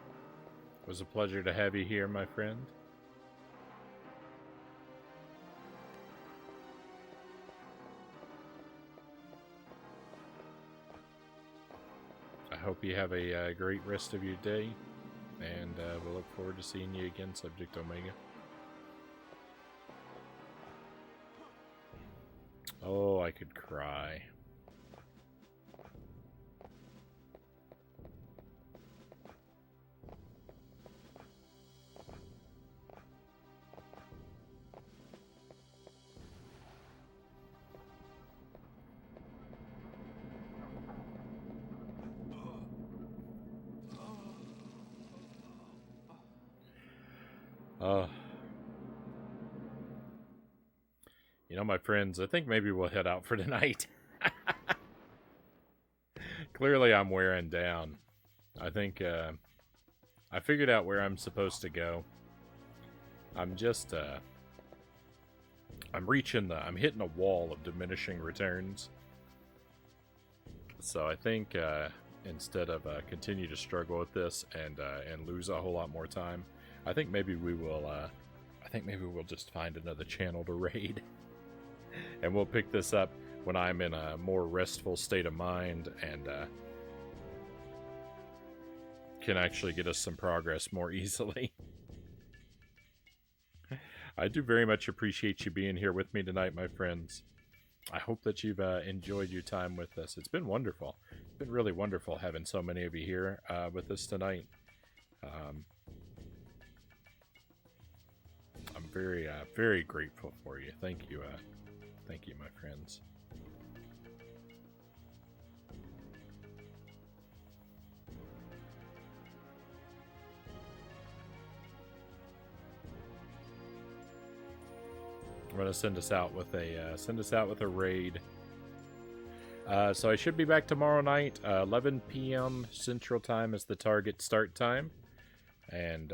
It was a pleasure to have you here, my friend. I hope you have a great rest of your day, and we'll look forward to seeing you again, Subject Omega. Oh, I could cry. You know, my friends, I think maybe we'll head out for tonight. Clearly, I'm wearing down. I think I figured out where I'm supposed to go. I'm just I'm hitting a wall of diminishing returns. So I think instead of continue to struggle with this and lose a whole lot more time, I think maybe we will. I think maybe we'll just find another channel to raid, and we'll pick this up when I'm in a more restful state of mind and can actually get us some progress more easily. I do very much appreciate you being here with me tonight, my friends. I hope that you've enjoyed your time with us. It's been wonderful. It's been really wonderful having so many of you here with us tonight. Um, I'm very, very grateful for you. Thank you, my friends. I'm gonna send us out with a raid. So I should be back tomorrow night. 11 p.m. Central Time is the target start time, and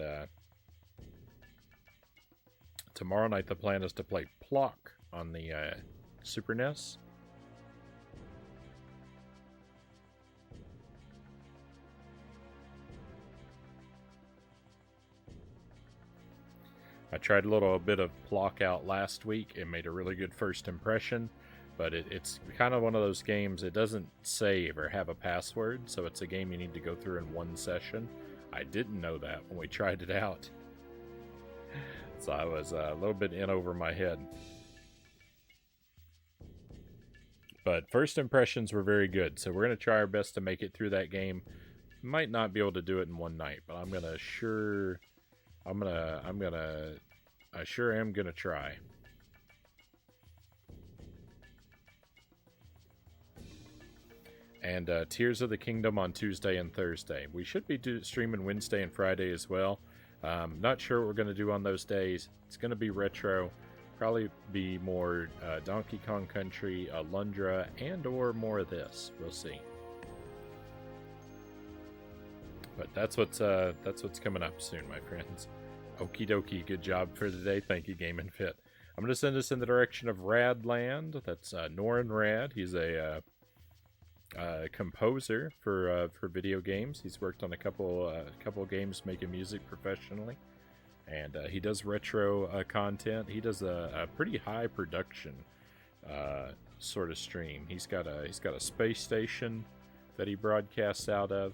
tomorrow night the plan is to play Plock on the Super NES. I tried a little bit of Plock out last week. It made a really good first impression, but it's kind of one of those games. It doesn't save or have a password, so it's a game you need to go through in one session. I didn't know that when we tried it out, so I was a little bit in over my head. But first impressions were very good, so we're going to try our best to make it through that game. Might not be able to do it in one night, but I sure am gonna try. And Tears of the Kingdom on Tuesday and Thursday. We should be streaming Wednesday and Friday as well. Not sure what we're gonna do on those days. It's gonna be retro, probably be more Donkey Kong Country, Alundra, and or more of this. We'll see. But that's what's coming up soon, my friends. Okie dokie, good job for today. Thank you, Game and Fit. I'm gonna send us in the direction of Radland. That's Norin Rad. He's a composer for video games. He's worked on a couple games making music professionally, and he does retro content. He does a pretty high production sort of stream. He's got a space station that he broadcasts out of.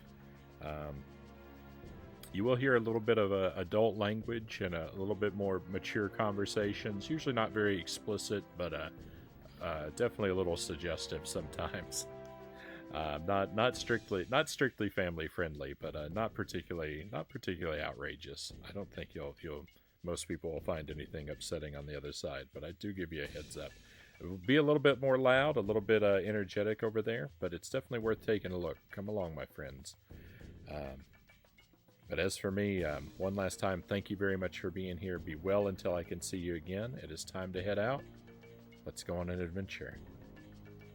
You will hear a little bit of adult language and a little bit more mature conversations. Usually not very explicit, but definitely a little suggestive sometimes. Not strictly family friendly, but not particularly outrageous. I don't think most people will find anything upsetting on the other side, but I do give you a heads up. It will be a little bit more loud, a little bit energetic over there, but it's definitely worth taking a look. Come along, my friends. But as for me, one last time, thank you very much for being here. Be well until I can see you again. It is time to head out. Let's go on an adventure.